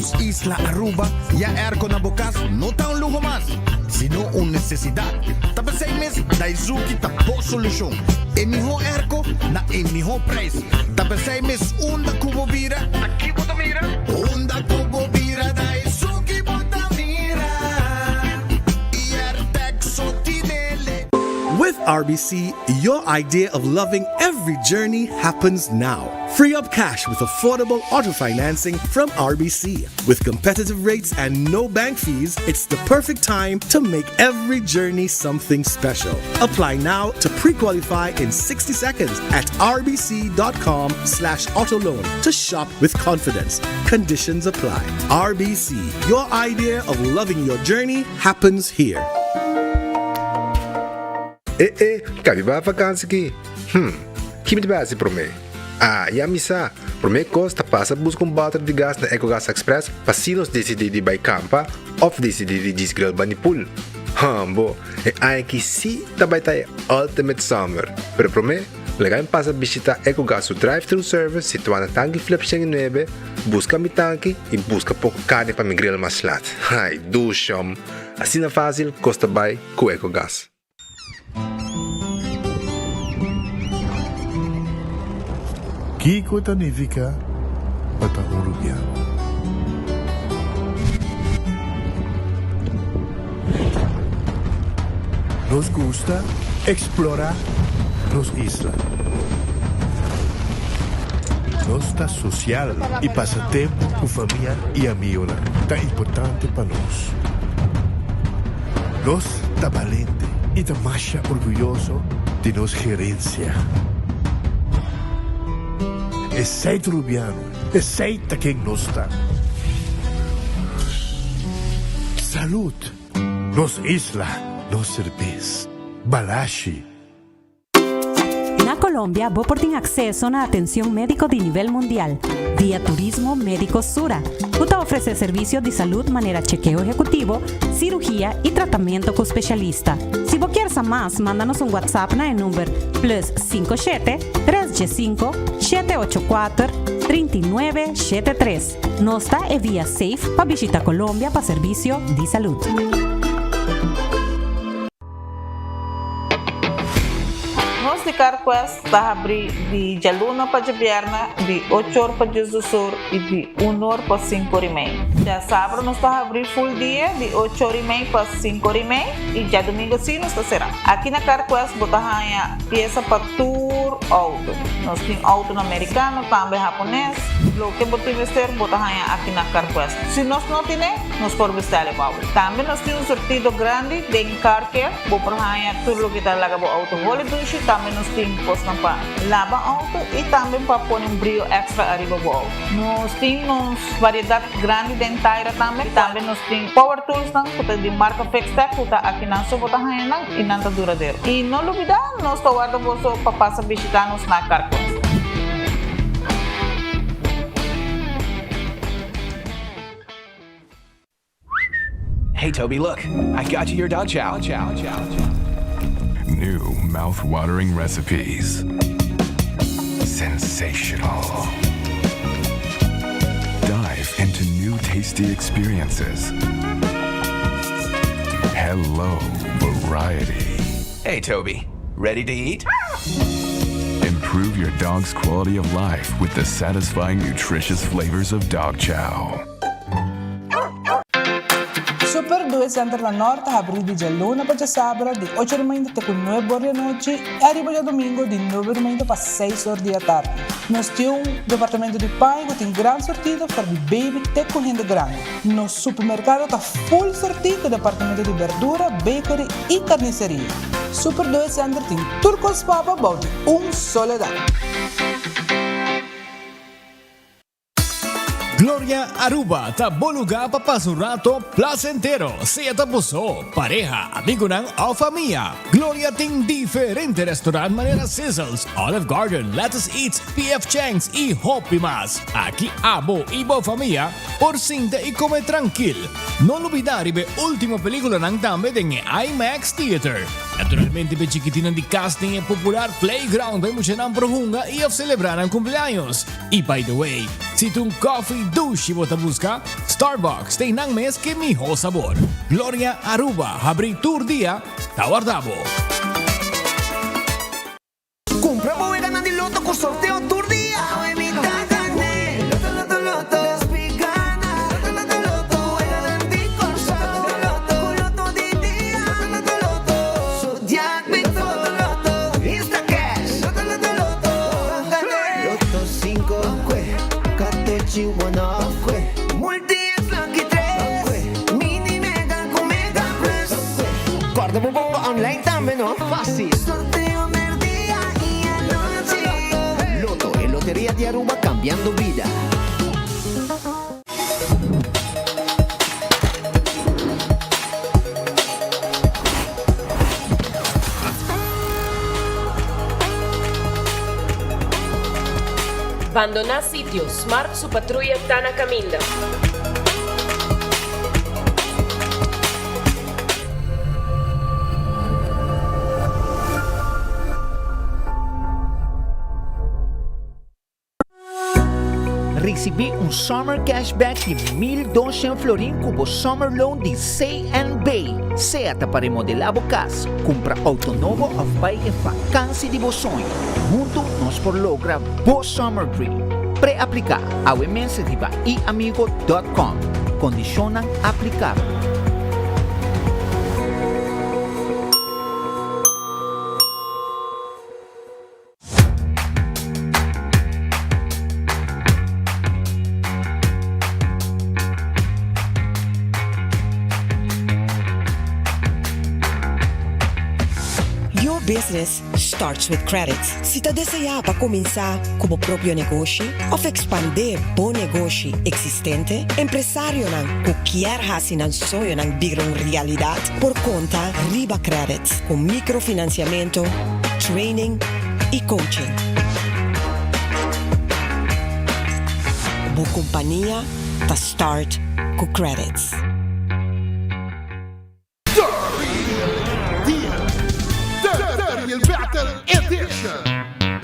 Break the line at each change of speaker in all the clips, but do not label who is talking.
Nos Isla Aruba y airco na bukas no tan lujo más, sino una necesidad. Tapos 6 meses, Daisuki tapo solución. Emiho airco na emiho price. Tapos 6 meses, unda kubo vira. Aquí bota mira. Unda kubo vira, Daisuki bota mira. Y Airtex sotinele.
With RBC, your idea of loving every journey happens now. Free up cash with affordable auto financing from RBC. With competitive rates and no bank fees, it's the perfect time to make every journey something special. Apply now to pre-qualify in 60 seconds at rbc.com/autoloan to shop with confidence. Conditions apply. RBC, your idea of loving your journey happens here.
Cabe ba vakansie aqui? Kimi de base pro me? Ja misa. Pro me costa passa busca bater de gás na EcoGas Express para silos decidir de by campa of decidir de disgril banipul. Bo, aqui sim também tá ultimate summer. Pero pro me, legal passa visitar EcoGas o drive-thru service situado na tanque flip 9, busca mi tanque e busca pouco carne para mi grill mais lat. Ai, dushom. Assim na fácil, costa by com EcoGas.
Kiko Tanifica Patahurubiano. Nos gusta explorar nos islas. Nos está social e passatempo com família e amigos. Tá importante para nós. Nós tá valente e tá mais orgulhoso de nossa gerência. Aceita Rubiano, aceita quem nós está. Salud, nos isla, nos cerveza, Balashi.
Na Colombia, vos tienes acceso a atención médico de nivel mundial vía Turismo Médico Sura. Uta ofrece servicios de salud manera chequeo ejecutivo, cirugía y tratamiento con especialista. Si vos quieres más, mándanos un WhatsApp na el número +57 3G5 784 3973. Nosta é via Safe para visitar Colombia para servicio de salud.
Nós de Carquest está abrir de Jaluna para Jabierna, de 8 horas para Jus do Sur e de 1 hora para 5 horas e meia. Já sábado nós está abrir full dia, de 8 horas e meia para 5 horas e meia, e já domingo sim nós está será. Aqui na Carquest botamos peça para tour auto. Nós temos auto americano, também japonês. Lo que você vestir, botamos aqui na Carquest. Se nós não temos, nós podemos vestir o auto. Também nós temos um sortido grande de car care, botamos tudo o que está lá com o auto. Também nós temos para lavar auto e também para pôr brilho extra arriba do auto. Nós temos variedade grande de inteira também. Também nós temos power tools de marca Fextec, que aqui na sua bota e não está duradouro. E não olvidar, nós estamos guardando para passar visitar-nos na Carquest.
Hey, Toby, look. I got you your dog chow.
New mouth-watering recipes. Sensational. Dive into new tasty experiences. Hello, variety.
Hey, Toby. Ready to eat?
Improve your dog's quality of life with the satisfying, nutritious flavors of dog chow.
Super 2 Center La Norte abre de Luna para sábado de 8h30 até 9h da noite e arriba de domingo de 9h30 para 6h da tarde. Nós temos um departamento de pão que tem grande sortido para de baby até correndo grande. Nosso supermercado está full sortido com departamento de verdura, bakery e carniceria. Super 2 Center tem turcos papa balde soledad.
Gloria Aruba, taboluga papaso rato placentero. Sea tapuso, pareja, amigo ng o familia. Gloria ting diferente restaurant manera Sizzles, Olive Garden, Lettuce Eats, PF Chang's y Hopi Mas. Aquí abo ibo familia, por cinta y come tranquil. No olvidar ibe última película ng tambe ng IMAX Theater. Naturalmente be chiquitina di casting e popular playground by mucha ng prohunga y of celebrar ang cumpleaños. Y by the way, Si tu coffee douche bota busca, Starbucks tem nang mes que miho sabor. Gloria Aruba, abri tur dia, tawardabo.
Compra bovega na di Loto con sorteo tur dia. Guarda bomba online también, ¿no? Fácil. Sorteo del día y anoche. Loto, en Lotería de Aruba, cambiando vida.
Abandonar sitio, Smart su patrulla está na caminda.
Recebi summer cashback de 1.200 florin cubo summer loan de C&B. Seata para remodelar a casa, compra auto novo ou vai em vacância de vos sonho. Junto nós por logra vos summer dream. Pré-aplicar ao e-mail riba iamigo.com. Condicionam aplicar.
Business starts with credits. Se está desejando para começar como próprio negócio ou expandir bom negócio existente, empresário não quer fazer um sonho não virar uma realidade por conta Riba Credits com microfinanciamento, training e coaching. Boa companhia está start com credits.
Il Battle Edition.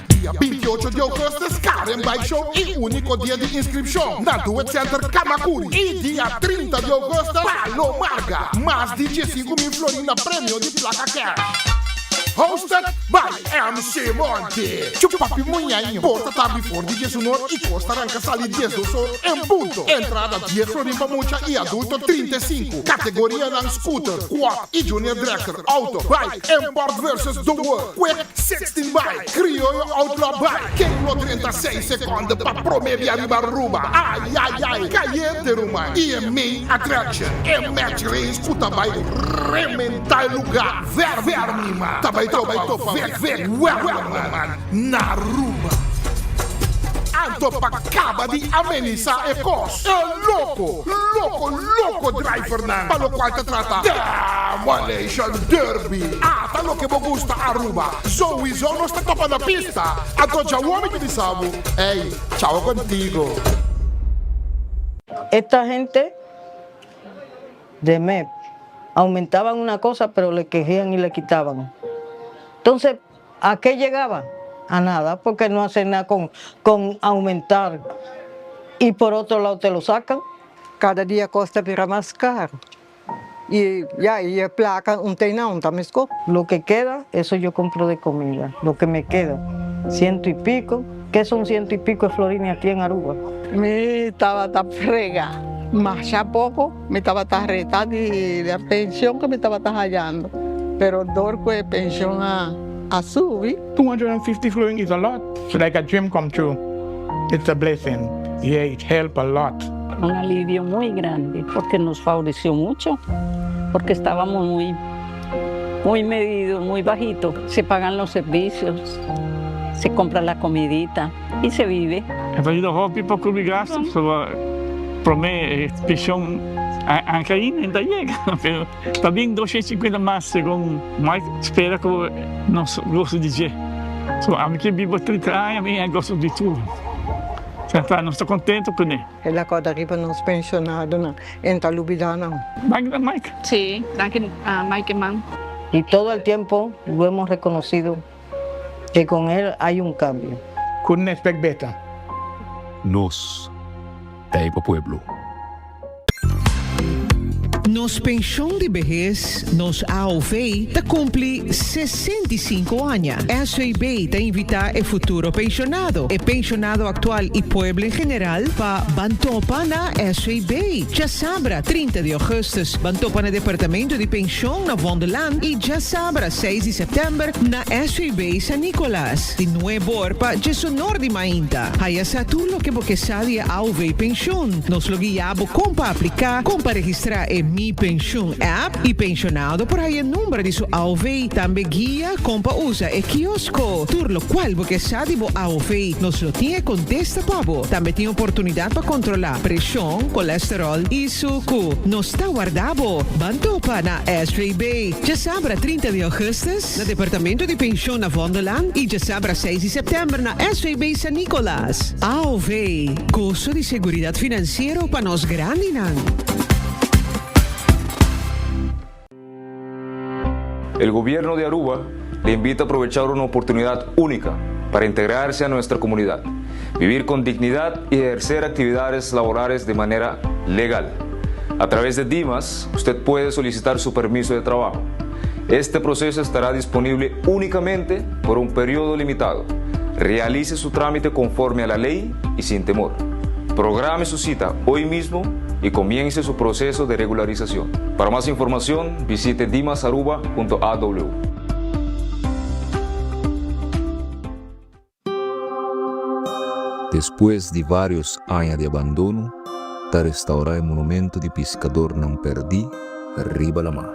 Dia 28 de agosto, Karen Bike Show e único dia de inscrição na Duet Center Kamakuri. E dia 30 de agosto, Palomarga. Mais de 15.000 florina prêmio de placa cash. Hosted by MC Monte. Chupapi Munhainho. Porta tabi for DJ Sonor e Costa Ranca Sali 10 do Sol em ponto. Entrada 10 florin para mucha e adulto 35. Categoria ng scooter, quad e junior director. Auto, bike, import versus the world. Quick 16 bike. Criollo Outlaw bike. Kilo 36 secondi para prometer arriba Aruba. Ai, ai, ai. Caiete Ruma. E main attraction. E match race. Puta bike. Rementai lugar. Ver, mima. Tabai topa, ver, man. Na Aruba. Anto pa acaba de amenizar e cos. Loco driver nan. Palo qual te trata Demolition Derby. Tá lo que me gusta Aruba. Sowieso no está topa na pista. Anto já o homem que me sabe. Ei, tchau contigo.
Esta gente de MEP aumentaban una cosa, pero le quejían y le quitaban. Entonces, ¿a qué llegaban? A nada, porque no hacen nada con aumentar. Y por otro lado te lo sacan.
Cada día cuesta más caro. Y placa un teinão también.
Lo que queda, eso yo compro de comida. Lo que me queda, 100 y pico. ¿Qué son 100 y pico de florines aquí en Aruba?
Me estaba tan frega. Mas ya poco me estaba tan retada de la pensión que me estaba hallando. Pero dorco de pensión a subir.
250 florin is a lot. It's like a dream come true. It's a blessing. Yeah, it helps a lot.
Un alivio muy grande porque nos favoreció mucho, porque estábamos muy medidos, muy bajitos. Se pagan los servicios, se compra la comidita y se vive.
Então, eu vou pedir para obrigar-se, para mim, pensión anche ainda chega, pero também 250 mais, segundo mais espera que nós gosto de dizer. So, a mim que vivo 30 anos, a mim gosto de tudo. Não estou contente com ele.
Ela quando arriba nos pensionados em Talubidana.
Mike.
Sí, gracias a Mike Man.
Y todo el tiempo lo hemos reconocido que con él hay un cambio.
Couldn't expect better.
Nós
Teipo Pueblo.
Nos pensión de vejez, nos AOV, te cumpre 65 años. SVB te invita a futuro pensionado. El pensionado actual y pueblo en general pa Bantopa na SVB. Ya sabra, 30 de augustus, Bantopa na Departamento de Pensión na Vondeland y ya sabra, 6 de septiembre, na SVB San Nicolás. De nuevo orpa, ya sonor de mainta. Haya sa tu lo que boque sadia AOV Pensión. Nos lo guiabo como para aplicar, como para registrar en Mi Pensión app e pensionado por aí número de sua AOV também guia compa usa e quiosco turlo qual porque sabe bo AOV nos lo tinha com testa pabo também tem oportunidade para controlar pressão colesterol e suco nos está guardado Bantopa na SVB já sabra 30 de augustus na Departamento de Pensão na Vondeland e já sabra 6 de setembro na SVB San Nicolás AOV curso de seguridade financeira para nós grande não.
El gobierno de Aruba le invita a aprovechar una oportunidad única para integrarse a nuestra comunidad, vivir con dignidad y ejercer actividades laborales de manera legal. A través de Dimas, usted puede solicitar su permiso de trabajo. Este proceso estará disponible únicamente por un periodo limitado. Realice su trámite conforme a la ley y sin temor. Programe su cita hoy mismo y comience su proceso de regularización. Para más información, visite dimasaruba.aw.
Después de varios años de abandono, está restaurado el monumento de pescador não perdi, arriba la mar.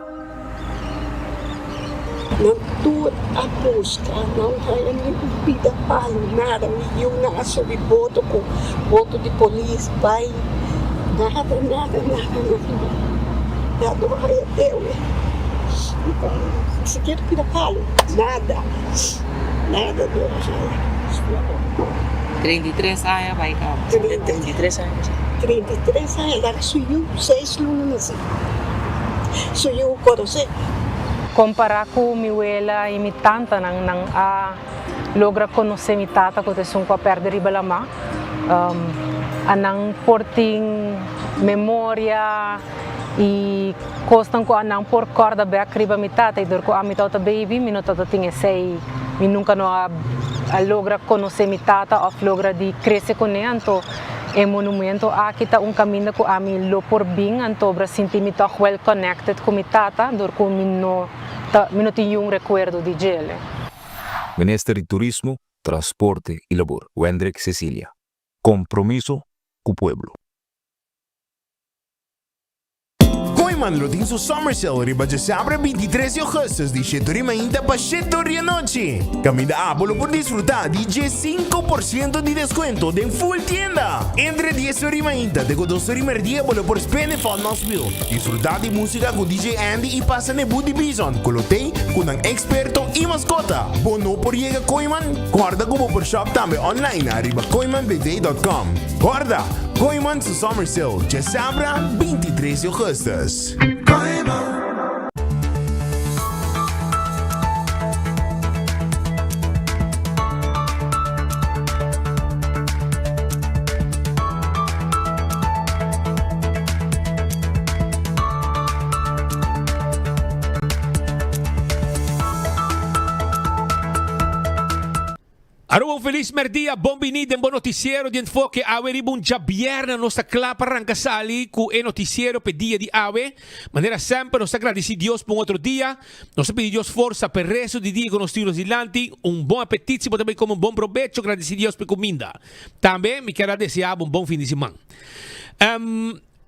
Não estou a buscar, não há nenhuma vida para nada, eu não soube voto de polícia, pai, nada, vai Deus. Então, se quer que falo, nada, Deus.
33 años, vai cá. 33 anos.
33 anos, agora sou eu, 6 lunas, sou eu o corose.
Comparar com minha abuela e minha tanta não logra conhecer minha tata que são com a perda de Ribalama não portem memória e costam com não por corda bem riba minha tata e dor com a minha tata baby minha tata tinha 6 e nunca não logra conhecer minha tata ou logra de crescer com ela então é monumento aqui está caminho com a minha lo por bem então para sentir me tão well connected com minha tata dor com minha tinha recuerdo de ele.
Ministro de Turismo, Transporte y Labor, Wendrick Cecilia. Compromiso con pueblo.
Koiman Loting su Summer Sale riba de sabra 23 de agosto de Cheturí ainda para Cheturí noche. Camina Abolo por disfrutar de 5% de descuento de full tienda. Entre 10 horas ainda de 2 horas merdia bolo por spende for Knoxville. Disfrutar de música con DJ Andy y pasa ne Buddy Bison. Colotei con un experto y mascota. Bono por llega Koiman. Guarda como por shop también online arriba koimanbd.com. Guarda Koiman su Summer Sale de sabra 23 de agosto.
Aruba, feliz merdia, bom vinito, bom noticiero de enfoque ave ribun já viernes nossa clapa arrancasali com o noticiero pe dia de ave. Maneira sempre nós agradecemos Deus por outro dia. Nós pedimos Deus força per resto de dia que nós temos adiante. Bom apetite, mas também como bom proveito. Agradecemos Deus por comida. Também me quero desejar bom fim de semana.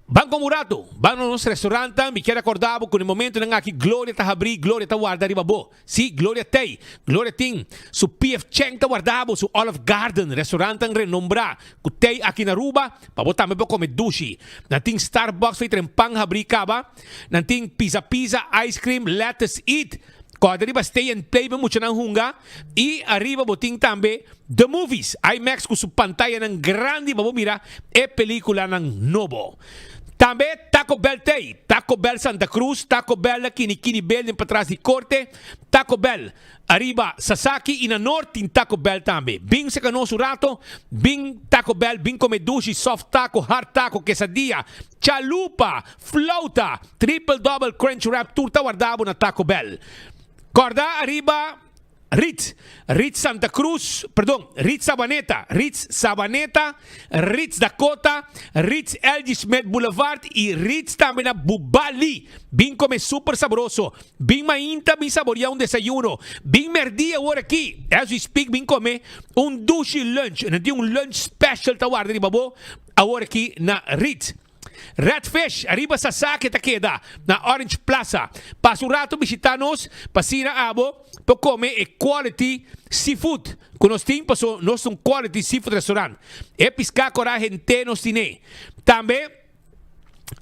Banco Murato, van no nosso restaurante, me quero acordar com o momento em que Glória está abrir, Glória está guardar riba bo. Sim, Glória tem su PF Cheng está guardado, su Olive Garden, restaurante renombrado, que tem aqui na Aruba, para botar também para comer sushi. Não tem Starbucks, feito em pang abrir caba, não tem pizza, ice cream, let's eat. Quando arriba stay and play, muito não hunga. E arriba boting também The Movies, IMAX com sua pantalla ng grande, vamos mirar, é película ng novo. Também tá Taco Bell Tay, Taco Bell Santa Cruz, Taco Bell Kini Bell para trás de corte, Taco Bell arriba Sasaki e na norte tem Taco Bell também. Bing sa canoso rato, bing Taco Bell, bing come dushi, soft taco, hard taco, quesadilla, chalupa, flauta, triple double crunch wrap, turta guardabo na Taco Bell. Corda arriba Ritz Santa Cruz, perdão, Ritz Sabaneta, Ritz Dakota, Ritz LG Smith Boulevard e Ritz também na Bubali. Bem come super saboroso, bem mainta, bem saborear desayuno, bem merdia agora aqui. As we speak, bem come dushi lunch, não tem lunch special tawar de babo, agora aqui na Ritz. Redfish, arriba sa Sake Takeda, na Orange Plaza. Passa um rato visitanos, pasina abo, para comer quality seafood. Que nós temos, passo, nós um quality seafood restaurant. É piscar coragem gente, nós temos. Também,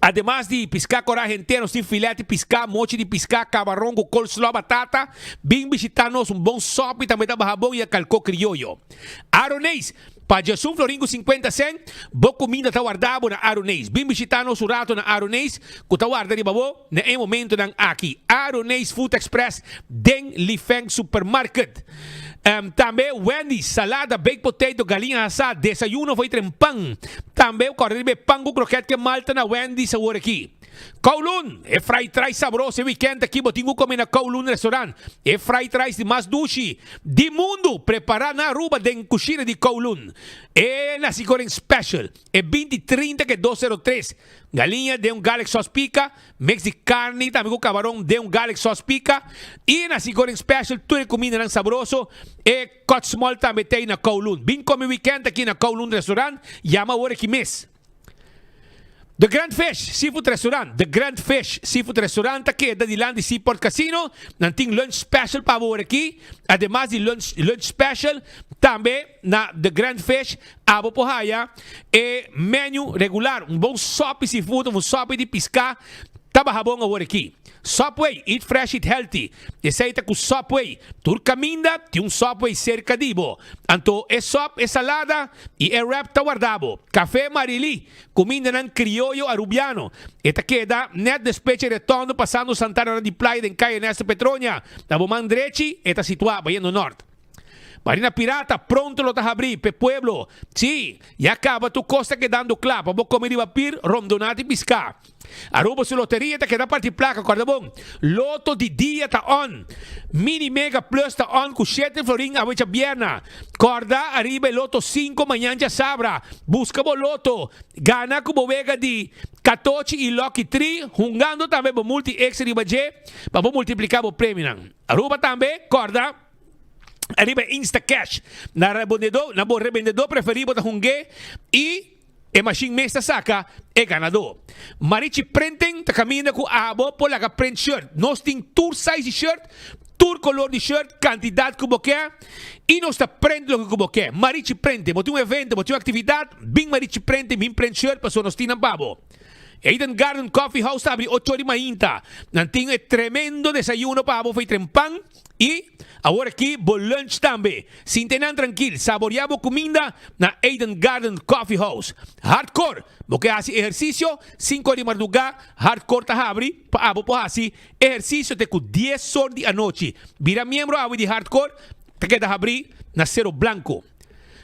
además de piscar coragem gente, nós temos filete, piscar, mochi de piscar, camarão com coleslaw, batata. Bem visitar-nos bom sopa e também da barrabão e a calco criollo. Aronês, Pajasum Floringo 50 cent, bo comida tawardabo na Aronês. Bim visitano o rato na Aronês, ku tawarda ni babo na e momento ng aki. Aronês Food Express, Deng Lifeng Supermarket. Também Wendy's, salada, baked potato, galinha assada, desayuno foi trempang. Também o corribe pango croquete que malta na Wendy's agora aqui. Kowloon, é fried rice saboroso e weekend aqui, botingo comer na Kowloon restaurant. É fried rice de mais dushi de mundo, preparar na Aruba den cozinha de Kowloon. É nasi goreng special, é 2030 que 203. Galinha de garlic sauce pica, mix de carne, também com camarão de garlic sauce pica. E nasi goreng special, tudo comida ng saboroso. E cut small também tem na Kowloon. Bem come weekend aqui na Kowloon restaurant, yama ora que mês. The Grand Fish Seafood Restaurant. The Grand Fish Seafood Restaurant aqui da Dilan de Seaport Casino. Nanting lunch special para você aqui. Además de lunch special, também na The Grand Fish, abo pohaya, e menu regular. Bom sopa seafood, sopa de piscar. Tabahabong agora aqui. Subway, eat fresh, eat healthy. Essaita com Subway. Tur caminda, tem Subway cerca dibo. Anto é sop, é salada e é wrap tawardabo. Café Marili, comida ng criollo arubiano. Esta queda net despeche retorno passando Santana de Playa en calle Ernesto Petronia. Tabo Mandrechi, esta situada no norte. Marina Pirata, pronto lo estás a abrir, pe pueblo. Sí, ya acaba tu costa quedando claro. Vamos comer y vapir, rondonate y piscar. Aruba su lotería te queda parte placa, corda bom. Loto de dia ta on. Mini Mega Plus ta on, com 7 florin a vecha bierna. Corda arriba loto 5 manhã já sabra. Busca bo loto. Gana como vega de 14 e Lucky 3. Jungando também bo multi extra riba J. Para multiplicar o prêmio. Aruba também, corda. Arriba Instacash. Na revendedor preferido da Hungue e e machine mesta saca é ganador. Marichi Printing ta caminha com a abo por la print shirt. Nós tem tour size de shirt, tour color de shirt, quantidade que você quer e nós ta print lo que você quer. Marichi Printing, botou evento, botou atividade, bem Marichi Printing, bem print shirt, passou nós tinha babo. Eden Garden Coffee House abre 8 de mainta. Nanting é tremendo desayuno para abo foi trempang e agora aqui, bom lunch também. Sintenan tranquilo, saboreamos comida na Eden Garden Coffee House. Hardcore, porque hace exercício, 5 de madrugada, hardcore ta abre, para abo po hace exercício te com 10 horas de noite. Vira miembro abo de hardcore, te queda abrir na Cerro Blanco.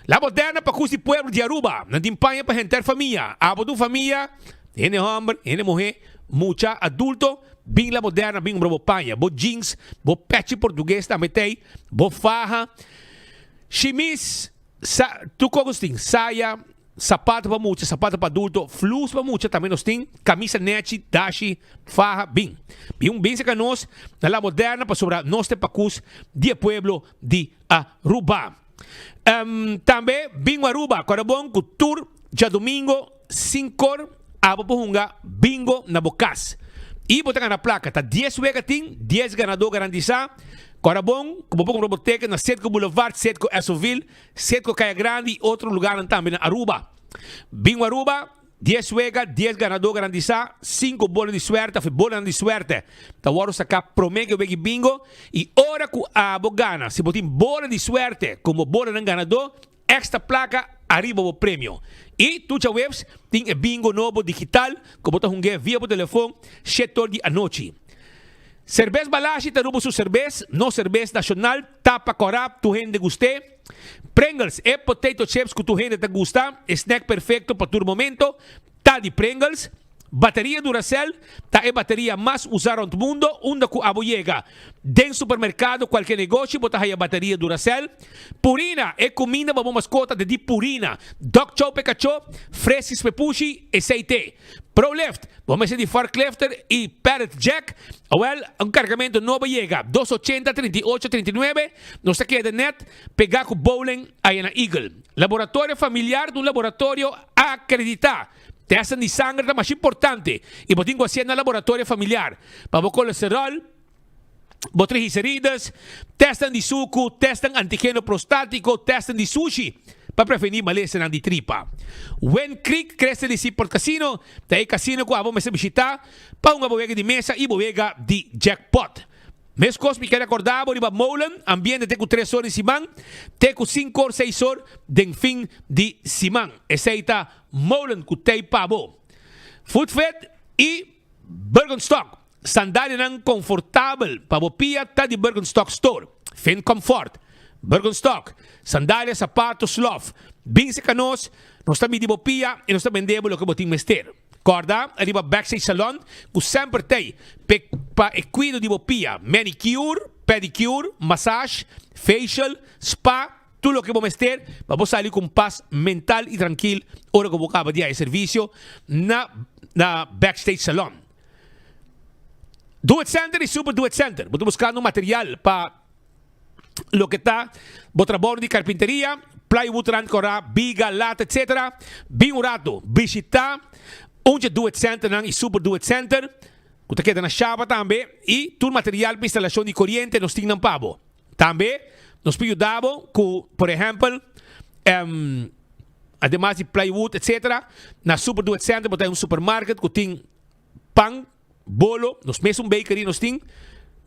La Moderna para custi pueblo de Aruba, na dimpanha para gente família. Abo tu família, ene homem, ene mulher, mucha adulto. Bem La Moderna, bem bravo panha. Bo jeans, bo pet português também tem. Bo farra. Chimis, tu cogostin, saia, sapato para mucha, sapato para adulto, flus para mucha também nós tem. Camisa net, dashi, farra, bem. Bem se canos na La Moderna para sobrar nós te pacus de pueblo de Aruba. Também bem Aruba, corabon, cultur, já domingo, 5 abo pohunga, bingo na Bocas. E botar na placa, tá 10 wegating, 10 ganador garantizado. Corabon, como pouco roboteca na Setco Boulevard, Setco Esoville, Setco Caia Grande e outro lugar também na Aruba. Bingo Aruba, 10 wega, 10 ganador garantizado, 5 bolas de suerte, foi bola de suerte. Tá hora sacar promega o bingo e hora que a bogana, se botar bola de suerte como bola de ganador, extra placa arriba o prêmio. E tu já webs tem bingo novo digital, como tá via por telefone, 7 horas da noite. Cerveza Balashi, tá rubo su cerveza, no cerveza nacional, tapa corap, tu gente guste. Pringles e potato chips que tu gente te gusta, snack perfecto para tu momento, tá de Pringles. Bateria Duracell, tá é bateria mais usada no mundo, onde que a llega dentro do supermercado, qualquer negócio, botar aí a bateria Duracell. Purina é comida para mascota de Purina. Dog Chow Pikachu, Fresis Pepushi, aceite. ProLift, vamos a de Forklifter e Parrot Jack. Well, um carregamento novo chega, 280, 38, 39. Não se queda net, pegar com bowling aí na Eagle. Laboratório familiar do laboratório acreditar. Testan de sangre é mais importante. E botin com na laboratório familiar. Para o colesterol, triglicéridas, testan de suco, testan antígeno prostático, testan de sushi. Para prevenir maleza de tripa. When Creek cresce de si por casino, daí casino com a vamos visitar para uma bodega de mesa e bodega de jackpot. Mescos me quer acordar, riba Molen, ambiente te com 3 horas de Simão, te com 5 horas, 6 horas de fim de Simão. Eceita Molen com tei pabo. Foodfed e Birkenstock. Sandália não confortável, pabopia tá de Birkenstock Store. Fin Comfort. Birkenstock. Sandália, sapatos, loft. Bem se canos, nós estamos de bopia e nós estamos vendendo o que botim mester. Corda, arriba Backstage Salon, que sempre tem para cuido de bopia, manicure, pedicure, massage, facial, spa, tudo o que vamos ter, para você sair com paz mental e tranquilo, hora que você acaba de serviço na Backstage Salon. Do It Center e Super Do It Center. Estou buscando material para lo que está, trabalho de carpinteria, plywood, rancora, biga, lata, etc. Bem um rato, visitar onde Do It Center e Super Do It Center, que está queda na chapa também, e todo material para instalação de corrente nós temos pavo. Também, nós ajudamos com, por exemplo, además de plywood, etc. Na Super Do It Center, tem um supermarket que tem pão, bolo, nós mesmo bakery, nós temos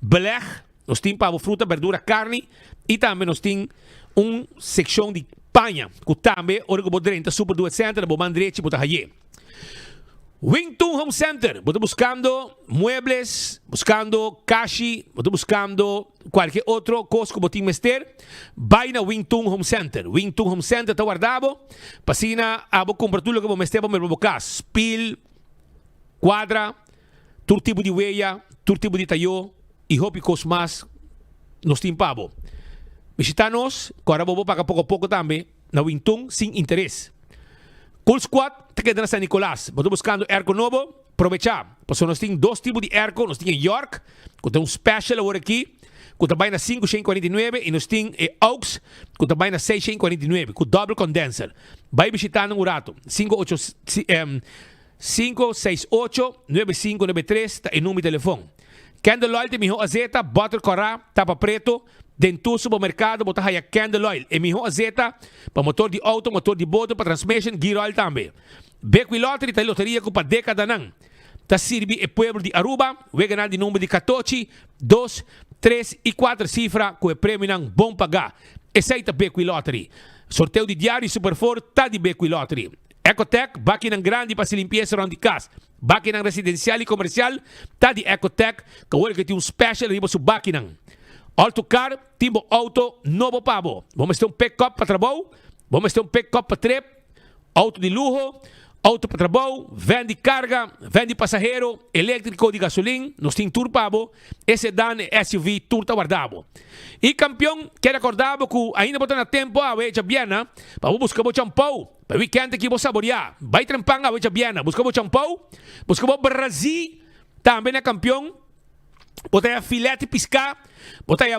beleg, nós temos pavo, fruta, verdura, carne, e também nós temos uma secção de panha, que também, hora que você entra no Super Do It Center, você manda direito, você aí. Wington Home Center, estou buscando muebles, buscando cashi, estou buscando qualquer outro coisa que você tem mester, vai na Wington Home Center. Wington Home Center está guardado, passina a comprar tudo que você mester para meu casa, spil, quadra, todo tipo de huella, todo tipo de tallo, e hope coisa mais, nós temos pavo. Visita-nos, agora vou pagar pouco a pouco também, na Wington, sem interesse. Cool Squad, te queda na San Nicolás. Estou buscando airco novo, aproveitar. Porque nós temos 2 tipos de airco. Nós temos York, que tem um special agora aqui, que também na 5,49, e nós temos Oaks, que também na 6,49, com double condenser. Vai visitar no rato. 568-9593, está em número de telefone. Candle Oil, tem azeta, butter corá, tapa preto, dentro do supermercado, botar aí a Candle Oil. E minha azeta, para motor de auto, motor de boto, para transmission, gear oil também. Bequi Lottery, tem loteria com para década não. Tá sirvi e pueblo de Aruba, vai ganhar de número de 14, 2, 3 e 4 cifras, com o prêmio não bom pagar. Esse aí tá Bequi Lottery. Sorteio de diário super forte, tá de Bequi Lottery. Ecotech, máquina grande para se limpeza around the casa. Máquina residencial e comercial, tá de Ecotech, que agora que tem um special riba su máquina. Autocar, tipo auto novo pavo. Vamos ter um pick-up para trabalho, vamos ter um pick-up para trip, auto de luxo, auto para trabalho, van de carga, van de passageiro, elétrico de gasolina, nós temos tour pavo, esse dan SUV, tour tá guardado. E campeão, quer acordar que ainda botar na tempo a veja biana, para buscar o champão, para weekend que vou saborear. Vai trempang a veja biana, buscar o champão, buscar o Brasil, também é campeão. Botei a filete piscar, botei a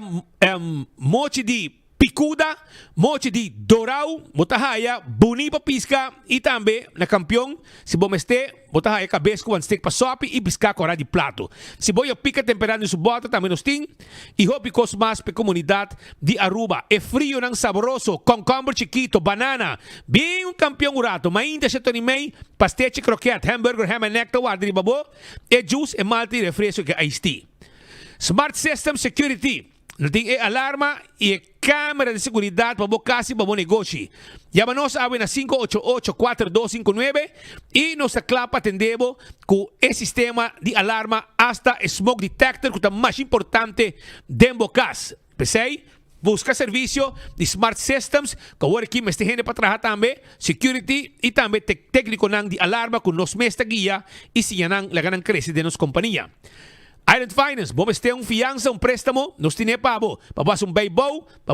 mochi de picuda, mochi de dorau, botei a boni para piscar e também na campeão, se vamos ter, botei a cabeça com um steak para sopa e piscar com de prato. Se você pica temperado em sua bota, também nós temos, e hope cos mais para a comunidade de Aruba. É frio, não saboroso, concombre chiquito, banana, bem um campeão urato, mainda se tonimei, pastete croquete, hamburger, ham and nectar, guarda de babo, e juice, e malte e refresco que é iced tea. Smart System Security. Não tem alarma e câmera de seguridade para você casa e para o negócio. Chama-nos na 588-4259 e nós clapa atendemos com esse sistema de alarma hasta smoke detector, que é o mais importante dentro da casa. Pensei? Busca serviço de smart systems, que agora aqui mas tem gente para trabalhar também, security e também técnico de alarma que nos mestre guia e se não lagan cresce de nossa companhia. Island Finance, vamos ter fiança, préstamo, nos tiene pabo, para baybow, para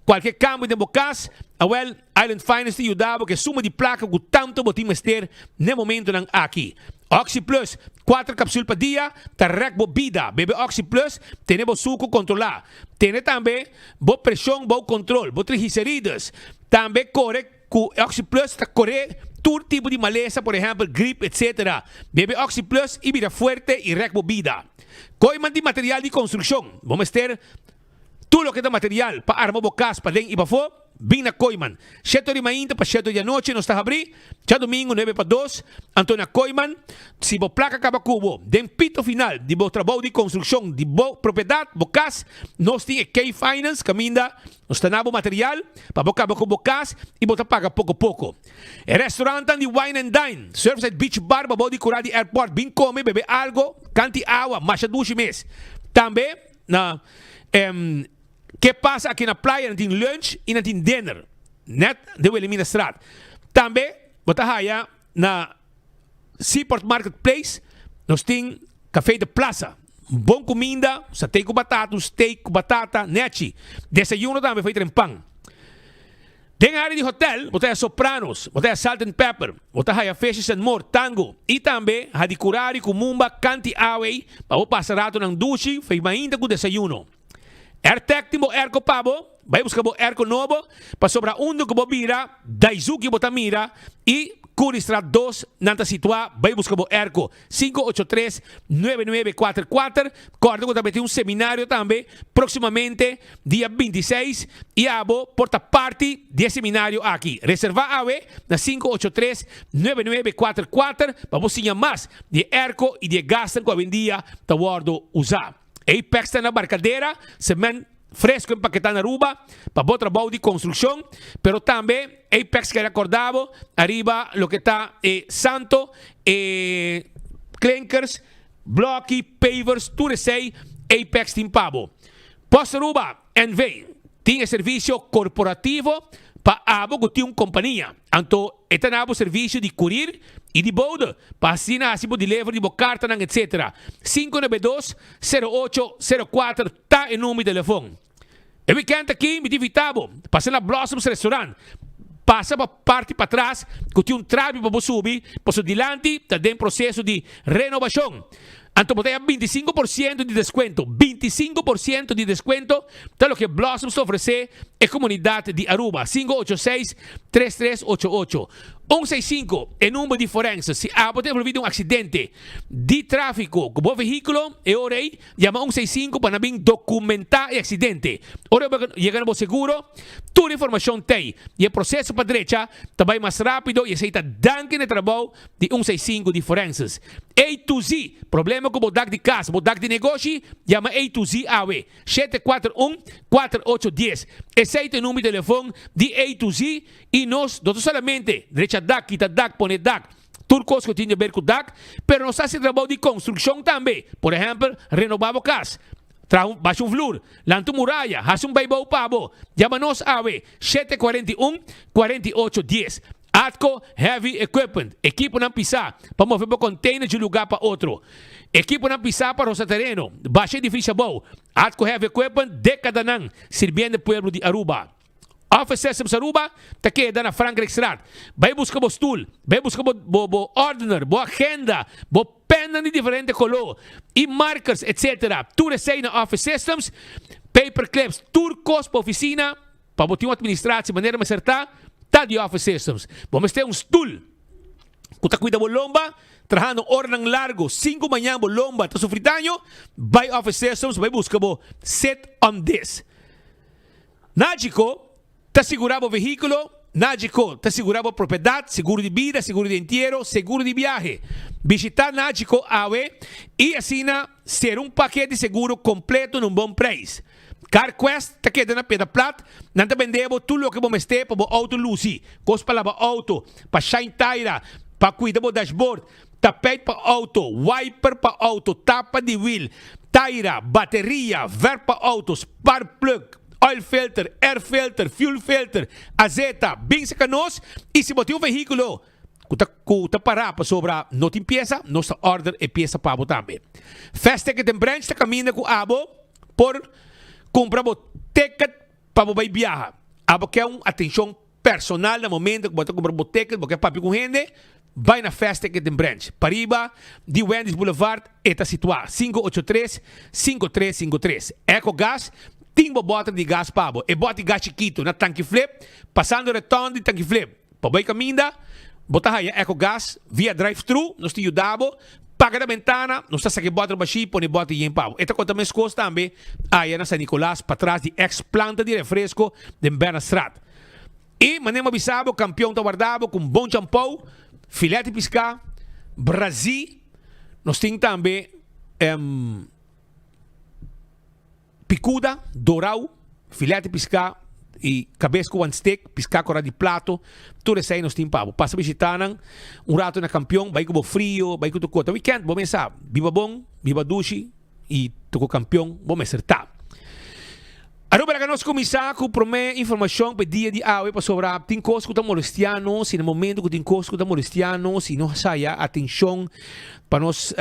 qualquer cambio de bocas, Island Finance te ajuda porque suma de placa que tanto botimos ter no momento aqui. Oxy Plus, 4 cápsulas por dia, tarrek bo vida. Bebe Oxy Plus, tenemos suco controlar. Tiene também bo pressão, bo control, bo triglicéridos. Também corre com Oxy Plus, corre todo tipo de maleza, por exemplo, gripe, etc. Bebe Oxy Plus e vida fuerte e rec bo vida. Coiman de material de construção. Vamos ter tudo o que é material para armar bocas, para dentro e para fora. Bem na Coiman. 7h30 para 7h da noite, nós está abrir. Já domingo, 9 para 2. Antônia Coiman. Se você placa acaba cubo, den pito final de bo trabalho de construção, de bo propriedade, bocas, nós temos K-Finance, caminda, nós temos material, para boca com bocas, e você paga pouco a pouco. O restaurante de Wine and Dine, Surfside Beach Bar, para de curar de airport, bem come, bebe algo, cante água, macha duche mês. Também, na... que passa aqui na praia, não tem lunch e não tem dinner. Net de Wilhelmina Straat. Também, botahaya na Seaport Marketplace, nós temos café de plaza. Bom comida, satay com batata, steak com batata, neti. Desayuno também foi trempang. Tem área de hotel, botahaya Sopranos, botahaya Salt and Pepper, botahaya Fishes and More, Tango. E também, hadikurari com mumba, canti away, para o passarato ng dushi, fez mainda com desayuno. Timo erko pabo, vai buscar bo erko novo, para sobra undo que bo mira, daizuki botamira e Curistra 2 nanta situa, vai buscar bo erko 583-9944. Cordo que também tem seminário também, proximamente dia 26 e abo porta parte de seminário aqui. Reserva awe na 583-9944 para você mais de erko e de gastan que a vendia tá guardo usar. Apex está na barcadeira, cimento fresco empaquetado na Aruba, para bom trabalho de construção, pero também Apex que acordado, arriba lo que está santo, clinkers, bloque, pavers, tudo isso aí, Apex tem pabo. Post Aruba, NV, tem serviço corporativo, para abo que tem uma companhia. Então, esta é o serviço de curir e de boda. Para assinar, se pode levar de carta, etc. 592-0804 está em número de telefone. E weekend aqui, me divitavo. Passa na Blossoms Restaurant. Passa para parte para trás, que tem trabalho para subir. Para adiante, está em processo de renovação. Então, botei 25% de desconto. 25% de desconto. Tal o que Blossoms oferece é comunidade de Aruba. 586-3388. 165 é número de forense. Se há havido um acidente de tráfico com o veículo, é hora aí, chama 165 para não documentar o acidente. Ora, chegando ao seguro, toda a informação tem. E o processo para a direita também mais rápido e aceita danke de trabalho de 165 de forenses. A to Z, problema com o bodak de casa, bodak de negócio, chama A to Z AW. 741-4810. Esse é o número de telefone de A to Z e nós, não solamente, direita DAC, quita DAC, põe DAC, tudo coisa que tem a ver com DAC, pero nós fazemos trabalho de construção também. Por exemplo, renovar a casa. Baixo um flor, lanto muralha, faz baibau pabo. Chama-nos AW 741-4810. Atco Heavy Equipment. Equipo não pisar para mover o container de um lugar para outro. Equipo não pisar para o terreno. Baixa edifício bom. Atco Heavy Equipment, década não, servindo o povo de Aruba. Office Systems Aruba, tá aqui na Franklin Street. Vai buscar o stool, vai buscar o ordener, a agenda, o pena de diferente color, e markers, etc. Tudo isso aí na Office Systems, paperclips, tudo coisa para oficina, para botar um administrado de maneira mais certa, tá de Office Systems. Vamos ter um stool, que tá cuida da lomba, trabajando horas largo, 5 manhã, a lomba, tá sofritando, vai Office Systems, vai buscar o set on this. Nágico, te asegurava o veículo, Nágico te asegurava a propriedade, seguro de vida, seguro de entierro, seguro de viaje. Visitar Nágico AWE e assina ser um paquete de seguro completo num bom preço. CarQuest te queda na peda plat, não te vendemos tudo o que você tem para o auto luci, coisa para o auto, para shine tire, para cuidar do dashboard, tapete para auto, wiper para auto, tapa de wheel, tire, bateria, ver para auto, spark plug, oil filter, air filter, fuel filter, azeta, bem secanos, e se você tem um veículo kuta para para sobra não tem peça, nossa order é peça para você também. Festa que tem branch está caminhando com abo por comprar o ticket para você viajar. Abo quer uma atenção personal no momento que você compra o ticket, porque é papi com gente, vai na festa que tem branch. Pariba, de Wendy's Boulevard, está situado 583-5353. EcoGás, tem uma bota de gás para você. É bota de gás chiquito na tanque flip, passando o retorno de tanque flip. Para você caminhar, bota aí EcoGás via drive-thru, nós te ajudamos. Paga da ventana, não está sacando bota baixi, põe bota em pau. Esta conta mais custa também, aí na San Nicolás, para trás de ex-planta de refresco de Bernastrat. E mandemos avisar o campeão tá guardado com bom champão, filete de pescar, Brasil, nós temos também picuda, dourau, filete de pescar, e cabeça com one steak, piscar com de plato, tudo isso aí nós temos pavo. Passa visitando um rato na campeão, vai com o frio, vai com o cota. Weekend, vamos sabe, viva bom, viva duche, e toco campeão, vamos acertar. Agora que nós começamos com a primeira informação para dia de hoje, para sobre tem coisas que estão molestando, se no momento que tem coisas que estão molestando, se não saia atenção para nós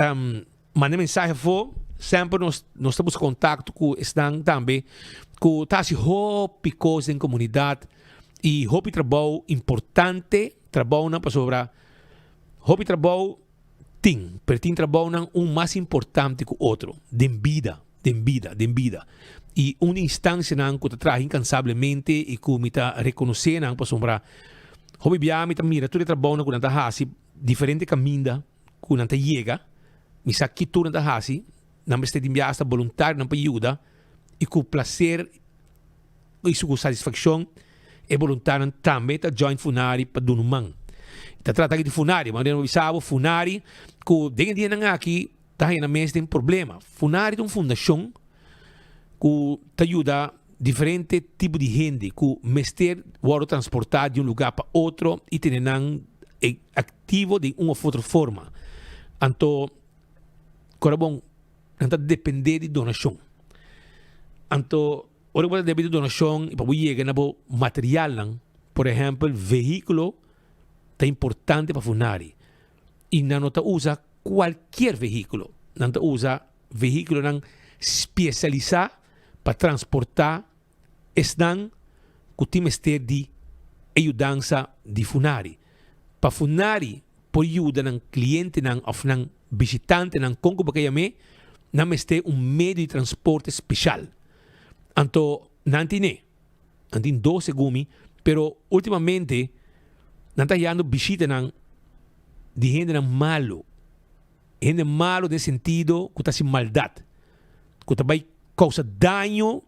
mandar mensagem for, sempre nós estamos em contato com estão também com tasi hopi coisas em comunidade e hopi trabalho importante trabalho não para sobrar hopi trabalho tem trabalho não mais importante que o outro de vida e uma instância não que traz incansavelmente e que me está reconhecendo não para sobrar hopi bia me tá mira tudo trabalho não que não tá assim diferente caminho que não tá chega me sabe que tudo não tá assim não me está enviando voluntário não para ajuda e com prazer e com satisfação é voluntário também está join Funari para do man. Está tratando de Funari, mas não sabe Funari que dentro de aqui está na mesa tem problema. Funari é uma fundação que te ajuda diferente tipo de gente que mestre o transportar de um lugar para outro e tem ativo de uma outra forma. Então, corabon, não depender de donação. Então, ora pode depender de donação e para chegar na material lang, por exemplo, veículo é importante para Funari. E não te usa qualquer veículo. Não te usa veículo não especializado para transportar estão que tem mestre de ajudança de Funari. Para Funari, por ajuda ng cliente ng of ng visitante ng Congo Bacayame, não mestre meio de transporte especial. Então, não tem 12 gumi, pero ultimamente, não está yendo visita de gente malo. Gente malo no sentido que está sem maldade. Que vai causar dano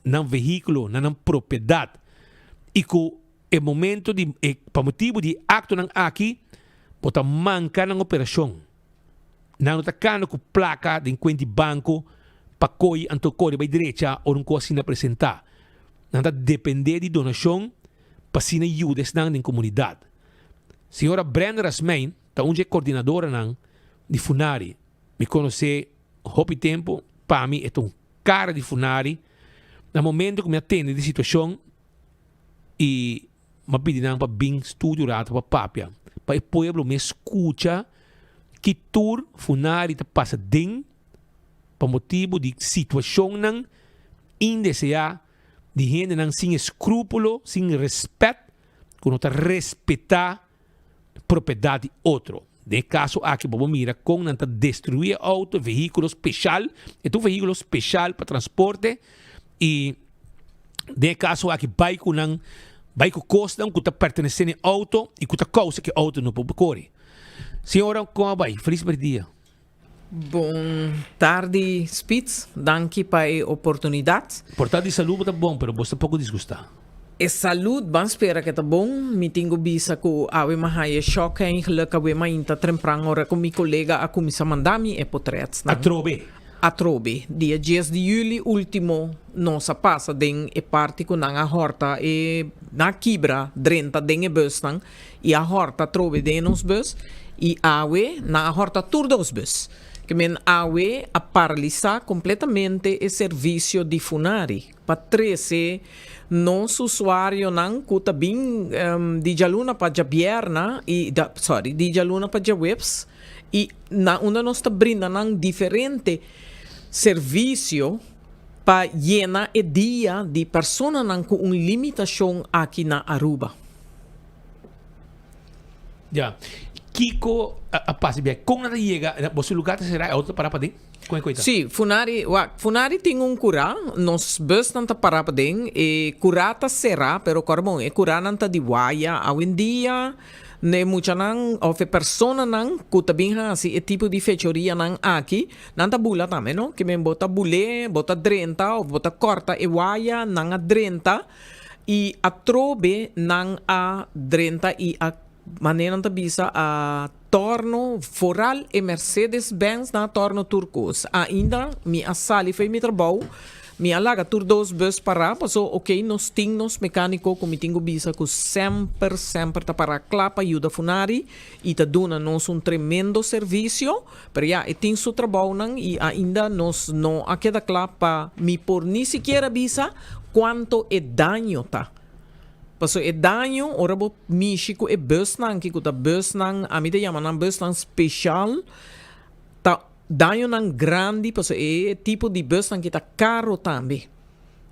no veículo, na propriedade. E que é momento de, para motivo de acto aqui, pode mancar na operação. Não está cano com placa de enquanto banco, para coi anto corre para direita ou não coisa apresentar. Não está depender de donação para se ajuda na comunidade. Senhora Brenda Rasmain, está onde é coordenadora de Funari, me conhece há tempo, para mim é um cara de Funari, no momento que me atende de situação e me pedi para bem estudar para papia, para o povo me escuta que tur Funari está passa dentro por motivo de situação não indesejada de gente não sem escrúpulo, sem respeito, que não está respeitar propriedade de outro. De caso aqui vamos mirar com não está destruir auto, veículo especial, é um veículo especial para transporte e de caso aqui vai com costa que está pertencendo ao auto e que está causa que o auto não pode correr. Senhora, como vai? Feliz dia.
Bom tarde, Spitz. Danke pela oportunidade.
Portar de saúde está bom, mas você pouco desgostar.
E salut, ban spera que tá bom. Me tenho bisa ko awe mahaya choque em gelukkig we mainta tremprang ora com mi colega a comissa mandami e potrets. A trobe. Dia 10 de julho último nossa passa den e parte com a horta e na quibra drenta den e bus nang e a horta trobe den nos bus e awe na horta turdos bus. Que men awe a paralisar completamente o serviço de funari. Para 13 nos usuário não cuta bem de jaluna para jabierna e de jaluna para webs e na onde nós está brinda não diferente serviço para llenar o dia de persona não com uma limitação aqui na Aruba.
Ya. Kiko passa bem. Como nada chega, você lugar será outro para poder?
Sim, funari tem cura, nos bus não tá para poder e curata será, pero cormon e cura não tá de waya, a um dia ne mucha nang of persona nang kuta bem assim e tipo de fechoria nang aqui não tá bula também, não? Que me bota bule, bota drenta ou bota corta e waya nang a drenta e a trobe nang a drenta e a maneira não bisa a torno foral e Mercedes-Benz na torno turcos. Ainda mi assali foi mi trabalho, mi alaga tur dos bus para, paso ok, nos tingnos mecânico como tingo bisa que sempre tá para clapa ajuda funari e tá duna nos tremendo serviço, pero ya, e tem su trabalho nang e ainda nos no a queda clapa mi por ni siquiera bisa quanto é daño tá. Paso e daño, ora bo México e bus nang ki kuta bus nang a mi te llama nang bus nang special ta daño nang grande, paso e tipo de bus nang kita caro tambi.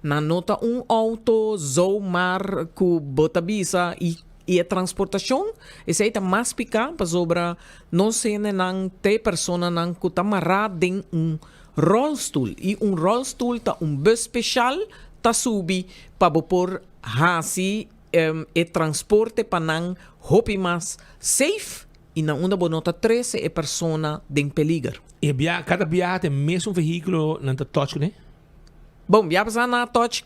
Na nota auto zo mar ku bota bisa e a transportação esse aí tá mais pica pa sobra não sene nang te persona nang kuta marrado em rollstool e rollstool ta bus special ta subi pa bo por hasi e transporte panang hopi mas safe e na onda bonota 13 e persona den peligro.
E cada viagem tem mesmo veículo na touch, né?
Bom, viaja na touch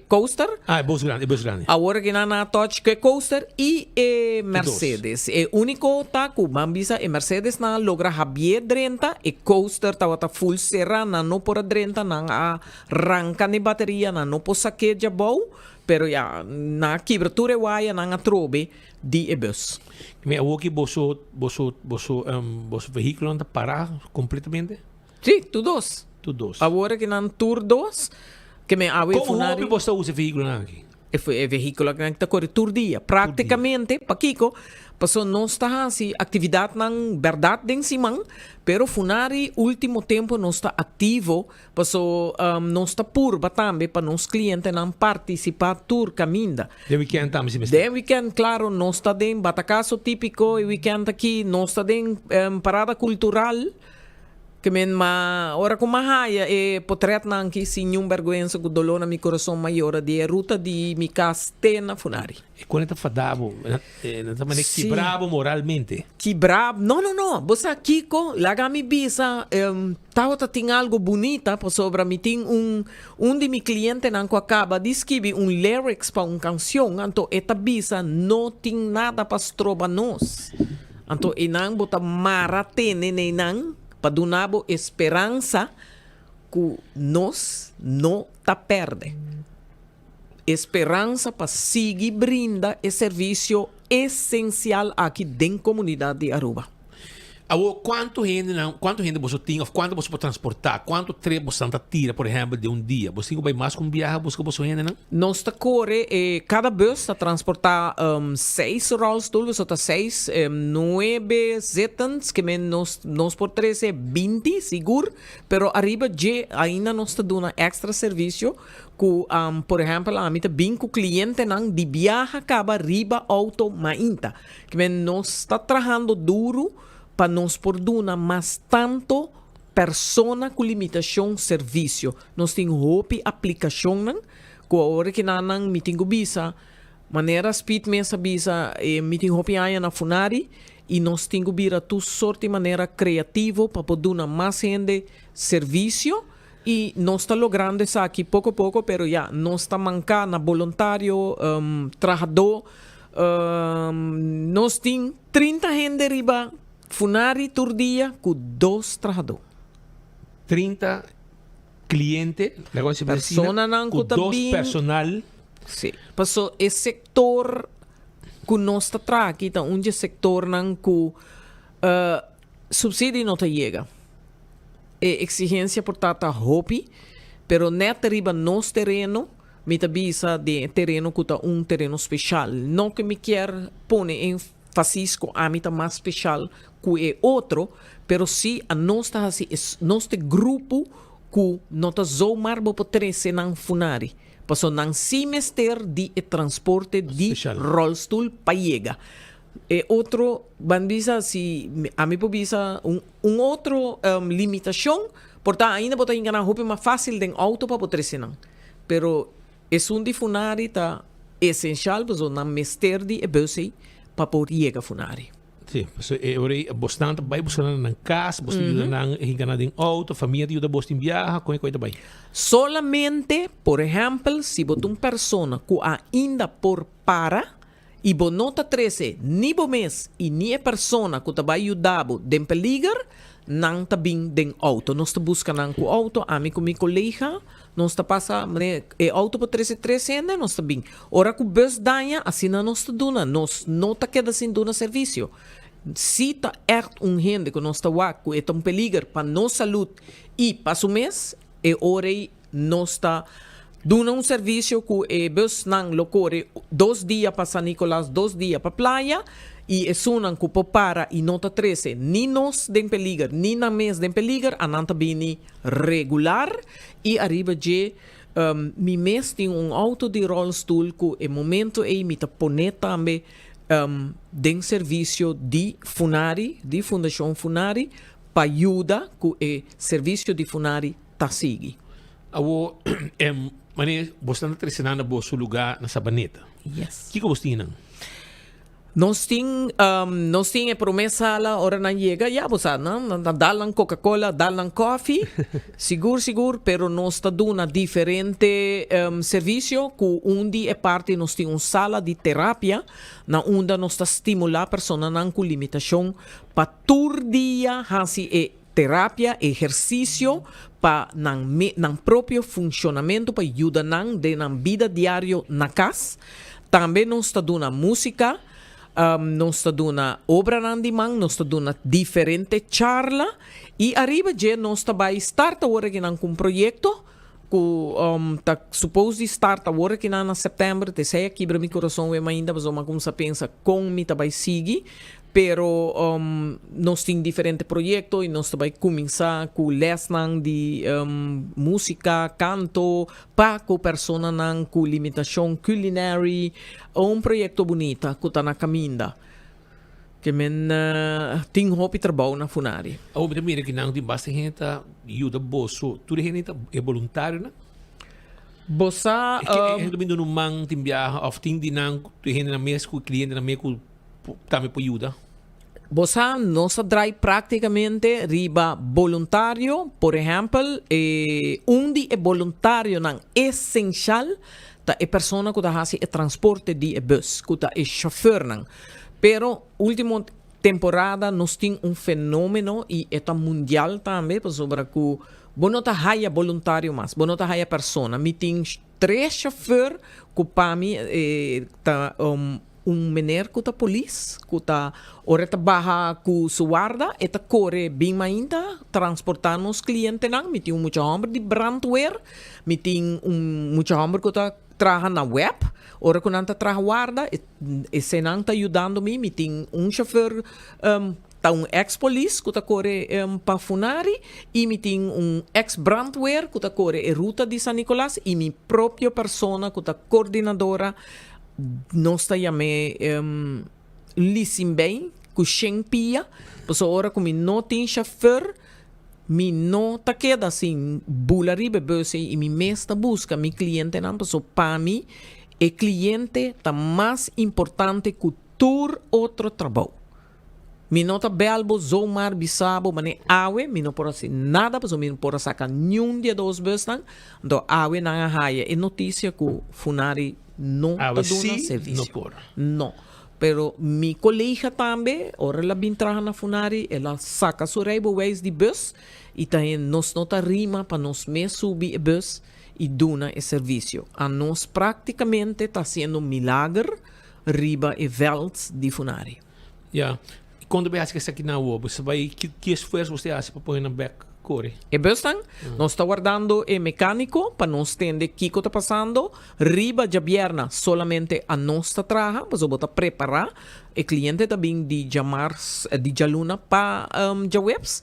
coaster.
É bus grande.
Agora que na touch que coaster e Mercedes. E único tá com bambisa e Mercedes na logra Javier drenta e coaster tá full serra na no por drenta na arranca ni bateria na no po saque de bom. Pero ya na quebratura waya na trobe di bus.
Me awoki boso veículo anda parar completamente?
Sim, todos. Agora que na tour 2 que me awe
funari. Como você usa veículo aqui?
É veículo que está corre tour dia. Praticamente, pa Kiko, passou não está assim atividade nang verdade den simang, pero funari último tempo não está ativo, passou não está purba também para nos clientes não participar tour caminda.
De weekend também se
de weekend claro não está den batacaso típico e weekend aqui não está den parada cultural. Que men ora com mahaya e potret nang ki sinhum vergüenza com dolor na mi coração maior de ruta de mi castena funari.
E quando tá fadabo, tá maneira que bravo moralmente.
Que bravo. Não. Bosa Kiko, laga mi bisa, tá tem algo bonita, por sobra mi tem de mi cliente nang ko acaba de escrever lyrics para canção, anto eta bisa não tem nada para stroba nos. Anto inang bota maratene nang padunabo esperança que nós não tá perde. Esperança para seguir brinda e serviço essencial aqui dentro da comunidade de Aruba.
Quanto gente você tem, quanto você pode transportar, quanto treino você tira, por exemplo, de um dia? Você vai mais com viagem, você gente, não?
Nós corre, cada bus está transportar 6 rollstool, você está 6, 9 zetans, que nós por 13 20, seguro, pero arriba ainda nós está dando extra serviço, que, por exemplo, a mim bem com o cliente não de viaja acaba arriba auto mainta, que nós está trabalhando duro para nos porduna, mas tanto persona com limitação serviço. Nós temos hopi aplicação, não? Que a hora que nanang meeting bisa, maneira speed mesa bisa, meeting hopi aya na funari, e nós temos bira tu sorte maneira criativo para porduna mais gente serviço, e nós está logrando isso aqui pouco a pouco, pero já nós está mancando voluntário, trabalhador, nós tem 30 gente riba funari por dia com 2 trabalhadores.
30 cliente, negócio de
Persona
medicina,
não
com
que
2 personal.
Sim. Passou esse setor que nós está trazendo aqui, tá onde setor não que subsídio não te chega. É exigência por tata hobby, pero net riba nos terreno, me tabisa de terreno que tá terreno especial. Não que me quer pôr ênfasis com a mita mais especial que é outro, pero sim a nós tá assim, nós te grupo que não tá zo marbo por 13 nang funari. Passou nang semestre de transporte de rollstool pa chega. E outro, banbisa si a mim pobisa outro limitação, portanto ainda botar em canal roupa mais fácil de auto para poder não. Pero de funari tá essencial para na mestre de ebusei para poder chegar funari.
Sim, é bastante vai buscando na casa, você ajuda na enganar em auto, família ajuda você em viagem, com coisa bem.
Solamente, por exemplo, se botar uma pessoa que ainda por para e bonota 13 ni bo mês e ni a persona que vai ajudar den peligro não tá bem den auto nós tá buscando com auto a mim com meu colega nós tá passa é auto para 13 nós tá bem ora que o bus danha assim nós tá duna nós não tá queda sem duna serviço se tá gente que nós tá que é um peligro para nossa saúde e para o mês é hora nós tá duna um serviço que é bus nang locore 2 dias para San Nicolás, 2 dias para playa e é sunan que para e nota 13 ni nos den peligro ni na mês den peligro ananta bini regular e arriba de mi mês tem auto de rollstool que é momento e me tá poner também den serviço de funari de fundação funari para ajuda que é serviço de funari tá sigue.
Awo mane bostante tresinana bo su lugar na Sabaneta.
Yes.
Que bostina?
Nós tem a promessa lá, hora não chega, já você não dalang Coca-Cola, dalang coffee, seguro, pero nós está dando diferente serviço, que dia é parte nós tem sala de terapia, na onde nós está estimular a pessoa com limitação para todo dia, assim terapia, exercício para não próprio funcionamento para ajudar na vida diária na casa. Também nós está dando música, nós está dando obra de mão, nós está dando diferente charla e arriba já nós está vai start agora com um projeto que tá supposed start agora que na setembro, te sei aqui para meu coração é ainda, mas uma coisa pensa como me tá vai seguir. Pero nós temos diferentes projetos e nós também começar com lesson de música, canto, para com pessoas com limitação culinária, projeto bonito que está na caminho. Que men tem hope trabalho na funari.
O primeiro que não tem bastante gente ajuda bolso, tudo gente é voluntário, né?
Bossa
é também no mang tem viagem, of tem de não gente na mesa com cliente na mesa também pode ajudar.
Bossa nós traz praticamente riba voluntário, por exemplo, onde é voluntário não essencial, tá é pessoa que tá é transporte de bus, que tá é chauffeur não. Pero última temporada nós tem fenômeno e é mundial também, sobre que não tá haya voluntário mais, não tá haya persona. Me tem 3 chauffeur que para mim tá menino que tá polícia, que tá ora tá barra com suarda, e tá corre bem ainda transportando os clientes não. Me tem muito homem de brandwear, me tem muito homem que tá trabalhando na web. Ora quando anta trabalhando, e se não tá ajudando me tem chauffeur tá ex-police que tá corre para Funari e me tem ex-brandwear que tá corre a ruta de San Nicolás e minha própria persona que tá coordenadora nós tá chamando Lissim bem com Xengpia, por ora como não tem chauffeur mi não tá queda assim bulari bebê e mi mesta busca mi cliente não, por para mim o cliente tá mais importante que todo outro trabalho. Mi nota belbo zomaar bisabo mane awe, mi no pora si nada, paso mi no pora saca nenhum dia dos bestang, do awe na haya. E notícia que funari não tá dando serviço.
Não por.
Não. Pero mi colega também, ora ela vem trabalhar na funari, ela saca sua reibo wees de bus, e também nos nota rima para nos me subir a bus e dona o serviço. A nós praticamente está sendo um milagre riba e velds de funari.
Ja. Quando você acha que isso aqui na UOB, você vai, que esforço você acha para pôr na back core?
E bastante, nós está guardando o mecânico para nós entender o que está passando. Riba de vierna, solamente a nossa traja, para nós preparar. O cliente também de chamar de jaluna para já webs.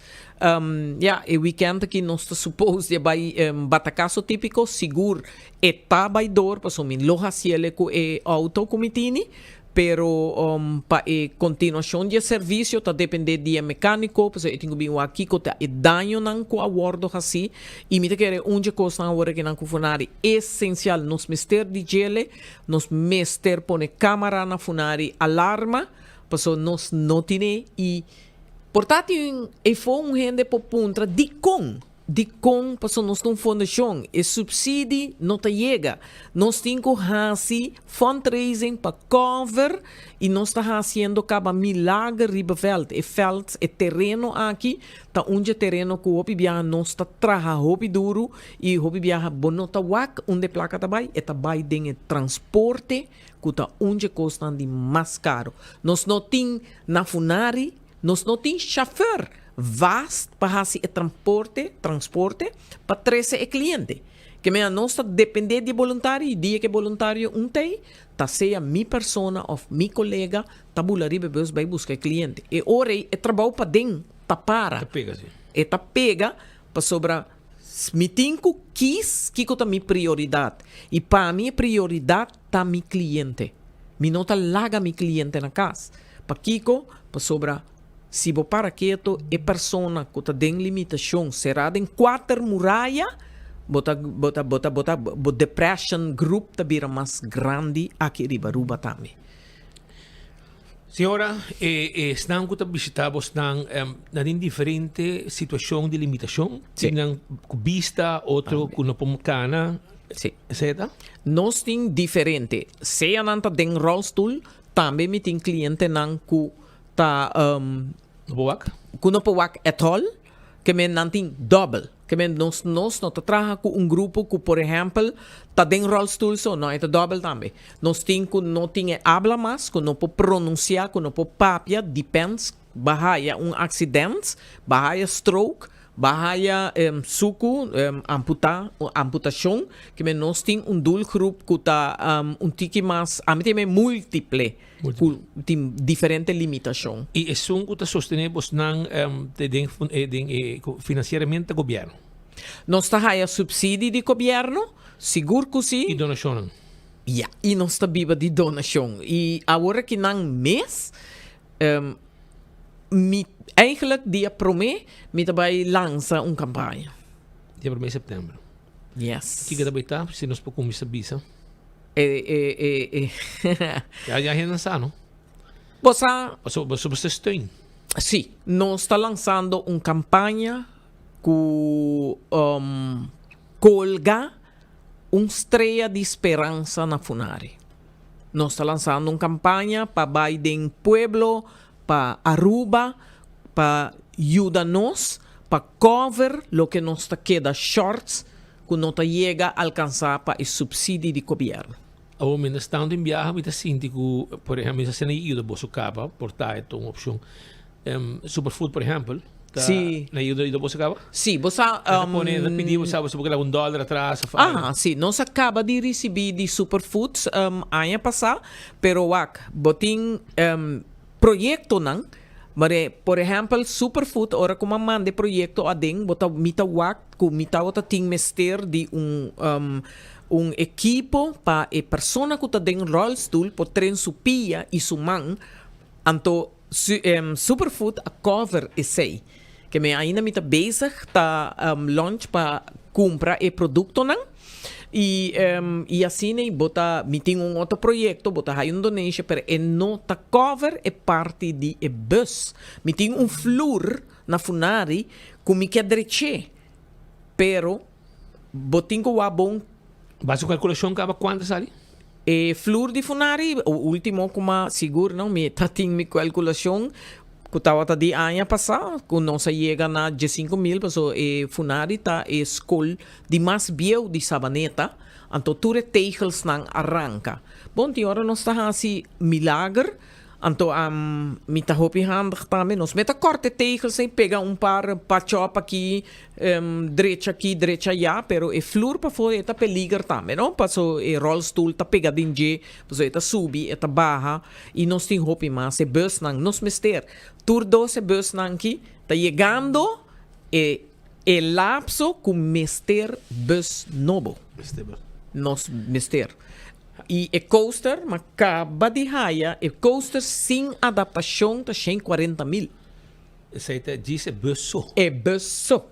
E weekend aqui nós está suposto de vai batacaso típico, seguro, está vai dor, para nós loja cielo com o auto comitini. Pero para a continuação de serviço está depender de mecânico, porque eu tenho bem aqui que tá danho não com a bordo assim e me quer onde costa agora que não funari essencial nos mister de gele, nos mister pone câmera na funari alarma, porque nós não tem e portanto e foi gente por punta de com para nós não fundação e subsídio não te chega nós temos que fundraising para cover e nós está fazendo cada milagre ribaveld e feld e terreno aqui tá onde terreno que o biá nós está trabalhando hobby duro e hobby biá bonota wak onde placa também e também tem transporte que tá onde custa de mais caro nós não tem na funari nós não tem chauffeur vast para fazer transporte para 13 clientes. Que me nós depender de voluntário e dia que voluntário tem, tá seja minha persona ou meu colega, tá bulari bebês vai buscar cliente. E ora é trabalho para dentro, tá para.
Tá pega sim.
E tá pega para sobra me tenho que tá minha prioridade. E para mim prioridade tá meu cliente. Me não tá larga meu cliente na casa. Para Kiko, para sobra se você para quieto, é persona que tem limitação, será em 4 muralhas, bota depression group tá vira mais grande aqui em Aruba também.
Senhora, estão que visitamos estão em diferente situação de limitação, tem vista, outro que não podemos cana, etc.
Nós temos diferente, se a nanta tem rolstool, também me tem cliente nan que tá kuno powak at all que men nanting double que men nos não trabalha com grupo que por exemplo tá dentro rolstool so não é double também nós tem que não tinha habla mais que não pode pronunciar que não pode papia depends bahaya acidente bahaya stroke bahaya suco amputação que men nós tem dul grupo que tá tiki mais a mim tem múltiple tem diferente limitação.
E é um que sostenemos financiamento do governo.
Nós temos subsídio do governo, seguro que sim.
E donação.
E nós estamos viva de donação. E agora que não mês, eigenlijk dia promê, me vai lançar uma campanha.
Dia 1 de setembro.
Yes.
O que vai estar? Se nós podemos saber. Já é lançado. Você steun.
Sim, nós estamos lançando uma campanha que colga uma estrela de esperança na Funari. Nós estamos lançando uma campanha para Biden Pueblo, para Aruba, para ajudar-nos, para cover o que nos queda shorts que não chega a alcançar para o subsídio do governo.
Ou menos estando em viagem, me sinto que, por exemplo, se não ajuda a você capa, portar é uma opção. Superfood, por exemplo,
sim.
Na ajuda a você capa?
Sim, você
pedir você $1 atrás.
Sim, nós acaba de receber de Superfoods ano passado, pero botin projeto não. Mas, por exemplo, Superfood, ora como mande projeto a ding, bota mita wak, ku mita wata ting mester de equipo para a persona que está dentro rollstool por tren su pia e su man, anto Superfood a cover esse, que me ainda mita bezig ta launch para comprar e produto não. E assim, né, me tem outro projeto, bota aí donation, pero não tá cover é parte de bus. Me tem flor na Funari, que me quer direito, pero botinho que bom.
Basta calculação que quanto sali?
Flor de Funari, o último como seguro não me tá tem minha calculação. Que estava de ano passado, que não se chega na 15,000, então Funari tá escola de mais biel de Sabaneta, então tudo teigels não arranca. Bom, de hora nós está assim milagre, então me tá hopihando também, nós meta corte teigels e pega par pachop aqui, direita já, pero flor para fora tá peligar também, não? Passo rollstool tá pegadinho, passo eta subi, eta barra, e nós tem hopi mais, bus não, nós mister. Tur 12 bus nanki tá chegando e lapso com mister bus novo. Nos mister. E coaster, mas acaba de raia, coaster sem adaptação tá 140,000.
Isso aí diz busso.
Busso.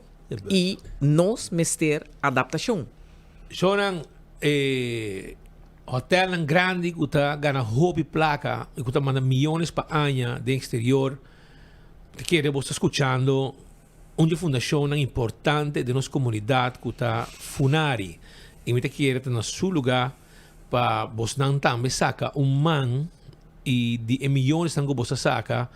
E nos mister adaptação.
Sonan hotel ng grande que tá gana hobby placa e que tá manda milhões para anha de exterior. Que você escuchando uma fundação importante de nossa comunidade que está Funari e me quer ter no seu lugar para você não também saca man e de milhões que você saca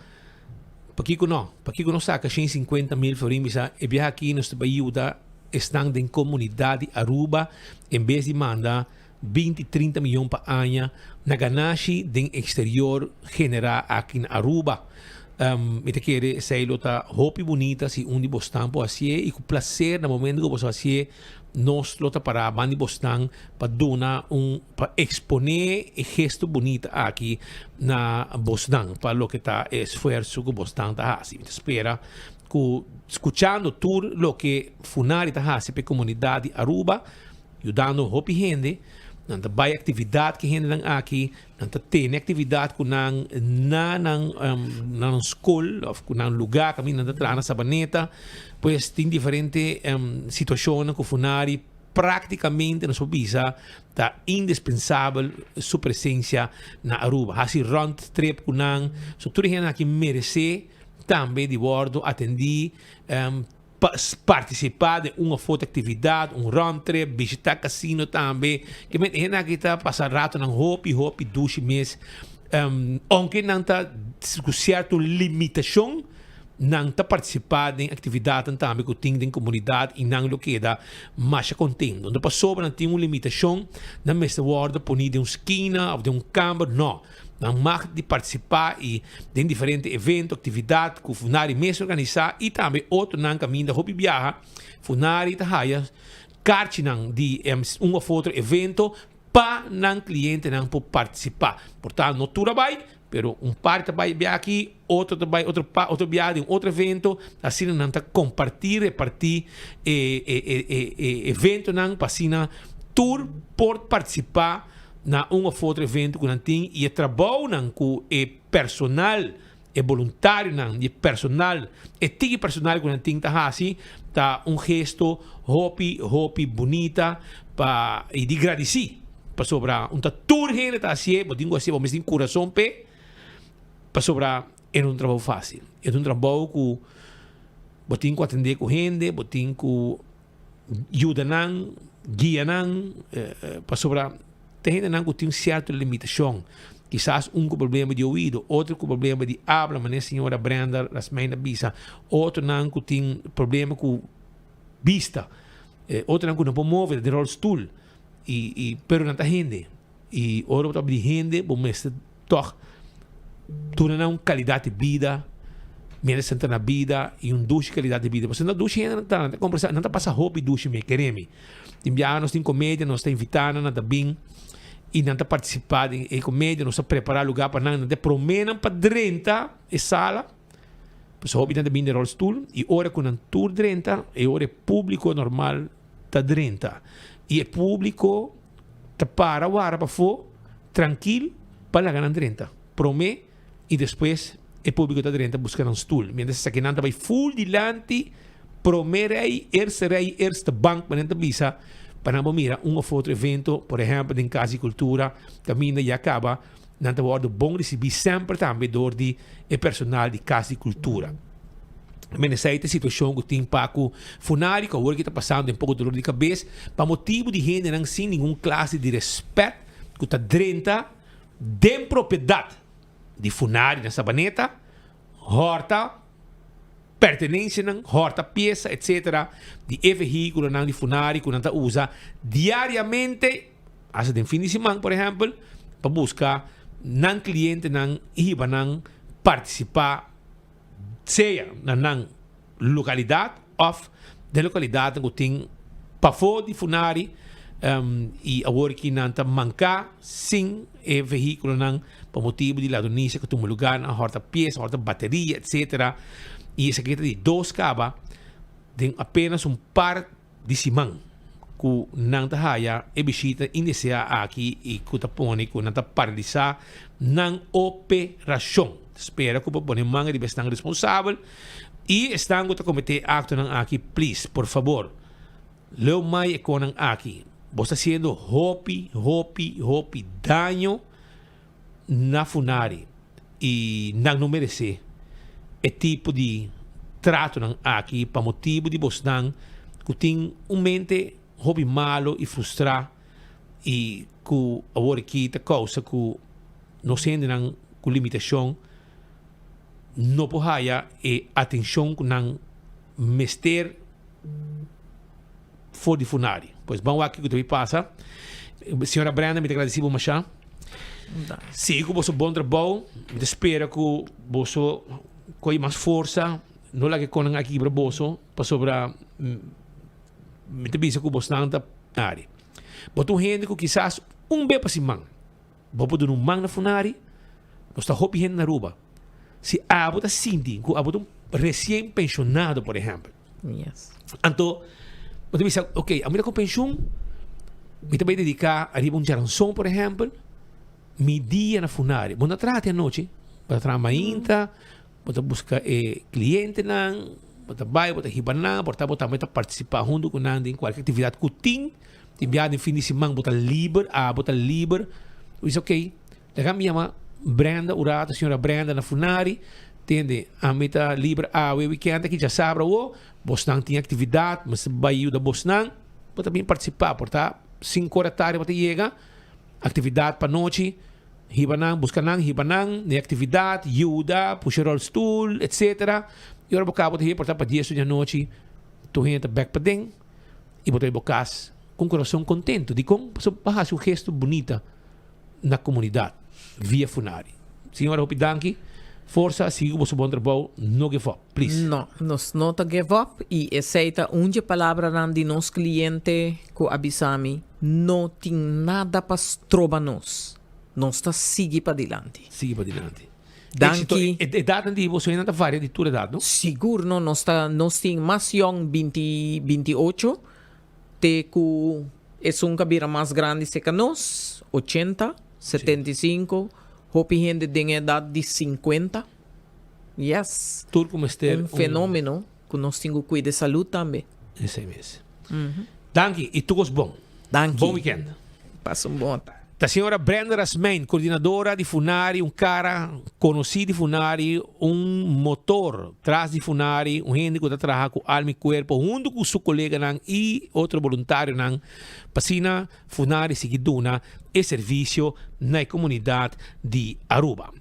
para que não saca 150,000 forinhos e viajar aqui nos ajuda estão em comunidade Aruba em vez de mandar 20-30 milhões para anha na ganache de exterior generar aqui na Aruba. Me te quiere sei lota hopi bonita si undi bostan po así e com prazer no momento que você así nos lota para bandi bostan para dona para exponer e gesto bonita aqui na bostan para lo que tá esforço que bostan tá assim me espera que escuchando tour lo que Funari tá assim para comunidade Aruba ajudando hopi gente nanta bay atividade que gente nang aqui nanta tem atividade que nang school of nang lugar kami nanta trana Sabaneta pues tem diferente situações que Funari praticamente nos visa tá indispensável sua presença na Aruba assim round trip que nang so tudo gente aqui merece também de bordo atender participar de uma fotoatividade, round trip, visitar casino também. Que a gente está passando rato na hopi, duche mês. Aunque não está com certa limitação, não está participando em atividade também que tem em comunidade e não lo queda mais contento. Não passou para ter uma limitação, não me se guarda por de uma esquina ou de um campo, não. Não mag de participar e de diferentes eventos, atividades que o Funari mesmo organizar e também outro não caminho da hobby viaja, Funari tahaya cartinang de um ou outro evento para não cliente não por participar. Portanto, não tudo vai, pero parte vai viajar aqui, outro vai outro viajar em outro evento, assim não está compartilhar, repartir evento não para assim tour por participar na ou outro evento que não tem e trabalho não com personal voluntário não e personal tique personal que não tem tá assim tá gesto hopi bonita para e de agradecer para sobrar tour gente tá assim botinho assim vamos ter coração para sobrar é trabalho fácil é trabalho que botinho atender com gente botinho ajuda não guia não para sobrar tem gente que tem certa limitação. Quizás com problema de ouvido, outro com problema de habla, mas a senhora Brenda, as mães da bisa, outro que tem problema com vista, outro que não pode mover de rollstool, pero não está gente. E outro de gente, vamos toch, tudo não qualidade de vida, merece entrar na vida e duche qualidade de vida. Você não duche não está passa roupa e duche me quereme. Nós tem comédia, nós está invitando, nós está bem e não está participando em comédia, nós está preparar lugar para nós, de promenem para 30 e sala, pues hobby não está bem de rollstool e hora com tour 30 e hora público normal está 30 e público está para o para for tranquilo para ganhar 30 promete e depois o público está 30 buscando stool, mientras que não está vai full dilante promete aí, erste bank, mas não visa para mira of outro evento, por exemplo, em Casa e Cultura, caminha e acaba, não te worden bom receber sempre também door de personal de Casa e Cultura. Mas essa situação que tem Paco Funari, que agora que está passando um pouco de dor de cabeça, para motivo de gente não sem nenhuma classe de respeito, que está dentro de propriedade de Funari na Sabaneta, horta, pertenência, horta, peça, etc. De veículo de Funari que não está usa diariamente, hasta de fim de semana, por exemplo, para buscar não cliente não iba não participar seja na localidade ou de localidade que tem para fora de Funari e agora que não está mancar sem veículo não por motivo de la donícia que tem um lugar na horta peça, horta bateria, etc. E essa aqui de 2 cabas tem apenas par de semana que não está haya e visita iniciar aqui e que está pone que não está paralisar na operação. Espera que o povo manga de estar responsável e estão a cometer acto aqui, please, por favor. Leu mais econan aqui. Você está sendo hopi daño na Funari e não merece esse tipo de trato aqui para motivo de você que tem mente hobby malo e frustrar e que agora aqui está causa que não sendo com limitação não pode e atenção com mester for de Funari. Pois vamos aqui que também passa. Senhora Brenda, me agradecido mais. Sim, que você bom trabalho. Me espero que você com mais força. Não lá que com aqui para você para sobre me te bisa que você não está área. Botou gente que quizás bem para semana. Vou dar man na Funari. Você está hopi gente na Aruba. Se a bota sinti, que a bota recém pensionado, por exemplo.
Yes.
Então, você diz, ok, a minha com pensão, me também dedicar a um jaranção, por exemplo, me dia na Funari. Vou trate a noite, vou tratar mainta, vou buscar cliente não, vou vai, vou hibanar, vou também participar junto com em qualquer atividade que tem, enviado em fim de semana, vou livre, vou livre, diz ok, daí me chama Brenda, Urata, senhora Brenda na Funari, entende? A meta livre a weekend aqui já sabe o Bosnan tem atividade, mas vai da Bosnan, pode também participar, portanto 5 horas da tarde você chega, atividade para noite, hibanang, buscanang, hibanang, de atividade, ajuda, puxar o stool, etc. E agora você pode ir, portanto para 10 da noite, tu entra back para dentro e você vai com coração contente, de como você um gesto bonito na comunidade via Funari. Senhora Hopidanki, força, siga o seu bom trabalho, não give up, please.
No, nos não give up e aceita uma palavra de nosso cliente que avisami, não tem nada para trobar nós. Nós está seguir para adiante.
Siga para adiante.
Danke.
E data de você ainda varia de tua idade, não?
Seguro, não, nós temos mais young 28, te que é um cabira mais grande que nós, 80, 75, hopi gente de idade de 50. Yes.
Tudo como este
fenômeno que nós temos que cuidar de saúde também.
Esse mesmo. Danke, e tu gostas bom.
Danke.
Bom weekend.
Passa bom tarde.
A senhora Brenda Rasmain, coordenadora de Funari, cara conhecido de Funari, motor atrás de Funari, gente que trabalha com alma e corpo, junto com seu colega e outro voluntário, para Funari seguiduna e serviço na comunidade de Aruba.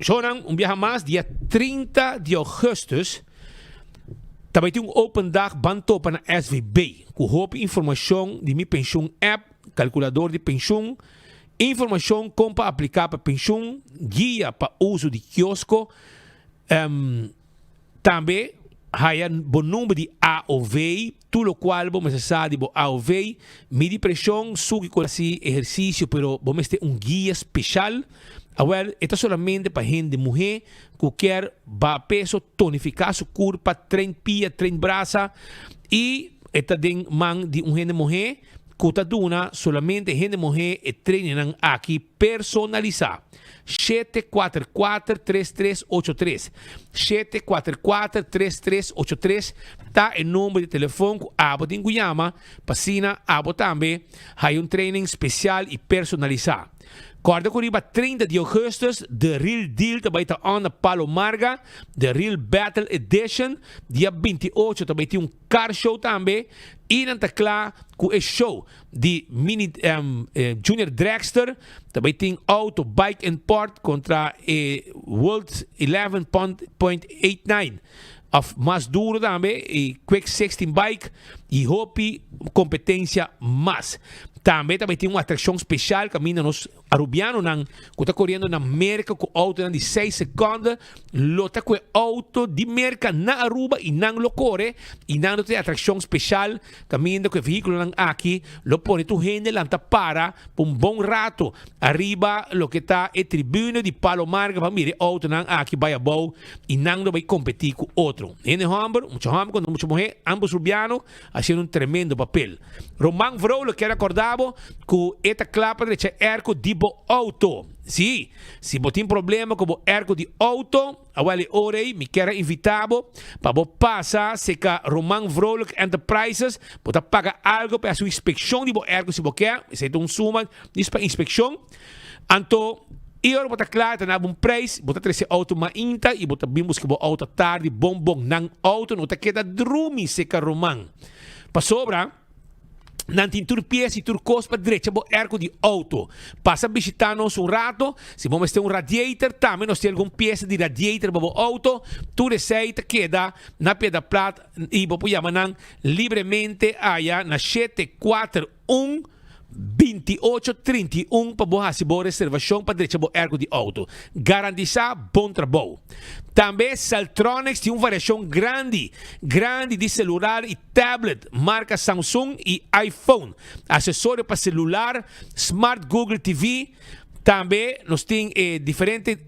Jonan, viaje mais, dia 30 de agosto, também tem open dag banto para a SVB, com roupa informação de minha pensão app, calculador de pensão, informação como para aplicar para pensão, guia para uso de quiosco, também há bom número de AOV, tudo o qual vamos necessitar de AOV, medir pressão, suque com esse exercício, pero vamos ter guia especial. Well, esto solamente para gente mulher que quer peso, tonificar su cuerpo, tren pia, tren braça, e esta den man de gente mulher Cutaduna solamente gente mujer e training aqui personalizar. 744-3383 744-3383 tá o número de telefone que abo tem que chamar para abo também hay um training especial e personalizado. Corda Curiba 30 de augustus, The Real Deal também está on na Palo Marga, The Real Battle Edition, dia 28 também tem car show também, e não está claro com o show de Junior Dragster, também tem Auto Bike and Port contra World 11.89. Of mais duro também, e Quick 16 Bike, e Hopi competência mais. Também tem uma atração especial que nos arubiano que está correndo na América com auto de 6 segundos, lota com auto de América na Aruba e não lo corre, e não tem atração especial caminhando com o veículo aqui, lo pone tu gente lá para por bom rato, arriba lo que está a tribuna de Palo Marga para mire auto aqui vai a bow e não vai competir com outro. En Hamburg, mucho mujer, ambos rubianos haciendo un tremendo papel. Roman Vrou, lo que recordaba que esta clapa derecha erco de auto. Sí, si vos tienes problema con erco de auto, awali orei, me quero invitado para vos pasar se que Roman Vrou Enterprises, vos paga algo para su inspección de erco si vos quer, se te un suma de inspección. Anto eu bota claro, tem um preço, bota três auto mais inta e bota bimbos que bo auto tarde, bom nang auto, não tá queda drumi seca romang. Pa sobra, não tem tur pies e tur cos para direita, bo erco de auto. Passa visitar-nos rato, se vamos ter radiator, também nós temos algum peça de radiator bo auto, tu receita queda na peda plata e bo chamar livremente allá na 741 2831 para boa boa reservação para direita ergo de auto. Garantizar bom trabalho. Também Saltronics tem uma variação grande de celular e tablet, marca Samsung e iPhone. Acessório para celular, Smart Google TV. Também nós temos diferentes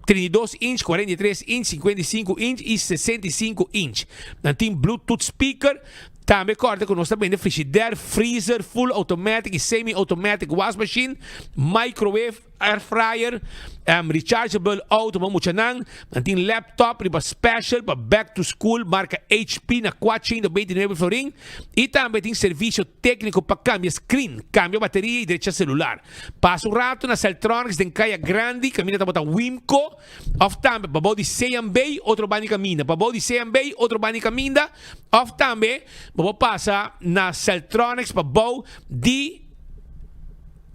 32 inch, 43 inch, 55 inch e 65 inch. Nós temos Bluetooth speaker. Também corta que nós também frigidaire, freezer, full automatic e semi-automatic wash machine, microwave, air fryer, rechargeable auto, mamuchanan, tem laptop, riba special, para back to school, marca HP na 429 florin, e também tem serviço técnico para cambiar screen, cambiar bateria e direita celular. Passa um rato na Celtronics, tem caia grande, caminha para Wimco, of também, para body CMB, outro bani caminha, para body CMB, outro bani caminha, of também, para passar na Celtronics, para body de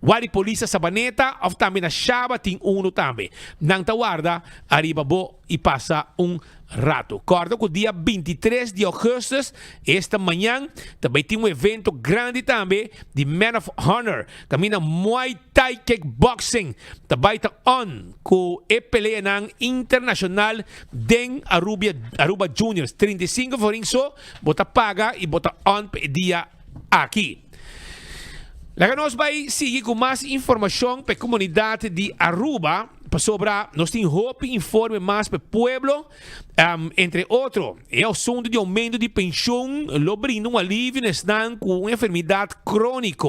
Wali Polícia Sabaneta, ou também na Chaba, tem também. Nang tawarda, arriba bo e passa rato. Corda que o dia 23 de agosto, esta manhã, também tem evento grande também de Man of Honor. Camina Muay Thai Kickboxing. Também está on com a peleia internacional de Aruba Juniors. 35 por isso, bota paga e bota on dia aqui. Lá nós vai seguir com mais informação para a comunidade de Aruba sobre nós temos hope informe mais para o pueblo, entre outros, é o assunto de aumento de pensão, lo brinda um alívio nestan com uma enfermidade crônica,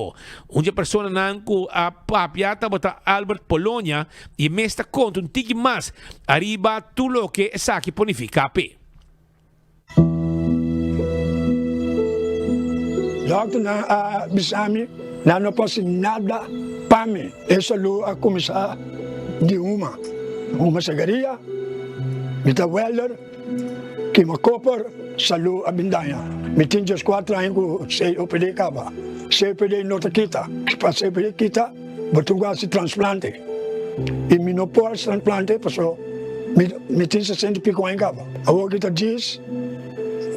onde a pessoa não com a papiata bota Albert Polonia e me está conta um tique mais arriba tudo o que é aqui ponifica pe.
Doctor na bisami não posso nada para mim. Essa lua a começar de uma cegaria, mita welder, que uma copper, salu a bindanha. Me tinha os 4 anos com sei OPD caba, sei OPD nota kita, para sei OPD kita, botunga se transplante. E me não pode transplante, passou, me tinha 60 pico em caba. A outra kita diz,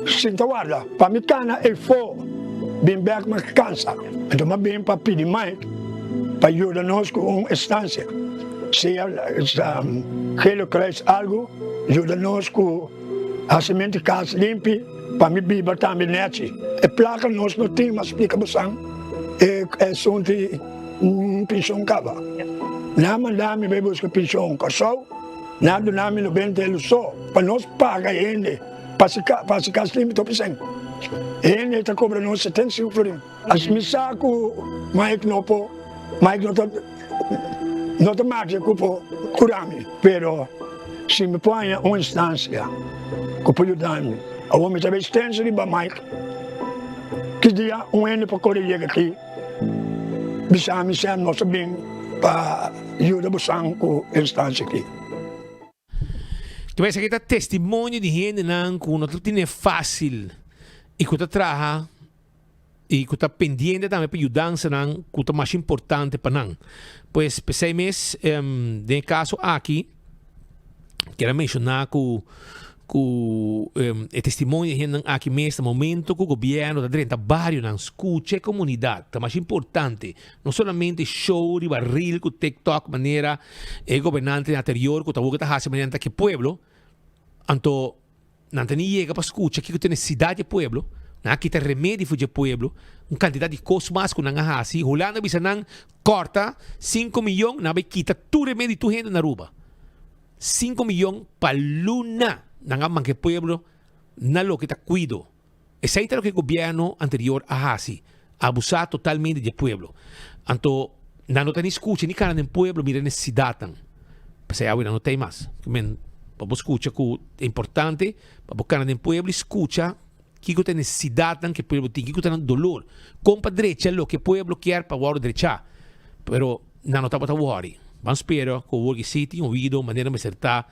sinta guarda, para me cana e for. Bem back mas cansa. Então mas bem para pedir mais para ajudar nós com uma estância. Se ele cresce algo, ajuda nós com a semente casa limpa para me beber também nete. É placa nós não temos mas explicação. É som de pensão cava. Não mandar me beber buscar pensão casal. Nada não me no bem dele só para nós pagar ainda para se casa limpa tô pensando. Ele está cobrando 75 florins. As me saco, Mike não está mágico por curar-me. Pero, se me põe uma instância, que pode ajudar-me, eu vou me saber extenso de Mike, que dia ano para correr aqui, bisa me ser nosso bem, para ajudar você com a instância aqui.
Que vai ser que testemunho de gente não que não tem fácil e que trabalha e que está pendente também para ajudar não que é mais importante para não. Pois pensei mês no caso aqui quero mencionar que o testemunho de gente aqui mesmo no momento que o governo está dentro barrio não escuta a comunidade é mais importante não somente show de barril que o TikTok maneira o governante anterior que está fazendo maneira que pueblo anto não tem chega para escutar que tem necessidade do pueblo que tem remédio para o pueblo quantidade de coisas mais que não há assim Holanda bisa não corta 5 milhões não vai quitar tu remédio tu gente na Aruba 5 milhões para luna não há que pueblo não lo que está cuido esse é o que o governo anterior há assim abusar totalmente do pueblo anto não tem escuta nem cara no pueblo mira necessidade porque agora não tem mais para escutar que é importante para buscar no pueblo escuta que tem necessidade que o pueblo tem que tem dolor compra direita lo que o pueblo quer para o direita pero não está para worry vamos esperar que o work city ouvido maneira mais certa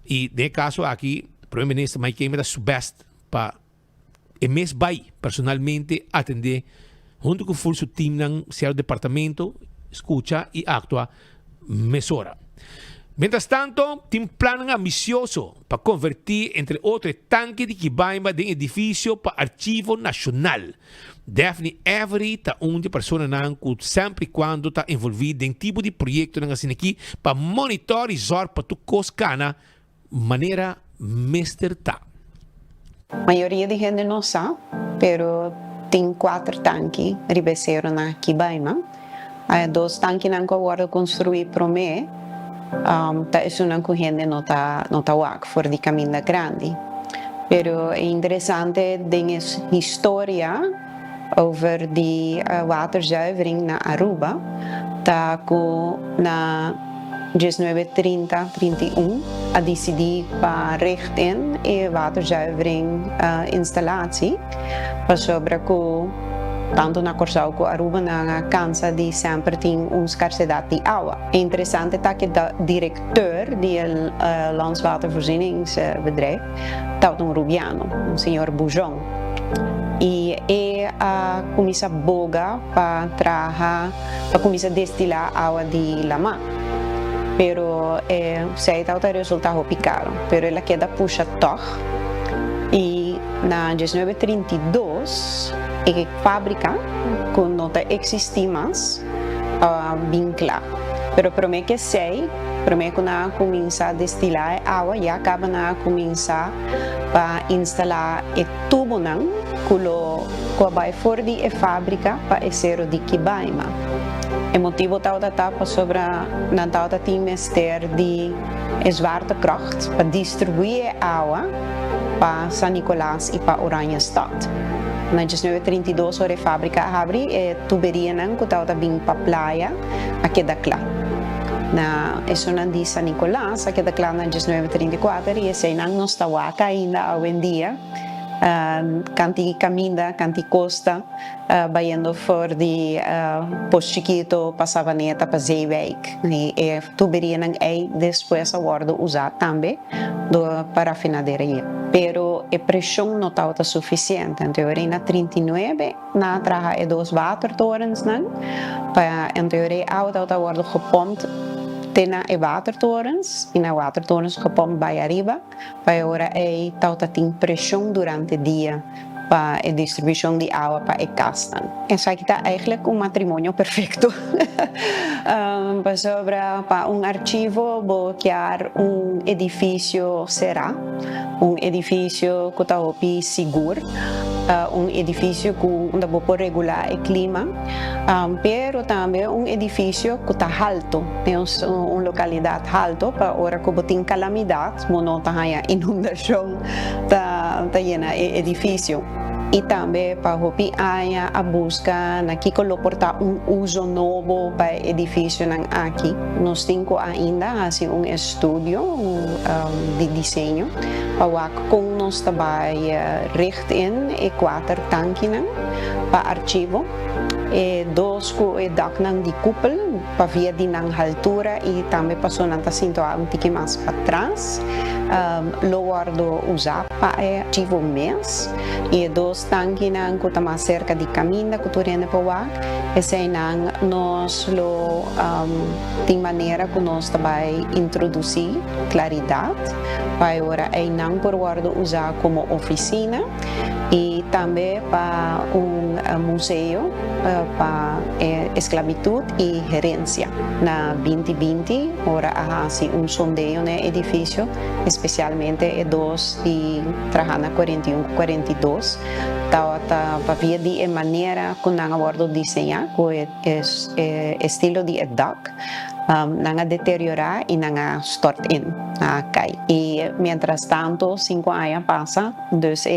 e nesse caso aqui o primeiro-ministro Mike Kemmer dá seu best para e mês vai personalmente atender junto com o seu time no seu departamento escuta e atua mesura. Mientras tanto, tem um plano ambicioso para convertir, entre outros, tanque de Kibaima de edifício para arquivo nacional. Daphne Avery está de pessoa que sempre quando está envolvida em tipo de projeto assim aqui para monitorizar para tu coscana maneira mesterta.
A maioria de gente não sabe, pero tem 4 tanques ribeceiro na Kibaima. 2 tanques não agora construir para mim. Isso não que gente não tá fora de caminho grande. Pero é interessante tem história over de waterzuivering na Aruba. Tá com na 1930-31 a decidir para richten e waterzuivering installatie. Para sobre que tanto na Corsau como Aruba na cansa de sempre tem escassez de água. É interessante que o diretor do Landswatervoorzieningsbedrijf, um Rubiano, senhor Bujon, e a começa boga para começar a destilar água de lama. Pero sei que o resultado picaro, pero ela queda puxa toch e na 1932 e fábrica que não existe mais vincula. Pero para mim que sei, para mim que na começa a destilar água e acaba na começa a instalar o tubo não que vai fora de fábrica para ser de Kibaima. O motivo da etapa sobre na tauta tem mester de zwaartekracht para distribuir água para San Nicolás e para Oranjestad. Na 1932 a fábrica abre e tuberia não que estava bem para a praia aqui da Clá. Na isso não de San Nicolás aqui da Clá na 1934 e esse não estava ainda hoje em dia. Canti caminda, canti costa, baiando fora de Posto Chiquito, para Savaneta, para Zeewijk. E tuberia não é depois agora usar também para a refinaderia. Pero a pressão não estava suficiente. Então, em 1939, na traga 2 watertorens, em teoria, a auto agora gepompt na watertorens, e na watertorens gepompt bij arriba, para agora é tem pressão durante o dia para a distribuição de água para a casa. Isso aqui está eigenlijk matrimônio perfeito. Para arquivo, vou criar edifício será, edifício que está seguro, edifício que vou regular o clima, pero também edifício que está alto, tem localidade alto para hora que tem calamidade, não está inundação, está llena edifício. E também para hopi aya a busca na que colocar uso novo para edifício aqui. Nós temos ainda assim estúdio de desenho para com nós também richt in e 4 tanques para arquivo. E 2 ko e dak ng di kupel pa via din ang altura e também passou na tacinto um tiki mais para trás lower do usar pa e arquivo mês e 2 tanques nang ko tama cerca de caminho da cultura pa wak e sei nang nos lo de maneira que nós também introduzir claridade para ora e nang por guardo usar como oficina e também para museu para esclavitud e gerência. Na 2020, ora há sondeio no edifício, especialmente e 2 de Trajana 41-42, para ver de maneira que nós vamos desenhar, com estilo de EDAC, nanga deteriorar e nanga stort in cai. E mientras tanto 5 anos passa, dus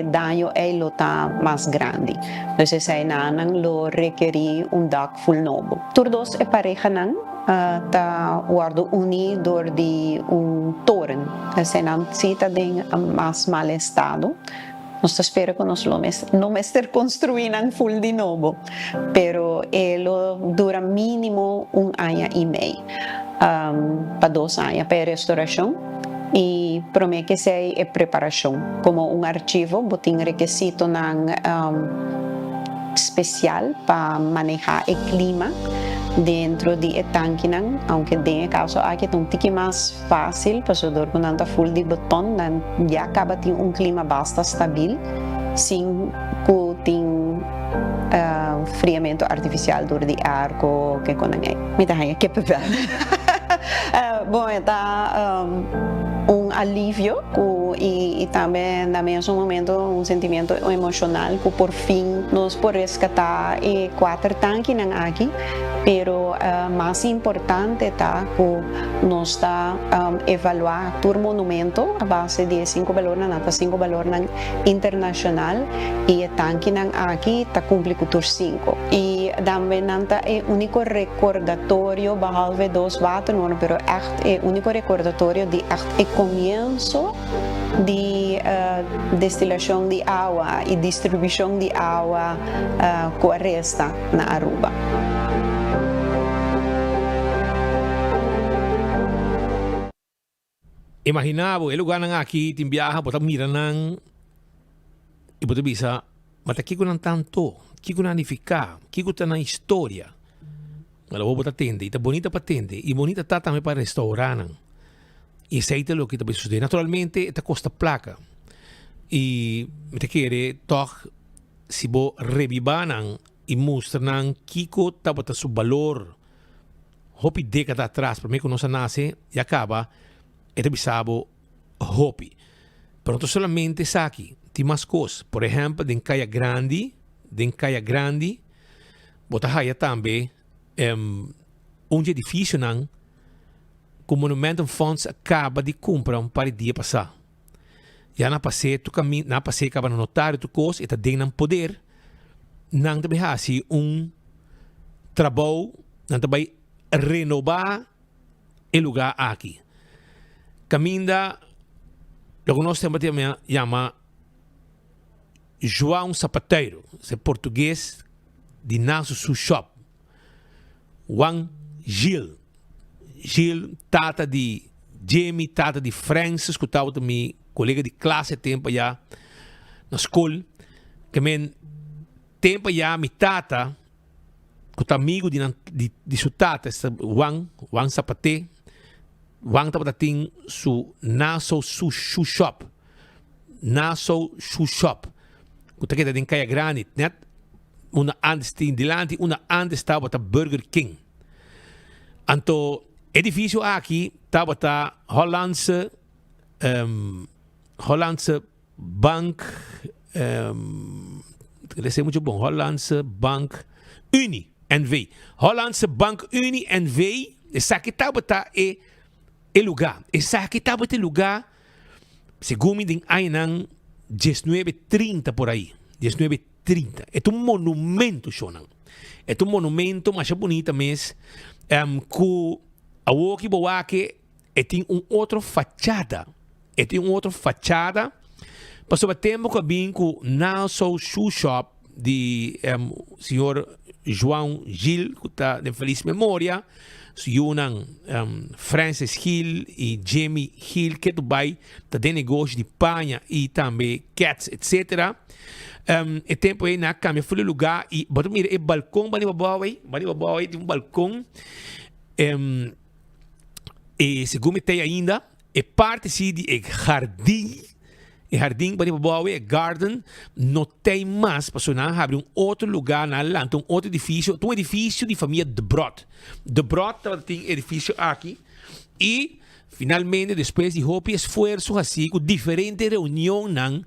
daño lo tá mais grande. Dus sai nang lo requerir dak full novo. Turdos e pareja nang ta guardo uni door de toren. Sai nang cita de mais mal estado. Nós espero que nós não ester construindo full de novo, pero ele dura mínimo 1 ano e meio para 2 anos para restauração e promete que seja preparação como arquivo, botem requisito especial para manejar o clima dentro de tanque, aunque de caso aqui é um pouco mais fácil, porque quando está full de botão, já acaba de clima bastante estável, sem que friamento artificial dentro de arco que com me dá que papel. Bom, está alívio e também no mesmo momento sentimento emocional que por fim nós por resgatar 4 tanques aqui, pero mais importante está que nós está evaluar o monumento a base de 5 valores nata 5 valores internacional e tanque aqui está cumpre com 5 e também nanta é único recordatório behalve 2 water pero echt é único recordatório de echt comienzo de destilação de água e distribuição de água que resta na Aruba.
Imaginabo, el lugar nang aki, timbiyahan, bota mira nang, ibuto bisa, mata kiko nang tanto, kiko nang nifika, kiko ta nang historia. Malawo bota tende, ita bonita pa tende, i bonita tata me pa restauranang. E seite lo que te sucede. Naturalmente, ita costa placa. E te quiere, toch, si bo revivanang, i mostranang, kiko tabata su valor. Hopi década atrás, para mí que no se nace, y acaba, ito bisabo hopi. Pero no solamente sa aqui, tem mais coisas. Por exemplo, den Kaya Grande, bota haya também edifício nang, que o Monumentum Funds acaba de comprar para o dia passado. Já na passei, tu caminho, na passei acaba no notário tu coisa, e tá dando poder, nang também hasi trabalho, nang também renovar o lugar aqui. Caminda, lo que nós temos chama João Sapateiro, é português de Naso Su Shop. Juan Gil, tata de Jamie, tata de Francis, que estava também colega de classe tempo já na escola. Que men tempo já mi tata, que está amigo de sua tata, Juan Sapateiro. Wang tapa ting su Naso Su Shoe Shop. Naso Shoe Shop. Kung takita din Kaya Grande, net una antes tin dilante, una antes tapa ta Burger King. Anto edifício aqui tapa ta Hollandse Bank eu sei muito bom, Hollandse Bank Unie NV. Hollandse Bank Unie NV, essa aqui tapa ta lugar. Essa aqui estava este lugar, segundo me din ay nang 19:30 por aí. 1930. É um monumento, Shonan. É um monumento mais bonito mesmo. Que a Woki Boake tem outra fachada. Tem outra fachada. Passou o tempo que vim com o Nassau Shoe Shop de senhor João Gil, que está de feliz memória. Yunan Francis Hill e Jamie Hill, que vai de negócio de panha e também cats, etc. E tempo aí na cama foi o lugar e bota mira o balcão bani babawai tem balcão e segundo tem ainda e parte se de jardim bani babawai garden não tem mais para sonar abre outro lugar na land outro edifício de família De Brot tem edifício aqui e finalmente depois de hope esforço assim com diferente reunião na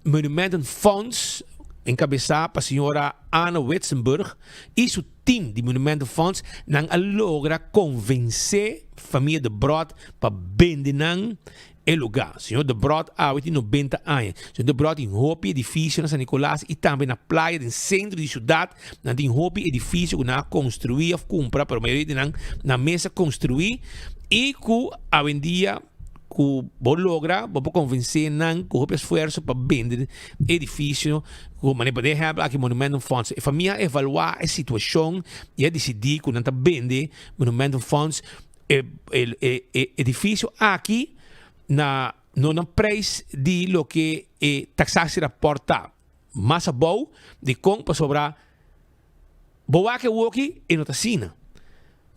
Monumental Funds, encabeçada para a senhora Anna Witzenberg, e seu time de Monumental Funds não logra convencer a família De Brot para vender o lugar. O senhor De Brot há 90 anos. O senhor De Brot tem um edifício na São Nicolás e também na praia do centro da cidade. Não tem um edifício que não construir ou comprar, para a maioria na mesa construir e que a vendia que vou lograr, vou convencer não com o esforço para vender edifício, que mas poder have aqui Monumental Funds. A família evaluar a situação e decidir que não está vender Monumental Funds edifício aqui na preço de lo que taxasse reporta. Mas bom de compra sobrar boa que o aqui e não assina.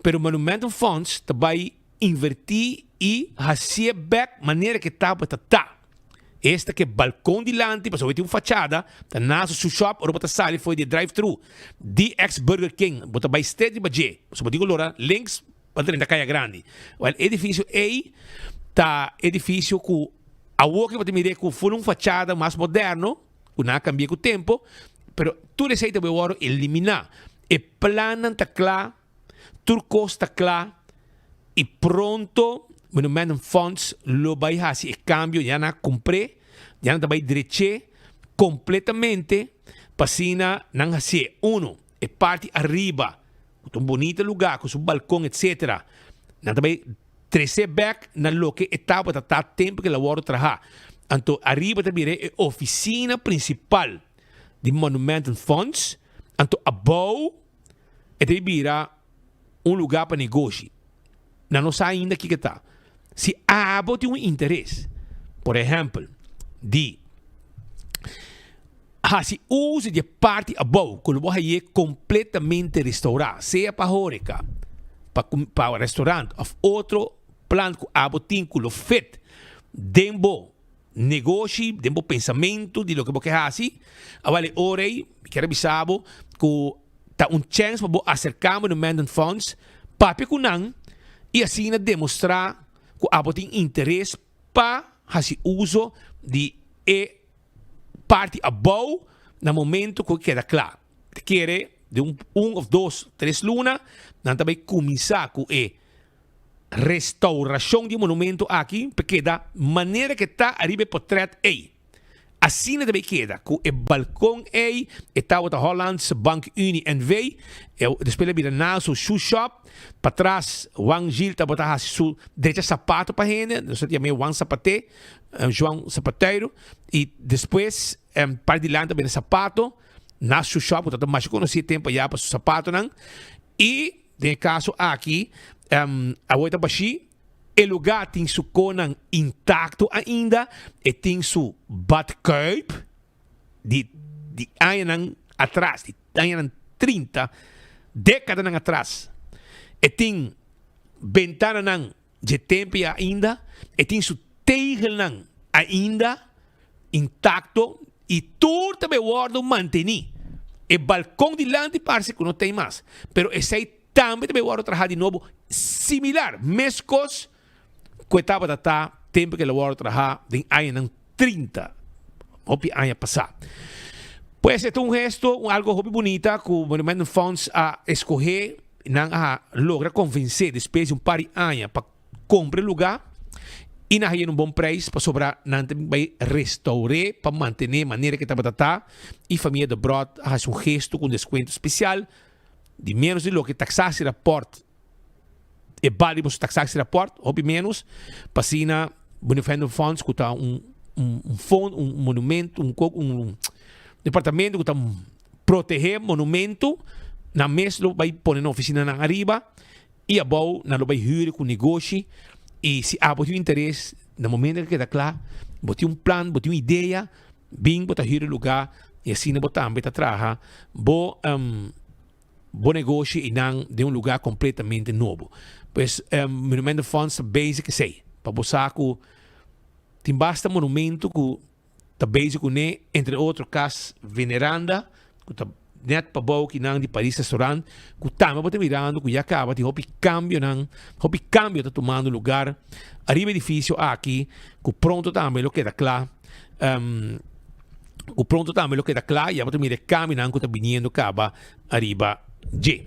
Pero Monumental Funds vai invertir e fazer back maneira que está para tá. Esta que balcão de lante, para ter uma fachada, tá na sua shop, ou para sair foi de drive-thru, DX Burger King, bota by steady de baje, só para digo lora links para dentro da caia grande. O edifício aí tá edifício que a walk para me que foi uma fachada mais moderno, que não cambia com o tempo, pero tu receita vai agora eliminar. E plano tá claro, turcos tá claro, e pronto Monumental Funds lo vai fazer o cambio, já não comprei, já não vai direito completamente, para não fazer, é parte arriba, um bonito lugar, com seu balcão, etc. Não vai trazer back na lo que estava a tempo que laboro trabalhar. Então, arriba também é a oficina principal de Monumental Funds, então, abaixo, é vira lugar para negócio. Não sei ainda o que está. Se há tem interesse, por exemplo, de se uso de parte abaixo, que vai completamente restaurar, seja para Horeca, para o restaurante, ou outro plano que abo tem que lo fit, dembo negócio, dembo pensamento de lo que você faz, avale orei, quero avisar que tá chance para acercar Monumental Funds, para kunang e assim demonstrar que abo tem interesse para fazer uso de parte abaixo no momento que queda claro. Quer de ou dois, três lunas, não também começar com a restauração de monumento aqui, porque da maneira que está arriba o portrait aí. Assim também queda com o balcão aí, está o Hollandse Bank Unie NV, depois ele na seu shoe shop, para trás, Juan Gil está botando seu direito sapato para ele, nós temos Juan Sapate, João Sapateiro, e depois, para de lá também sapato, na shoe shop, portanto, mais conhecido tempo já para o sapato, não? E, no caso aqui, a outra baixi, o lugar tem seu conan intacto ainda, e tem seu Batkuip de anos atrás, de anos 30, décadas atrás. E tem ventana de tempo ainda, e tem seu tegel ainda intacto, e tudo também guarda mantenir. O balcão de lante parece que não tem mais, pero esse aí também guarda trabalhar de novo similar, mescos que estava a tempo que ele guarda trabalhar de anos 30, hopi ano passado. Pues é um gesto, algo hopi bonita que o Monumental Funds a escolher, não a logra convencer depois de par de anos para comprar lugar e na um bom preço para sobrar nante vai restaurar para manter a maneira que está batata e família de brod faz gesto com desconto especial de menos de lo que taxasse rapport e válido se taxasse rapport ou menos passina Benefendo Funds que está fundo monumento departamento que está proteger monumento na mesmo vai pôr na oficina na arriba e abau na lo vai huur com negócio e se há botou interesse no momento que está claro botou plano botou ideia bem botar huur lugar e assim não botar ambita traja bo negócio e não de lugar completamente novo pois monumento funds basic sei para botar que tem basta monumento que tá basic né entre outros casos veneranda que tá net para bom que não de Paris restaurant que também botar mirando que já acaba de hopi cambio tá tomando lugar arriba edifício aqui que pronto também lo que tá claro o pronto também lo que tá claro já botar mirar caminhando que tá vindo acaba arriba G.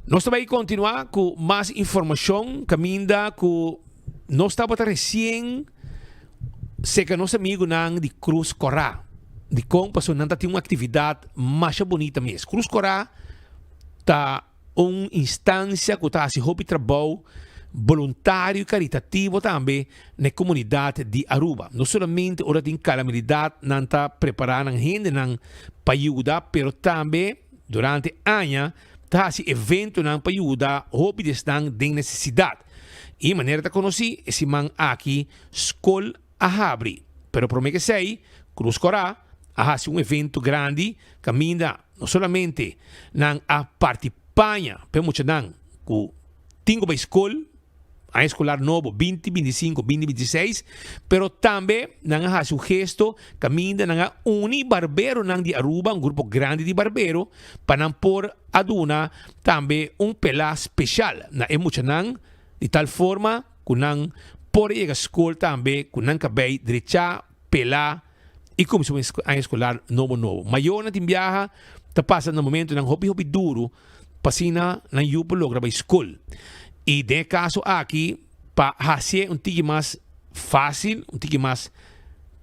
Nós também continuar com mais informação caminda que nós estava recém sei que nosso amigo não de Cruz Corá de como passou não tem uma atividade mais bonita mesmo. Cruz Corá tá uma instância que está assim hobby trabalho voluntário e caritativo também na comunidade de Aruba. Não somente hora de calamidade não está preparando gente não para ajudar, pero também durante anos tá assim evento não para ajudar hobby estão de necessidade. E maneira de conhecer esse man aqui Skol Ahabri. Pero por mim que sei Cruz Corá hace um evento grande, caminha não somente a participanha, pero muito não, que tinha uma escola, a escolar novo 2025, 2026, pero também não hace um gesto, caminha não uni barbero não de Aruba, grupo grande de barbero, para não por aduna também pelá especial, na muito não, de tal forma que não por ir a escola também, que não cabe direita pelá e começou a escolar novo. Maior na timbiaha, tá passando no momento ng hobby duro, pasina na yupo logra ba escola. E de caso aqui, pa hacer tige mais fácil, tige mais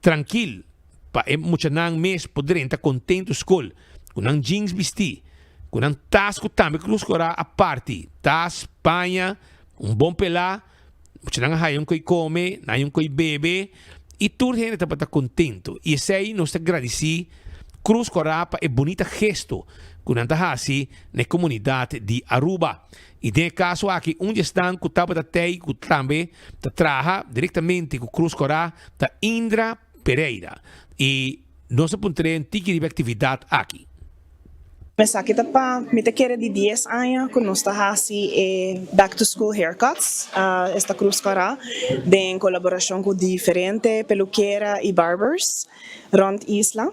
tranquilo, pa mucha nang mes poder estar contento escola, com nang jeans vestir, com nang tasco também cruz cora a parte, tas, panha, bom pelá, mucha nang hayon koi come, nayon koi bebe, e toda a gente está contento. E isso aí nós agradecemos Cruz Corapa é bonita gesto que nós fazemos na comunidade de Aruba. E tem caso aqui, onde estão que estava que também trabalha diretamente com Cruz Corapa, da Indra Pereira. E nós apontamos um tipo de atividade aqui.
Mas aqui tá me te quer de 10 anos que nós está fazendo back to school haircuts esta Cruz Corá em colaboração com diferentes peluqueiras e barbers rond Isla.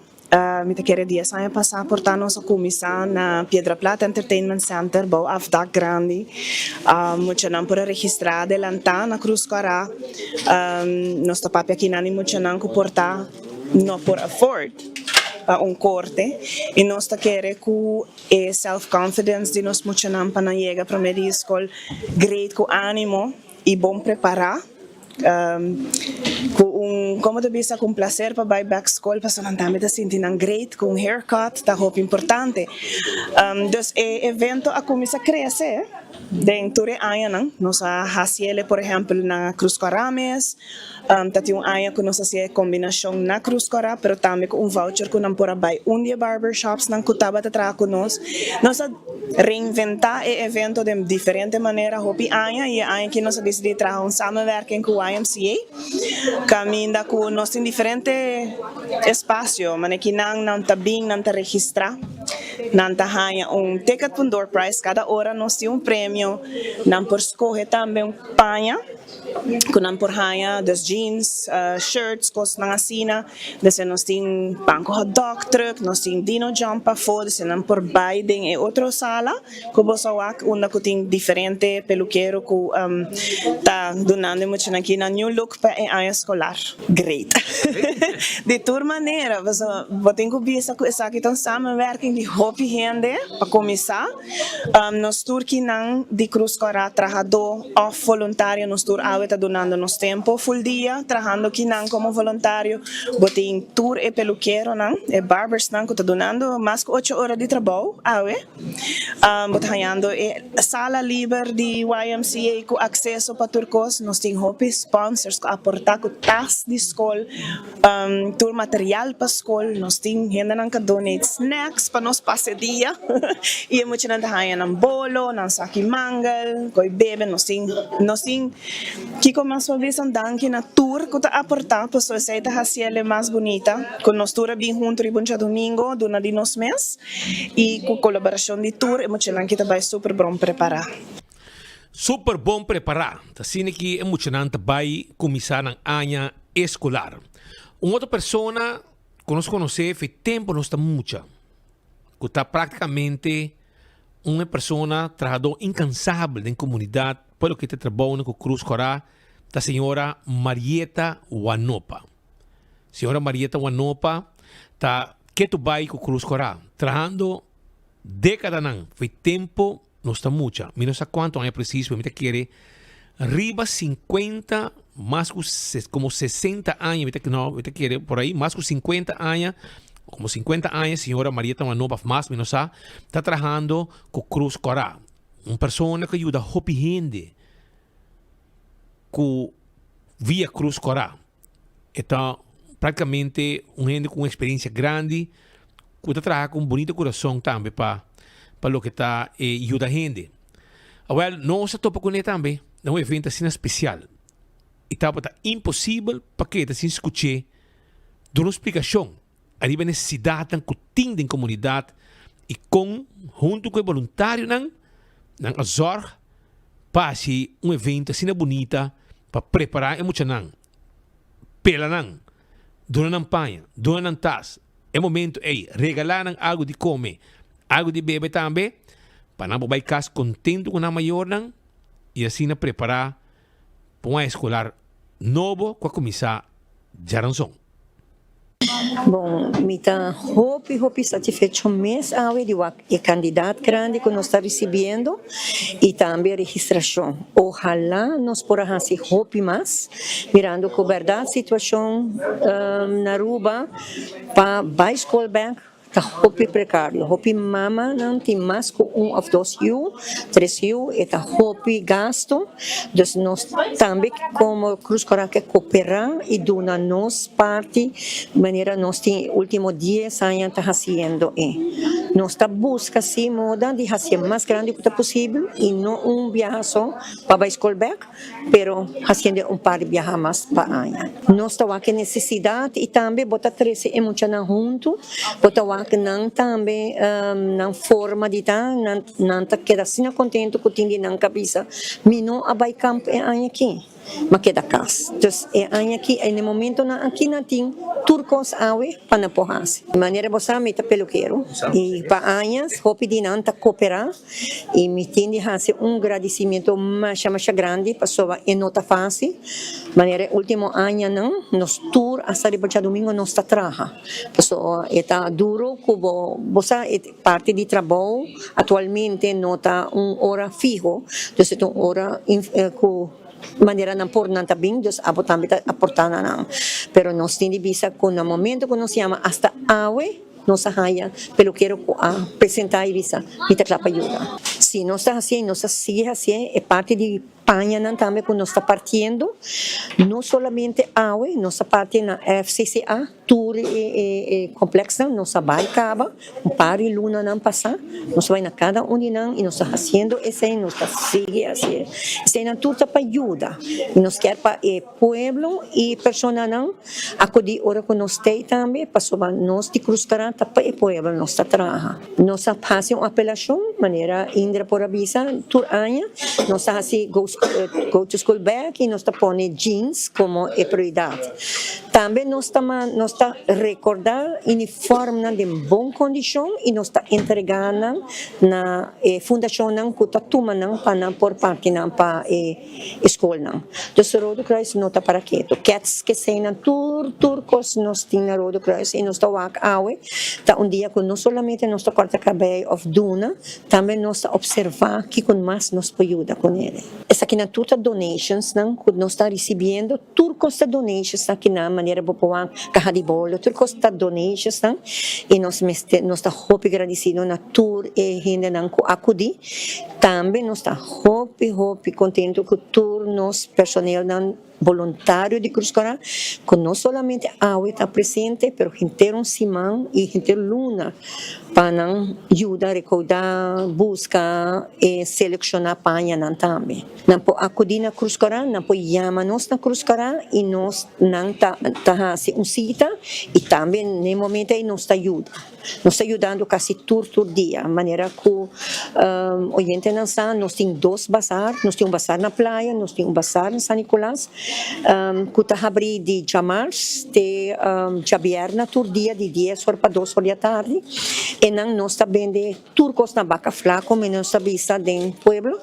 Me te quer 10 anos passar portar nossa comissão na Piedra Plata Entertainment Center, bom afdak grande. Muito não por registrar adelantar na Cruz Corá. Nós tá papi aqui nani muito não que portar não por afford. Corte e nós queremos que self-confidence de nós muito não para chegar para a escola great com ânimo e bom preparar com como de vista com prazer para ir back school para não também te sentir great com haircut tá roupa importante então evento a começar a crescer dentro de ano nós fazemos por exemplo na Cruz Corames tem ano que nós fazemos combinação na Cruz Corá pero também com voucher que não por abai dia barbershops não cutaba te traga com nós reinventar o evento de diferente maneira hopi ano que nós decidimos trazer samenwerking com o YMCA caminha com nós em diferente espaço mas que não tá bem não tá registrar não tá ganha ticket por door price cada hora nós temos prêmio não por escolher também panha que não por ganha dos jeans shirts cos na asina desse nós tem banco hot dog truck nós tem dino jumpa food desse não por Biden e outra sala que você wak onde que tem diferente peluqueiro que tá donando muito aqui na new look para a escolar great de toda maneira você tem que ver essa aqui tão samenwerking de hopi gente para começar nós turki não de Cruz Corá trajador of voluntário nós tour awe tá donando nos tempo full dia, trabajando aqui nan como voluntário, botem tour e peluqueiro nan, e barbers nan, que tá donando mais que 8 horas de trabalho awe, botando e sala livre de YMCA com acesso para turcos, nós tem hopi sponsors que aportar com tas de escola, tour material para escola, nós tem gente nan que donate snacks para nos passe dia, e muito nan tahayan ng bolo, ng saki mangal, koi bebe, nós tem Kiko mais uma vez danke na tour que tá aportar para sociedade racial mais bonita, com nós tour bem junto e buncha domingo, dona de nos mês, e com colaboração de tour, e muito nan que tá vai super bom preparar.
Super bom preparar. Assim que é muito nanta vai começar na área escolar. Uma outra pessoa que nós conhecemos faz tempo não está muita. Que está praticamente uma pessoa trabalhador incansável na comunidade, pelo que está trabalhando com Cruz Corá, a senhora Marieta Wanopa. Senhora Marieta Wanopa está que tu vai com Cruz Corá, trabalhando década não, faz tempo não está mucha. Não sei quanto é preciso, me quer arriba 50, mais como 60 anos, me quer por aí, mais que 50 anos, como 50 anos, senhora Marieta Wanopa, mais menos está trabalhando com Cruz Corá. Uma pessoa que ajuda a gente com via Cruz Corá. Então, praticamente, um gente com uma experiência grande, que está trabalhando com um bonito coração também para o que está ajudando a gente. Well, nós estamos com ele também, é um evento assim especial. E está impossível para que assim escutar de uma explicação. Arriba a necessidade que tem da comunidade e junto com o voluntário, a zorg para um evento assim bonita para preparar muito não. Pela não, dona não panha, dona não tas. É momento regalar algo de comer, algo de beber também, para não vai casa contento com a maior não e assim preparar para uma escolar novo com a começar Jaranson.
Bom, me está hope satisfeito mês de candidato grande que nós está recebendo e também a registração. Ojalá nós podamos fazer hope mais, mirando com a verdade situação na Aruba para a escola bank. Hopi precário, hopi mama não tem mais que 1 ou 2 anos, 3 anos, e hopi gasto. Então, nós também, como Cruz Corá, que cooperar e donar nos parte, de maneira nós tem último 10 anos está fazendo. Nós está buscando assim moda de fazer mais grande que possível e não viajar só para a escola back, pero fazendo par de viajar mais para ano. Nós está com necessidade e também botar 13 emocionais junto, botar que não também não forma de estar, não queda assim contente com o que tem na cabeça, mas não abai campo é aqui, mas queda casa. Então é aqui, no momento aqui não tem turcos awe para não porrar. De maneira você me está peluqueiro e para anos, hope de não cooperar e me tem de fazer agradecimento mais grande para sua e não está fácil. De maneira último ano não, nos tour hasta de domingo não está trabalhando. Pessoa está duro. Você é parte de trabalho, atualmente não está uma hora fijo, então uma hora de maneira não por não bem, então aportar não. Pero nós temos visa com o momento que nós chama hasta awe, nós saia pelo quero apresentar visa e te para ajuda. Se nós está assim, nós sigue assim, é parte de Panha também que nós está partindo, não somente AUE, nós está partindo na FCCA, tour e complexo, nós vai acabar, par de luna não passar, nós vai na cada e nós está fazendo esse, nós está seguindo assim, esse é tudo para ajuda, e nós quer para o povo e pessoas não, acudir hora que nós tem também, para nós de Cruz Corá para o povo, nós está trabalhando, nós está fazendo uma apelação, maneira Indra por avisa, tour anha, nós está assim, go to school back e nós está pondo jeans como prioridade. Também nós está recordar uniforme de boa condição e nós está entregando na fundação que está tomando para por parte para escola. Então, o Rodo Kreuz não está para quieto. Cats que são turcos nós temos na Rodo Kreuz e nós está awe. Está dia que não somente nós está corta cabelo of duna, também nós está observar que com mais nos pode ajudar com ele. Essa aqui na tudo donations, não, nós está recebendo, tudo custa donations aqui na maneira popular, carro de bolo, tudo custa donations, não, e nós está muito agradecido na tour e ainda não acudir, também nós está muito contente com tour nos personal não voluntário de Cruz Coral, que não somente a está presente, mas inteiro semana e inteiro luna para ajudar a recordar, buscar e selecionar panha também. Não pode acudir na Cruz Coral, não pode chamar nós na Cruz Coral e nós não tá cita e também no momento aí nós ajuda. Nós está ajudando quase todo dia, de maneira que a gente não sabe, nós temos 2 bazar, nós temos um bazar na praia, nós temos um bazar em São Nicolás, que está abrindo de Jamars, de Jabierna, todo dia, de 10 horas para 2 horas da tarde, e nós está vendendo turcos na Baca Flaca, como nós está vista dentro do pueblo,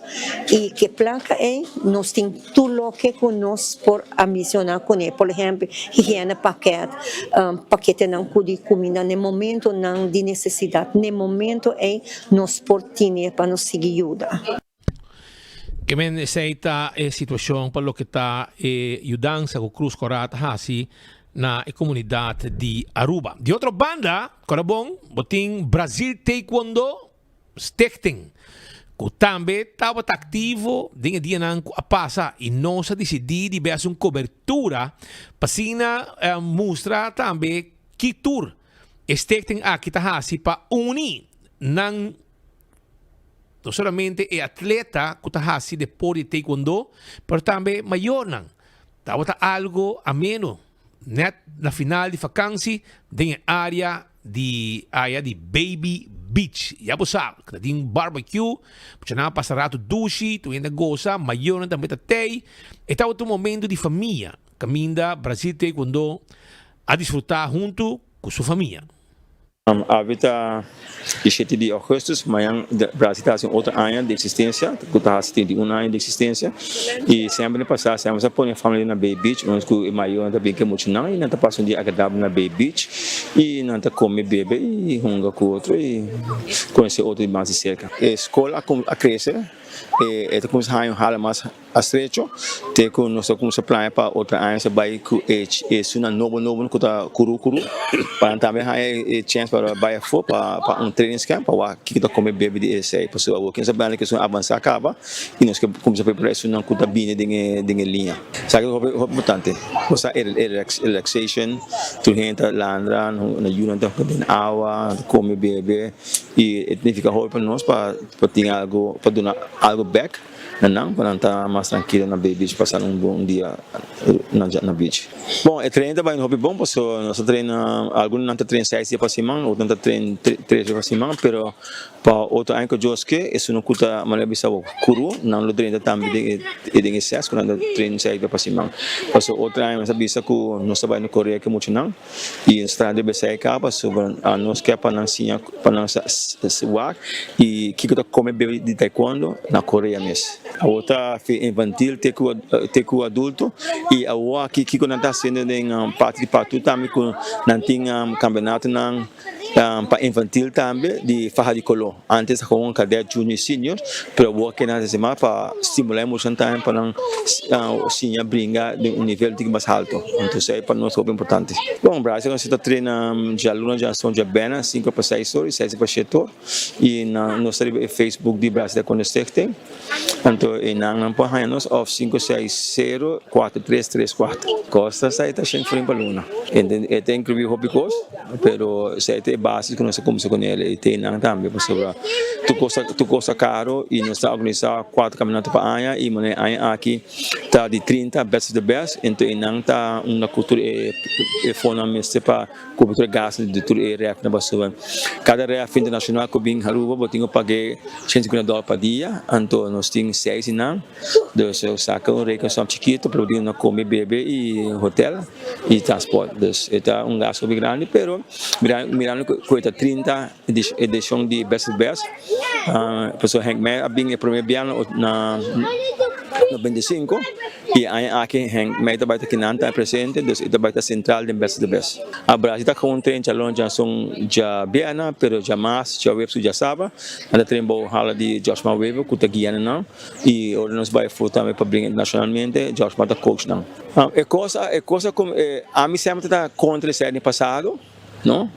e que placa é, nós temos tudo o que nós por ambicionar com ele, por exemplo, higiene paquete não de comida, no momento não de necessidade, no momento é nos portine para nos seguir ajuda.
Que men esta situação para o que está ajudando com Cruz Coral Hasi na comunidade de Aruba. De outra banda, corabon, botin Brasil Taekwondo Stichting, que também estava ativo de dia a passar e nós decidimos de fazer uma cobertura para mostrar também que tour Stichting aqui está para unir não somente o atleta que está depois de taekwondo, mas também maior não. Estava algo ameno na final de vacância na área de Baby Beach. Já você sabe, que tem barbecue, você não passa rato duche, tu ainda goza, maior também tem. Está outro momento de família, caminha Brasil Taekwondo a desfrutar junto com sua família.
Habita 17 de agosto, amanhã o Brasil está em outro ano de existência, que está em 1 ano de existência, e sempre passar, sempre põe a família na Bay Beach, onde o maior também que muito não, e não está passando um dia agradável na Bay Beach, e não está comendo bebê e runga com o outro, e conhecer outro mais de cerca. A escola a crescer, e começa a rala mais estreito, tem que nós começamos a planear para outra área, se vai com uma novo que está curu, para também a chance para vai para training camp, para que está comendo bebê de esse, para o que nós sabemos que avançar acaba, e nós começamos a preparar isso não que está bem de linha. Sabe o que é importante? Você relaxation, tu gente landra, na junta tem água, come bebê, e significa para nós para ter algo, para dar algo back, não, para estar mais tranquilo na beach, passar bom dia na beach. Bom, o treino também é bom, porque nós treinamos, alguns não treinam 6 dias para semana, outros não treinam 3 dias para semana, mas para outro ano que eu acho que isso não custa mais bisa curu, não lo treino também de excesso, quando treino 6 dias para semana. Porque outro ano nós bisa que nós trabalhamos na Coreia que muito não, e nós trabalhamos de BCK, para nós que para nós se work e que kita come bebê de taekwondo na Coreia mesmo. A outra é infantil, tem que o adulto, e a outra que não está sendo em parte de patu também, que não tem campeonato para infantil também, de farra de color. Antes, com um cadete junior e senior, mas o que nós fazemos para estimular muito também para o senior brincar de nível de mais alto. Então, isso é para nós muito importante. Bom, o Brasil, nós estamos treinando de alunos, já são de bem, 5 para 6 horas, 6 para 7 horas, e nós temos o Facebook de Brasil com o Stichting. Então, não pode nos of 560-4334. Costa está cheio de luna. Tem incrível hobby cost, pero se é básico que nós começamos com ele e tem não também para sobre. Tu custa caro e nós está organizando 4 caminhadas para Anha e mané Anha aqui está de 30 best of the best. Então não está uma cultura e fundamental para cobertura gasto de tudo e ref na basura. Cada ref internacional que vem Aruba, botinho paguei $150 por dia. Então nós temos 6 não. Então eu saco um recurso chiquito para poder não comer bebê e hotel e transporte. Então é gasto bem grande, pero mirando que 30 edição de best of best. Pessoal Hank Mer abing é primeiro ano 95 e aqui me trabalha aqui nanta presente, dus ito trabalha central de best. A Brasil tá com trem jalon já são já biana, pero jamais já web já sabe. Anda trem bo hala de Joshua Weber que tá guiando não e ora nós vai foto também para brincar nacionalmente, Joshua tá coach não. É coisa como a mim sempre tá contra esse ano passado, não?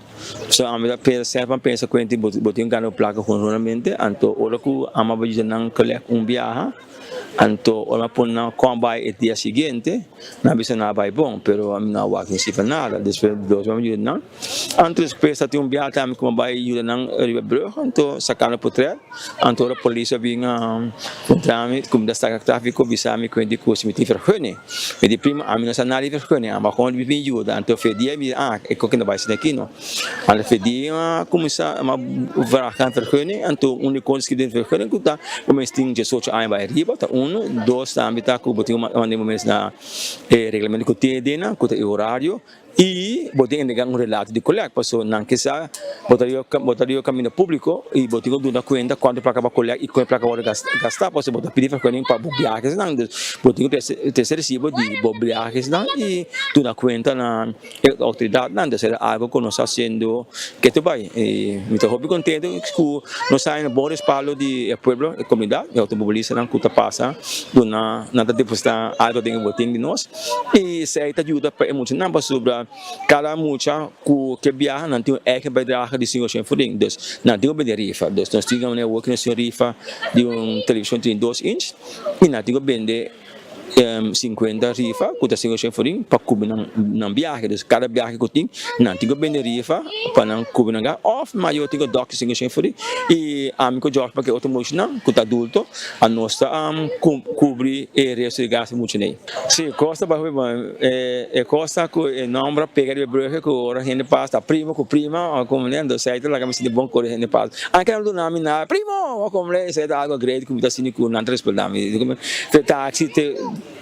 So a mim sempre pensa que botei ganho placa conjuntamente, então ora que a mim vai não collect viaje. Anto ora pon na combay et dia seguinte na bisa na vai bom pero a na wa que se fa nada después dos vamos ir não antes pesa tem biata am como vai ir não riba brug anto sacando potret anto a polícia vinha contra-me como destaca tráfico bisa me com de curso me vergunning e de prima a minha sanali vergunning ama com de me ajuda anto fedia me é que não vai ser aqui não a fedia começar a vragen vergunning anto único que de vergunning que tá como sting de socio ai vai riba tá dois também tá com botinho momentos na regulamento que tem dena que tem horário e botinho negar relato de colega passou não que sa botaria caminho público e botinho dá conta quando para acabar colega e quando para acabar gastar passou botar pedir para viagens não botinho terceiro recibo de viagens não e tu dá conta na autoridade não de ser algo que nós fazendo que tu vai e me tô muito contente que nós saímos bom respaldo de pueblo e comunidade e automobilista não que passa na nada depositar algo dentro botinho de nós e se aí te ajuda para emocionar sobre cada mucha que viaja não tem que vai dar de senhor chefe dus não tem que rifa dus nós temos uma work na rifa de televisão de 2 inch e não tem que vender 50 rifa que está senhor chefe para cobrir na viagem dus cada viagem que tem não tem que vender rifa para não cobrir na off mas eu tenho doc senhor chefe e amigo Jorge para que automobilista que está adulto a nossa cobrir e resto gasta muito nem sim costa para é costa que nombra pegar de breve que ora gente passa primo com prima como lendo certo lá que me de bom cor gente passa aquela do nome na primo como lendo certo algo grande que está sendo com não transportame como táxi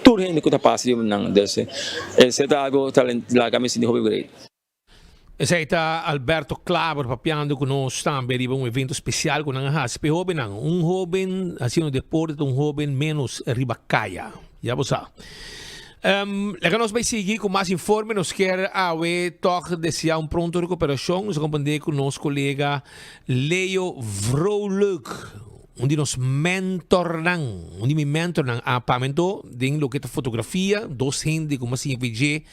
tudo gente que está passando não desse certo algo talento lá que me de hobby grande.
Esse aí tá Alberto Claver papiando conosco também um evento especial com a haspe jovem jovem assim no deporte jovem menos ribacaya já você Legal, nós vamos seguir com mais informes. Nós queremos desejar pronto recuperação. Nós acompanhamos com nosso colega Leo Vrolijk. Onde nos mentoram, a pamento de lo que é fotografia, docente como assim VG,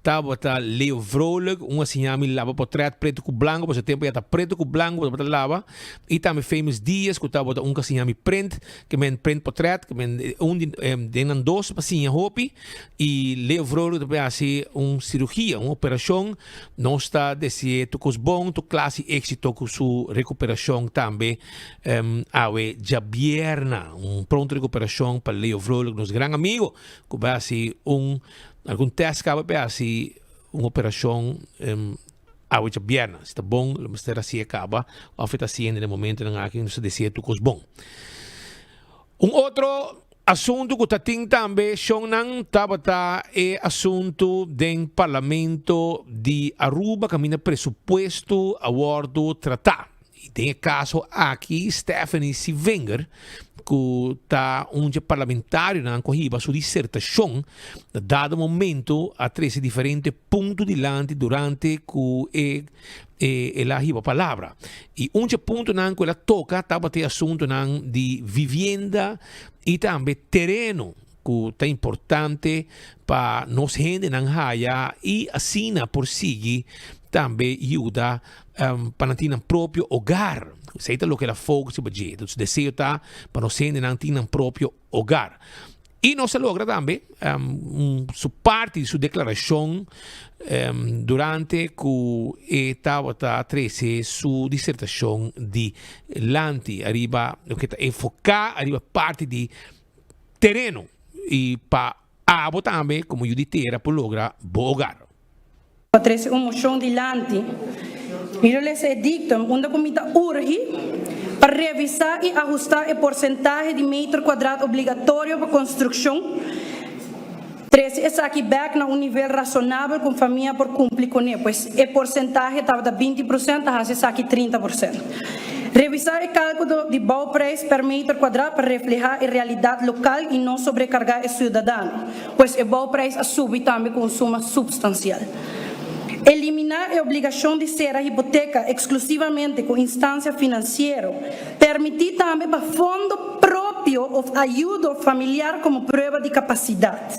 tá Leo Vrolijk, assim a mim lava portrait preto com branco, por tempo já tá preto com branco, para lava, e também famous dias que tá assim a mim print, que men print portrait, que men denan dos assim a hopi, e Leo Vrolijk também assim cirurgia, operação, não está desse tocos bom, to classe éxito com sua recuperação também, Jabierna, pronto recuperação para Leo Vrolijk, nosso grande amigo, que vai assim algum teste que vai assim uma operação Jabierna, está bom, mas era assim acaba, ou feita assim no momento em que não se decide tudo bom. Outro assunto que tem também, é assunto do Parlamento de Aruba, caminha presupuesto, acordo, tratado. Tem caso aqui, Stephanie Sivenger, que está parlamentário na corrida sua dissertação, dado momento a 13 diferentes pontos de lante durante que ela riba a palavra. E ponto que ela toca, estava ter assunto de vivienda e também terreno, que é importante para nós gente na Haia e assim por seguir também ajuda para ter um próprio hogar. Sei o que ela foca se budget. O desejo está para nós gente ter um próprio hogar. E nós logra também sua parte de sua declaração durante que estava a 13 sua dissertação de Lanti, arriba o que está enfocar, arriba parte de terreno e para abo também, como eu disse, era para lograr bom hogar.
Trece moção de Lanti. Eu les dictam onde comita urge para revisar e ajustar o porcentagem de metro quadrado obrigatório para construção. 13 é aqui back na nível razonável com família por cumprir com ele, pois o porcentagem estava de 20%, a essa aqui 30%. Revisar el cálculo de bouwprijs per metro cuadrado para reflejar la realidad local y no sobrecargar el ciudadano, pues el bouwprijs sube también con suma substancial. Eliminar la obligación de ser a hipoteca exclusivamente con instancia financiera. Permitir también para fondo propio o ayuda familiar como prueba de capacidad.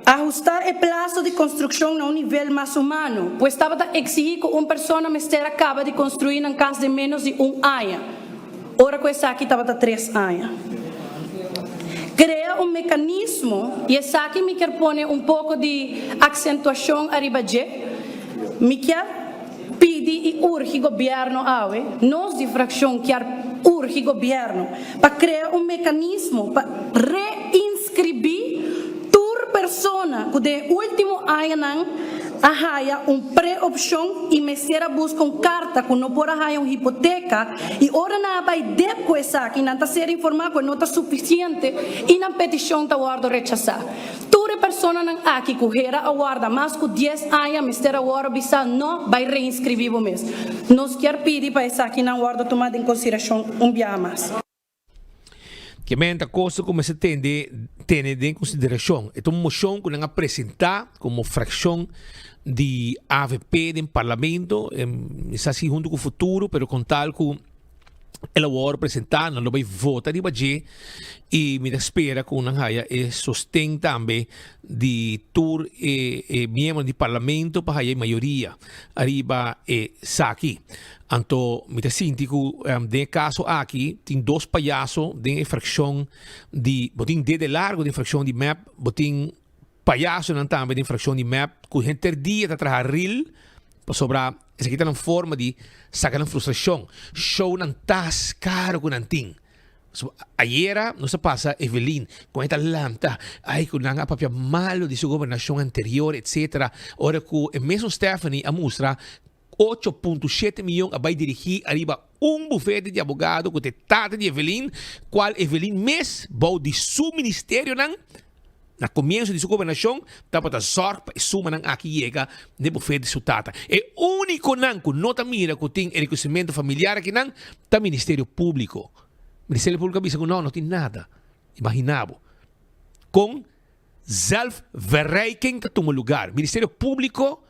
Ajustar el plazo de construcción a un nivel más humano, pues estaba a exigir que una persona acaba de construir en casa de menos de 1 año. Ahora que esa aquí estaba a 3 años. Crea un mecanismo, y esa aquí me quiere poner un poco de acentuación arriba de, me quiere pedir y urge gobierno, nos de fracción quiere urge gobierno, para crear un mecanismo para reinscribir persona que de último año haya un pré-opción y me será busca una carta que no pueda haya una hipoteca y ahora nada va después aquí no está ser informado que no está suficiente y la petición está guardo rechazar. Toda persona aquí que era aguarda más que 10 años me será guardo bisa no va a reinscribir mes. Nos quiere pedir para esa aquí no guardo tomar en consideración un día más.
Que menta coisa como se tem em consideração. É uma moção que nós apresentar como fração de AVP do parlamento, está assim junto com o futuro, pero com tal que ela vai apresentar, não vai votar de baixo e me espera que uma haja sustém também de tur membros do parlamento para a maioria arriba aqui. Então, me sinto que de caso aqui tem 2 palhaços de infração de botin de largo de infração de map, botin palhaço não também de infração de map, que a gente dia está trabalhando real para sobrar essa aqui está na forma de sacar a frustração. Show não tá caro que não tem. So, ayer no se pasa Evelyn con esta lanta, ay, con un papel malo de su gobernación anterior, etc. Ahora que el mismo Stephanie amustra 8.7 milhões vai dirigir arriba bufete de abogado que te trata de Evelyn, qual Evelyn mes vai de seu ministério na comienzo de sua governação, tá para sorte para suma aqui chega de bufete de sua tata. É único que nota mira que tem enriquecimento familiar aqui tá Ministério Público. Ministério Público diz que não tem nada. Imaginava. Com zelfverrijking que toma lugar. Ministério Público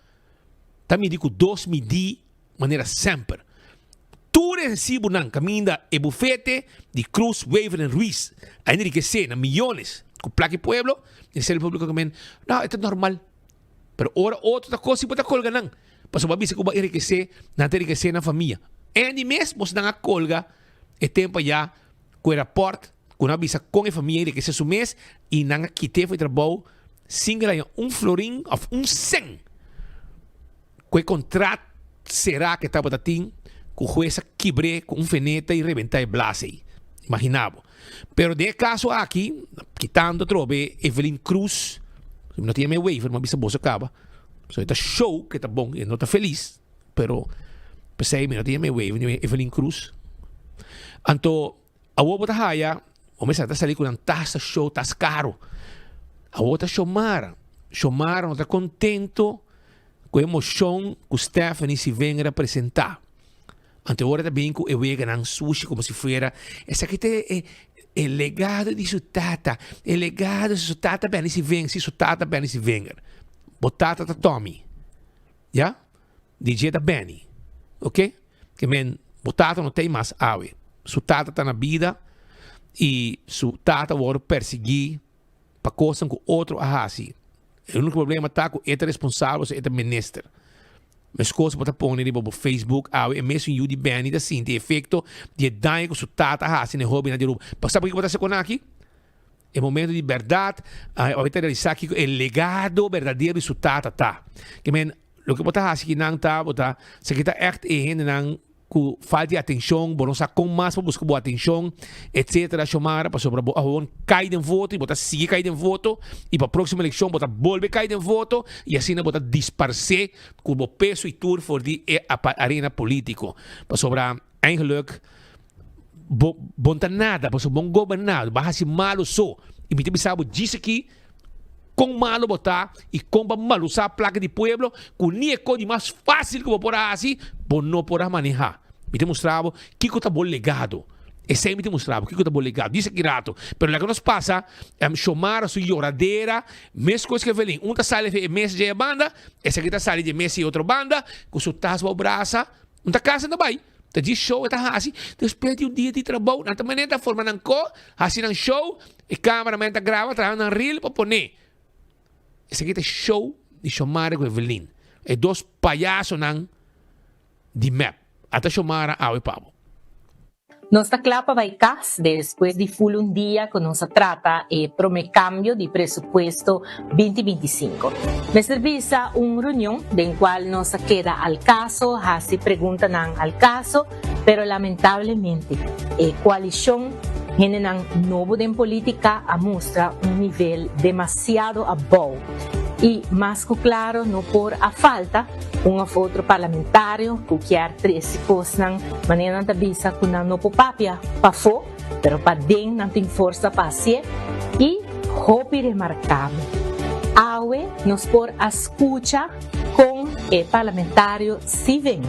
também digo 2000 de maneira sempre. Tu recibo caminho e bufete de Cruz, Weaver e Ruiz. A enriquecer na milhões. Com placa e pueblo, o Ministério Público também. Não, é normal. Pero ora outra coisa pode colgar não. Para saber se como enriquecer, não enriquecer na família. E de mês você não colga é tempo já com o rapport, com a visa com a família enriquecer seu mês e não quite foi trabalho sem ganhar florim ou 100. Que contrato será que estava dating com o juez quebre com feneta e reventar blase. Imaginava. Pero de caso aqui, quitando trove Evelyn Cruz, não tinha meu waiver, mas bisa bolsa acaba. So está show que está bom, e não está feliz, pero pensei, não tinha meu waiver, Evelyn Cruz. Então, a outra haya, o mês está saindo com um taxa show, tá caro. A outra chomara não está contento com a emoção que o Stephanie se vem representar. Ante agora também que eu vejo ganhando sushi como se fosse esse aqui é o legado de sua tata, o legado de sua tata bem se vem, se sua tata bem se vem. Botata da Tommy, já? DJ da Benny, ok? Que men botata não tem mais ave. Sua tata está na vida e sua tata vai perseguir para coisas com outro ahasi. O único problema está com ele responsável, ele é ministro. Mas coisas para pôr no Facebook, é mesmo em de Benny da sim, tem efeito de daño com sua tata ahasi na hobby na diruba. Sabe o que você com aqui? É momento de verdade, vai realizar aqui o legado verdadeiro de sua tata tá. Que men, o que você faz aqui não tá, você se está echt não com falta de atenção, bom, sa com mais para buscar boa atenção, etc. Chamar para sobre a cair em voto e botar seguir cair em voto e para a próxima eleição botar volver cair em voto e assim botar disparcer com o peso e tour for de arena político para sobre eigenlijk bom tá nada, para sobre bom governado, vai ser malo só e me tem pensado disso aqui com malo botar e com malo usar a placa de pueblo com nem é coisa mais fácil que vou por assim, bom não poder manejar. Me te mostrava que tá bom legado. E sempre te mostrava que tá bom legado. Diz que rato. Pero lá que nos passa, chamar a sua lloradeira, mesma coisa que velho. Um tá sale de mês de banda, essa aqui tá sale de mês de outra banda, com seu tasco ao braço, um tá casa também. Tá de show, tá assim, depois de dia de trabalho, na maneira tá formando assim um show, e cameraman tá grava, trabalhando no reel para poner. Esse aqui tá show de chamar com Evelyn. E dois palhaços nan de map. Até chamar a Pablo.
Nossa clapa vai cas depois de full um dia que nossa trata e prome cambio de presupuesto 2025. Me serviça reunião em qual nossa queda al caso, se pergunta nan al caso, pero lamentablemente coalição generan novo de política a mostra nível demasiado abaixo. E, mais que claro, não por a falta, outro parlamentário que quer três coisas de maneira de visa que não por papia para fora, mas para dentro não tem força para ser e hobby remarcável. Aue nos por a escuta com o parlamentário Siven,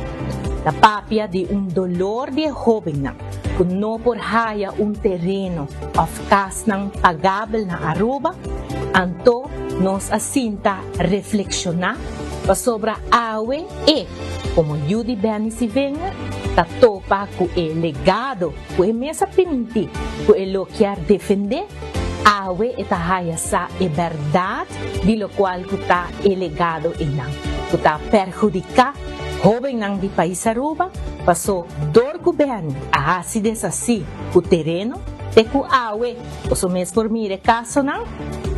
da papia de dolor de jovem, que não por haya terreno of casa pagável na Aruba, então nos assinta reflexionar sobre a AUE e, como Judy Benny se venha, ta topa com o legado, com a mesa permitir, com o que quer defender, a AUE e ta haya sa e verdade, de lo qual que ta o legado e não, que ta perjudicar jovem não de país Aruba, passou dor governo a acidez assim, o terreno, de que a AUE, o mesmo por mire caso não,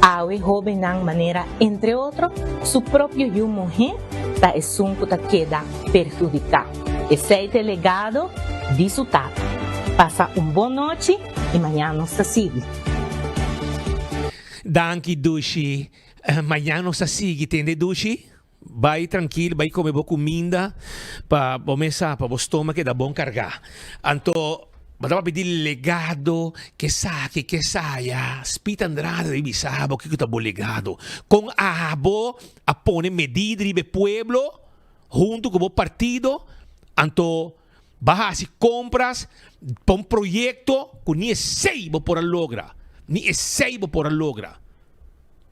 Awe jovem de maneira, entre outros, su próprio mulher da assunto que queda perjudicado. Esse é o legado de sua tata. Passa boa noite e amanhã nos sigue.
Danke, Dushi. Amanhã nos sigue, entende, Dushi? Vai tranquilo, vai comer boa comida para começar, para o estômago que dá bom carregar. Então, Matava pedir legado que saque, que saia. Spita Andrade de Bisabo, que está bom legado. Com a abo, a pone medida de pueblo, junto com o partido, anto baja se compras para um projeto que nem é seibo por a logra. Nem é seibo por a logra.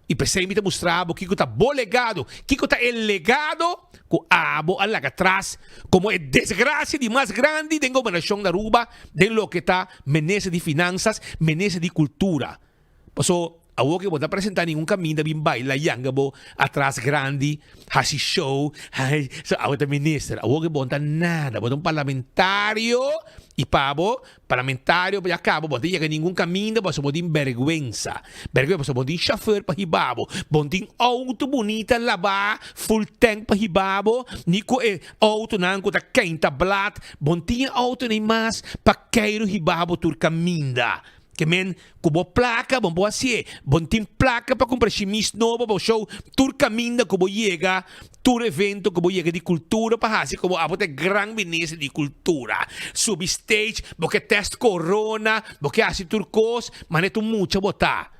E pensei me mostrava que está bom legado, que está el legado que abo a lá atrás, como é desgraça de mais grande da governação da Aruba, de lo que está menese de finanças, menese de cultura. Passou a que vou apresentar nenhum caminho da bimbaila yangabo atrás grande, hasi show, a outra ministra, a que vou nada, vou parlamentário e pabo, parlamentário para cabo, vou ter nenhum caminho, vou ter vergüenza, vou ter chauffeur para hibabo, vou ter auto bonita lavar, full tank para hibabo, nico auto nanco da quinta blat, vou ter auto nem mais para queiro hibabo tur caminda. Que men, como placa, vamos assim, bom tem placa para comprar chimis novo, para show, tur caminho como chega, tur evento como chega de cultura, para assim como a botar gran benesse de cultura, substage, porque test corona, porque assim tur cos, mas tu mucha botar,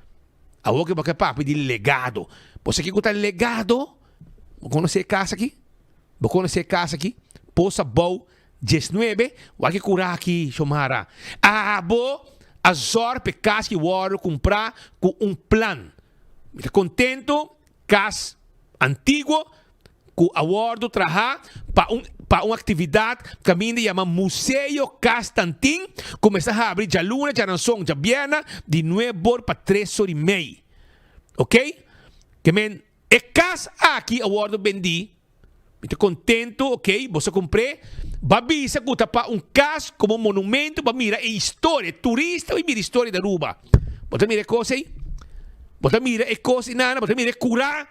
a boca porque papo de legado, você que conta legado, vou conhecer casa aqui, poça bom, 19, vai que curar aqui, chomara, bo a zor pe cas que waro comprar com plan. Me contento cas antigo com awardo traha para uma atividade que a minha chama Museu Castantin, começa a abrir já luna, já nação, já viena, de 9 para 3 horas e meia. Ok? Que men é cas aqui awardo vendi. Me contento, ok? Você comprei. Babisa que para caso como monumento para mirar a história, turista e mira a história da Aruba. Você mira coisa aí? Você mira a coisa e nada, você mira curar,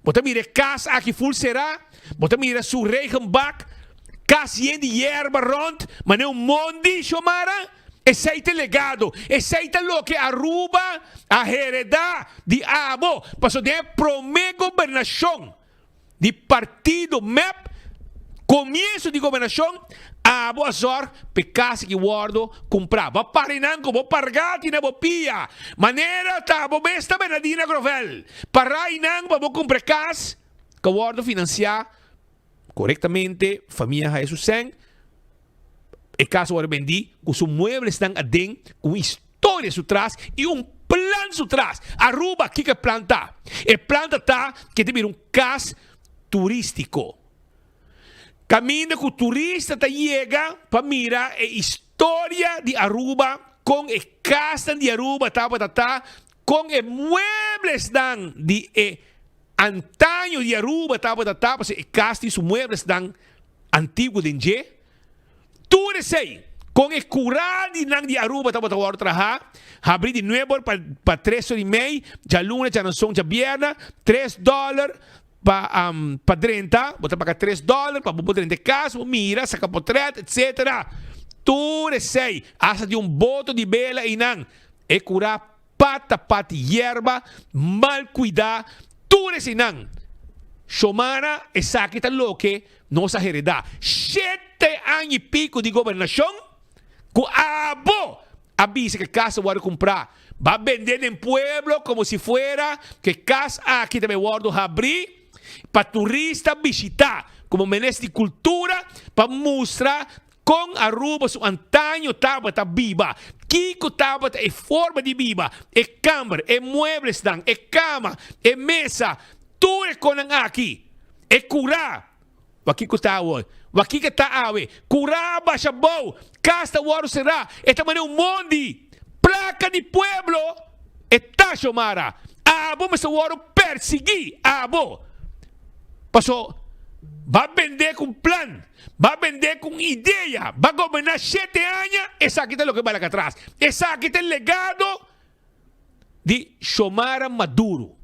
você mira casa aqui full será, você mira su regenbak, casa de erva rond, mas não mondi chomara. Esse é o legado, esse é o que Aruba a heredar de abo, para de promê governação de partido MEP. Começo de governação, a boa sorte, pecado que guardo, comprar. Va parinanco, vou pargati na bopia. Maneira, tá, vou besta benadina grovel. Parainanco, vou comprar casa, que guardo financiar corretamente, família Jesus Sen, el caso ahora vendí, con sus muebles están adentro, con historia su atrás y un plan su atrás. Aruba, ¿qué que planta? El planta está que tiene un cas turístico. Camina con turista te llega para mirar la historia de Aruba con el casa de Aruba, con el muebles dan de antaño de Aruba, pues el casa y sus muebles dan antiguo de Nje. Tú eres con el curar de Aruba, ahora trabajar, abrir de nuevo para 3 horas y media, ya lunes, ya no son, ya viernes, $3 para 30, você paga $3 para poder de casa, mira, saca portrait, etc. Tu recei, hasta de boto de bela e não, é curar pata hierba, mal cuidar, tu recei não. Xomara, essa aqui tá louca, nossa heredade. 7 anos e pico de governação, com avisa que casa vai comprar, vai vender em pueblo como se fuera que casa aqui também guardo abrir para turista visitar, como menes de cultura, para mostrar com Aruba su antaño estava viva. Kiko estava em forma de viva. É câmara, é muebles dan, é cama, é mesa, tudo é com aqui. É curar. Wakiko está hoje. Wakiko está hoje. Curar baixa boa. Casta o será. Esta maneira um monte. Placa de pueblo. Está chamada. Abo me sou perseguir. Abo. Passou, vai vender com plano, vai vender com ideia, vai governar 7 anos, essa aqui é o que vai lá atrás. Essa aqui é o legado de Xiomara Maduro.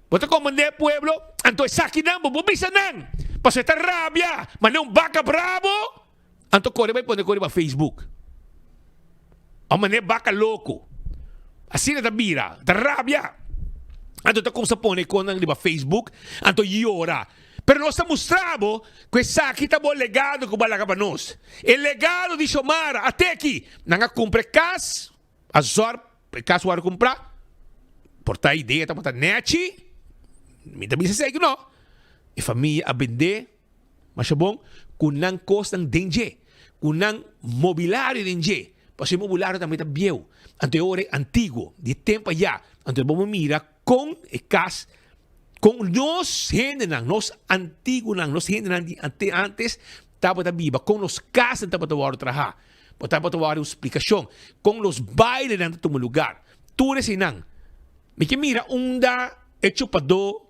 Você comandar o pueblo, então essa aqui não, vou pensar não. Passou esta rabia, mas não vaca bravo, então corre vai poder correr para Facebook. A maneira vaca louco. Assim é da bira, da rabia. Então está começando a pôr com Facebook, então llora. Pero nós mostramos que essa aqui está bom legado que vai lá para nós. O legado de Xiomara, até aqui, não compra casa, a Zor, casa vai comprar, portar ideia, está botando net, me também se segue, não. E família a vender, mas é bom, com não custa dengue, com não mobiliário dengue. Porque o mobiliário também está bem. Então, é antigo, de tempo já. Então, vamos mirar com a casa, com nós gente, nós antigos, nós gente antes, estava viva, com os casas, estava trabalhar, estava uma explicação, com os bailes dentro do lugar. Tudo assim, não. Me que mira, da é chupador,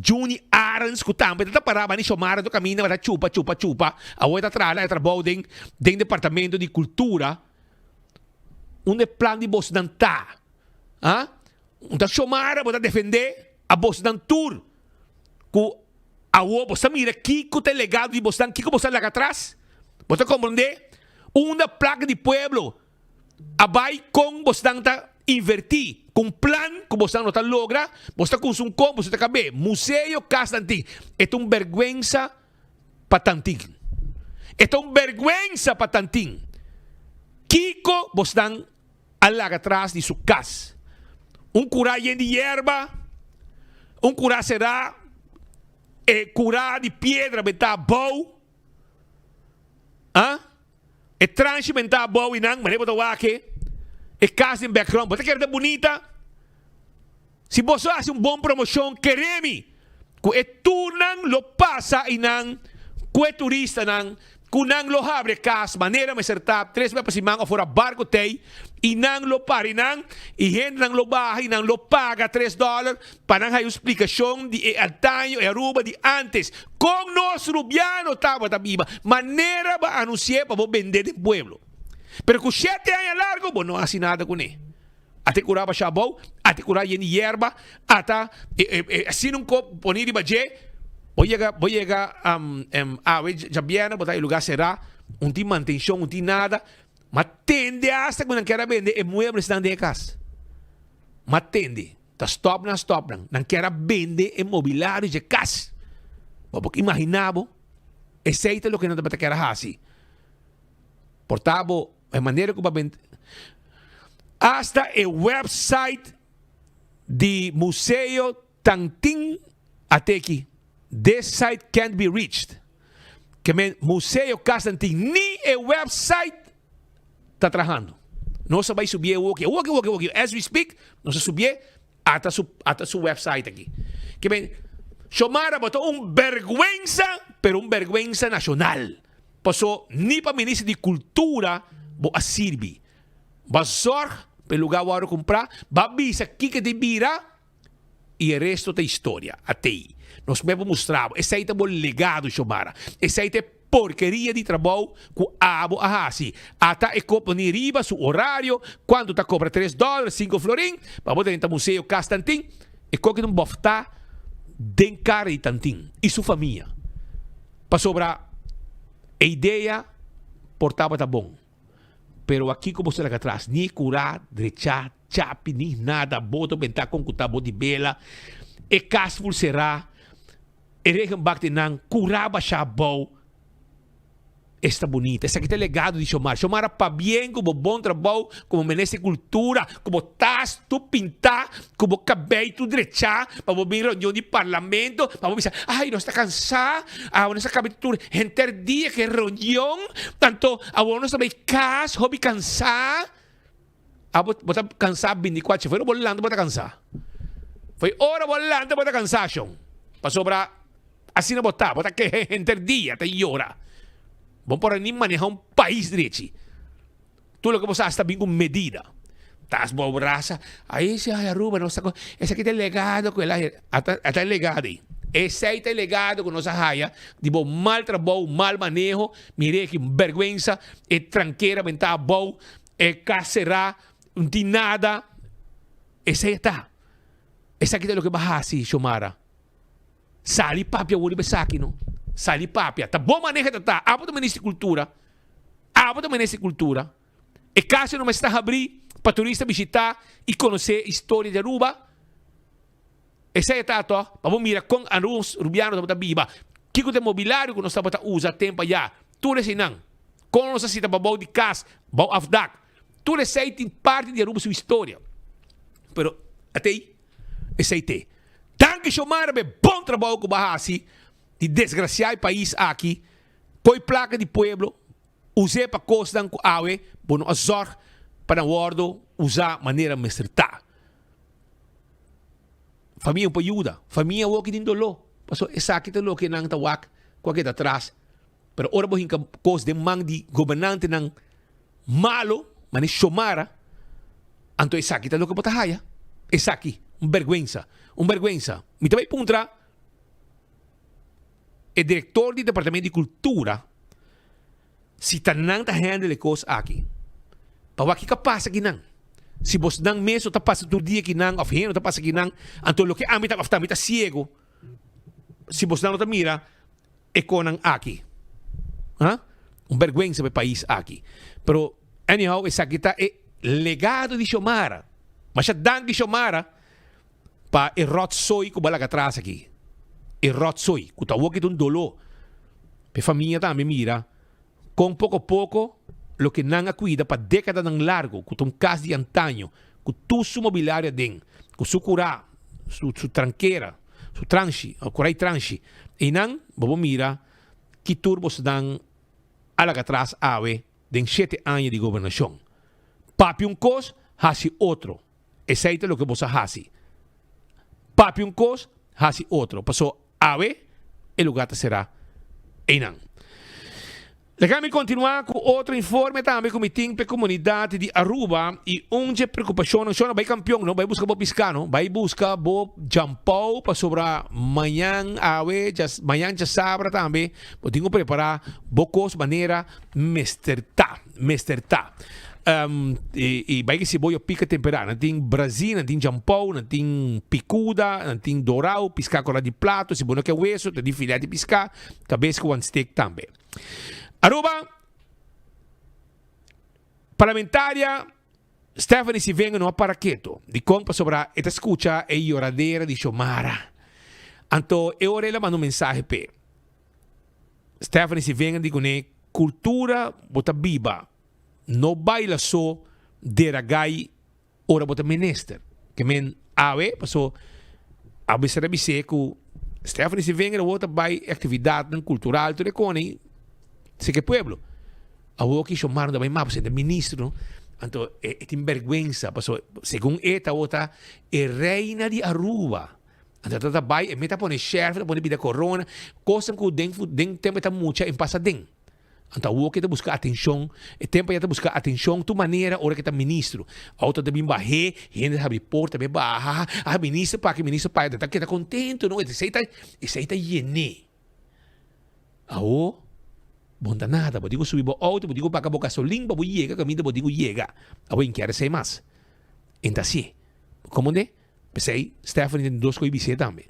Juni Arans, que também está parado, nem chamar do caminho, vai chupa. A outra atrás, trabalho dentro do departamento de cultura, onde plano de bolsa não está. Então, Xiomara, você defender a bolsa de tour. Você mira, Kiko tem legado de bolsa, Kiko você lá atrás. Você compreende? Uma placa de pueblo. Vai com você invertir. Com plan que você não logra, você com um combo, você cabe. Museu Casa Antiga. É uma vergüenza para Tantin. É uma vergüenza para Tantin. Kiko, você lá atrás de sua casa. Curar de hierba, curar será curar de pedra, está bom. Tranche, está bom e não, mas é botar aqui. Casa em background, você quer bonita? Se você faz bom promoção, queremos que tu não lo passa e não, que turista não, que não lo abre casa, maneira me acertar, 3 vezes para cima, fora barco tem, e não lo para, e gente não lo barra, e não lo paga $3, para não ter explicação de antaño e Aruba de antes. Com nós, Rubiano, estava viva, maneira para anunciar para vender em pueblo. Pero com 7 anos largo, não faz nada com ele. Até curava chabão, até curava hierba, até, assim não pôr de bagé. Voy a llegar ya viene, botar el lugar será, un team mantención, un team nada, mas tende hasta que no quiera vender, el mueble está de casa. Mas tende, stop, não quiera vender el mobiliario de casa. Porque imaginamos, esse é o que não te quer fazer. Portanto, a maneira que vai vender, hasta el website de Museu Tantin até aqui. This site can't be reached. que men Museu Castantin ni el website está trabajando. No se va a subir o as we speak, no se subir hasta su website aquí. Que men Xiomara botou vergüenza, pero vergüenza nacional. Pasó ni para ministro de Cultura bo a sirvi. Va zorg pelo lugar waar comprar, va visa aqui que te vira e o resto da história até. Nós vamos mostrar, esse aí é o legado, Xiomara. Esse aí é porcaria de trabalho que abo a hasi. Até e copa ni riba su horário, quando tá cobra $3, 5 florin, para botar dentro do museu Castantin, e coque um bofta den cara de tantin e sua família. Para sobrar a ideia portava tá bom. Pero aqui como você lá atrás, ni curar, drecha, chapi, ni nada, boto bentar com cutabo de bela, e casful será, e regenbak nang curaba chabou, está bonita. Essa aqui é o legado de Xiomara. Xiomara para bem, como bom trabalho, como merece cultura, como tas, tu pintar, como cabelo, tu drechar, para vir reunião de parlamento, para dizer, ai, não está cansada, não está cabetura, enter dia que reunião, tanto, não está bem casa, hobby cansar, bota cansar 24, foi volando, bota cansar. Foi hora volando, bota cansar, para sobrar, assim não botar, bota que enter dia, até hora. Vamos para nem manejar país direito. Tudo o que você está bem com medida. Estás borracha. Aí se a Aruba, nossa, esse aqui é legado com ela, até legado aí. Esse aí é legado com nossa raia, de bom mal trabalho, mal manejo, mire que vergüenza, é tranqueira, ventar bom, é carcerá, não tem nada. Esse aí está. Esse aqui é o que vai assim, Xiomara. Sali papi, eu vou lhe aqui, não? Sali papia, tá bom manejo tá, abo do ministro de cultura, e caso não está a abrir para turista visitar e conhecer a história de Aruba, esse é tá, vamos mirar com Arus Rubiano da Biba, que o mobiliário que nós estamos a usar tempo já, tudo esse não, com nossa cita para bom de casa, bom afdak, tudo esse aí tem parte de Aruba sua história, pero até aí, esse aí tem, tanto Xiomara bom trabalho com Bahasi, de desgraciar o país aqui, põe placa de pueblo, usei para costar com awe, bono azor, para o ordo usar maneira mestrtar. Família para ajuda, família o que tem dolor, passou essa aqui tem que não tá wak, qualquer atrás, pero ora bohin ka cos de mang de governante ng malo, manis Xiomara, anto essa aqui tem que botar haya, essa aqui, vergüenza, me também puntra. O diretor do Departamento de Cultura, se está não está handle coisas aqui, para que passa aqui não. Se você não mesmo está passando todo dia aqui não, ou não está passando aqui não, então o que a mim está cego, se você não está mira, é com aqui. Vergüenza para o país aqui. Pero, anyhow, essa aqui está legado de Xiomara. Mas já dá de Xiomara para o rotsoi que balaga atrás aqui. E rotsoi, que tawo que um dolor. A família também mira, com pouco a pouco, o que não cuida para década ng largo, com um caso de antanho, com tu su mobiliária den, com su curá, su tranqueira, su tranche, o curai tranche, e não, vamos mira, que turbos dan alaga atrás ave, den 7 anos de governação. Papi um cos, hasi outro. Esse é o que você hasi. Papi um cos, hasi outro. Passou ave, o lugar será Enang. Deixa-me continuar com outro informe também que me tem para a comunidade de Aruba e onde preocupação não vai campeão, não vai buscar bo piscano, vai buscar bo jampau para sobrar amanhã, amanhã já sabra também, eu tenho que preparar bocos maneira mesterta. E vai que se boia pica temperada, não tem Brasil, não tem jampau, não tem picuda, não tem dourau, piscar com de prato, se não quer hueso, tem filé de piscar, cabeça com steak também. Aruba, parlamentária Stephanie Sivenga não para quieto, de como sobre esta escucha e oradeira de Xiomara. Então, eu ela mando mensagem pe. Stephanie Sivenga digo ne cultura bota biba. No baila só de ragai ora bota menester. Que men ave, passou a ser que Stephanie Sivenga bota bai atividade cultural tudo com Sé que pueblo. Ahora que llamaron de más, pues el ministro, entonces, tiene vergüenza, pasó, según esta otra, reina de Aruba. Entonces, vai, meta pone sheriff, pone vida corona, cosa que den tempo está mucha en pasa den. Então, o que te buscar atenção, é tempo já te buscar atenção, tu maneira, hora que tá ministro. Auto também barre, gente abre porta, também barra, ministro para que ministro para que tá contento, não? Esse aí tá llené. Aô, bom danada, vou digo subir bo auto, vou digo pagar bo gasolina, vou chega, caminho, vou digo chega. Aô, em quer ser mais. Então, assim, como né? Pensei, Stephanie tem duas coisas também.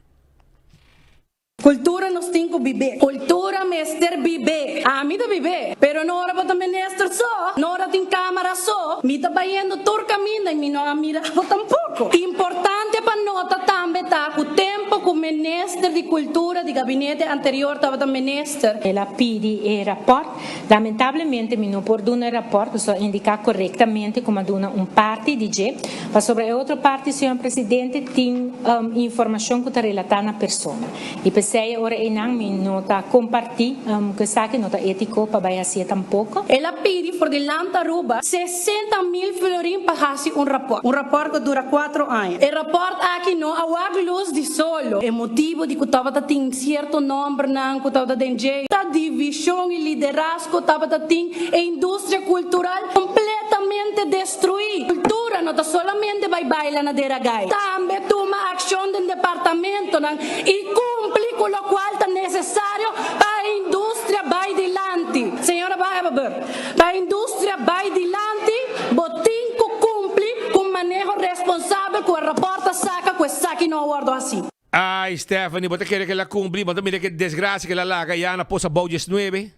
Cultura nos tem que viver. Cultura mester viver. A mim tá viver. Pero não hora para ministro só. Não hora tem câmera só. Me tá vendo todo caminho e me não mira tampouco. Importante para nota também tá o tempo que o ministro de cultura de gabinete anterior estava também ministro.
Ela pede rapport. Lamentavelmente, mi non può dare rapport, so indicar correttamente come dona un parte di G, ma sobre outra parte, signor Presidente, tem informação que está relatada à persona. E pensei, ora e não me nota compartilhar, que sabe nota ético para vai assim tampouco.
Ela pede por delante Aruba 60.000 florins para fazer rapport. Rapport que dura 4 anos. O rapport aqui não há luz de solo. É motivo de que estava tem certo nome não que estava tem a divisão e liderazgo estava tem a indústria cultural completamente destruída. Cultura não está solamente vai bailar na deragay. Também toma ação do departamento e cumpre com o qual está necessário para a indústria vai dilante. Senhora Baber, para a indústria vai dilante, botim que cumpre com manejo responsável com a reporta saca com saque não guardo assim.
Ai, Stephanie, você quer que ela cumpra, você mira que desgraça que ela larga já na posa bau 19.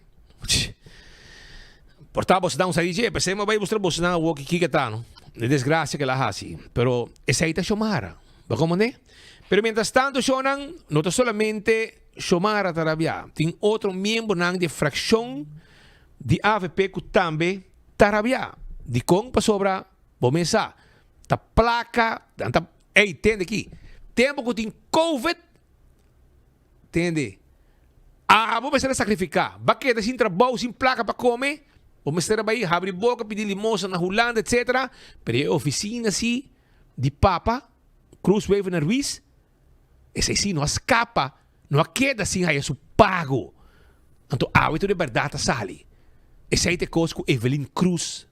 Portamos dar um saída, pensemos vai mostrar você na o que tá, não? De desgraça que ela hace, pero essa aí tá chamara. Como né? Pero mientras tanto, Shonan, não tá solamente chamara tarabia, tem outro membro nang de fração de AVP que também tarabia. De com para sobra, vou pensar, tá placa, tá, entende aqui. Tempo que tem COVID, entende? Vamos começar a sacrificar. Baqueta sem trabalho, sem placa para comer. Vamos começar a abrir boca, pedir limosna na Holanda, etc. Pero a oficina assim, de papa, Cruz Wave na Ruiz, esse assim não escapa, não queda assim, aí é seu pago. Então, a de verdade sale. Esse aí te coisa com Evelyn Cruz,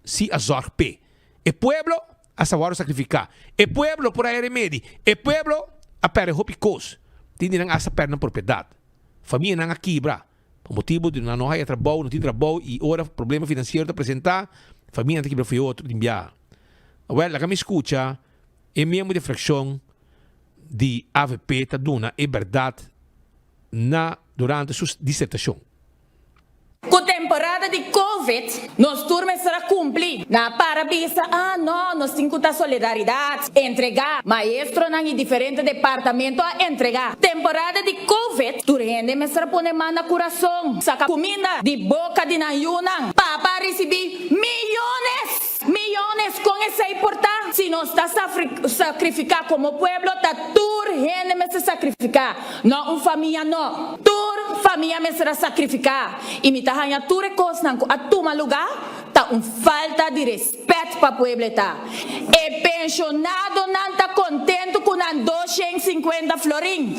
se a Zorpe. E pueblo, a saber sacrificar. E pueblo por aí remedi. E pueblo a perde hopicos. Tindi nang asa perde na propriedade. Família nang quebra. Por motivo de não há trabalho, não tem trabalho e ora problema financeiro apresentar, família não quebra foi outro enviar. Well, la que me escuta é membro de fração de AVP tá dona é verdade durante sua dissertação.
Com temporada de COVID, nós turmas será cumprir. Na parabisa, não, nós temos que solidariedade, entregar. Maestro não é diferente departamento a entregar. Temporada de COVID, tu rende, mas será pôr mão no coração. Saca comida de boca de nayunan. Papá recebi millones com essa importância. Se nós está sacrificar como pueblo, tá tur rende, mas se sacrificar. Não, família não. Tur família, mas será sacrificar. E me tá hanya ture cosnan a tuma lugar tá falta de respeito para pueblo tá. E pensionado não tá contente com an 250 florin.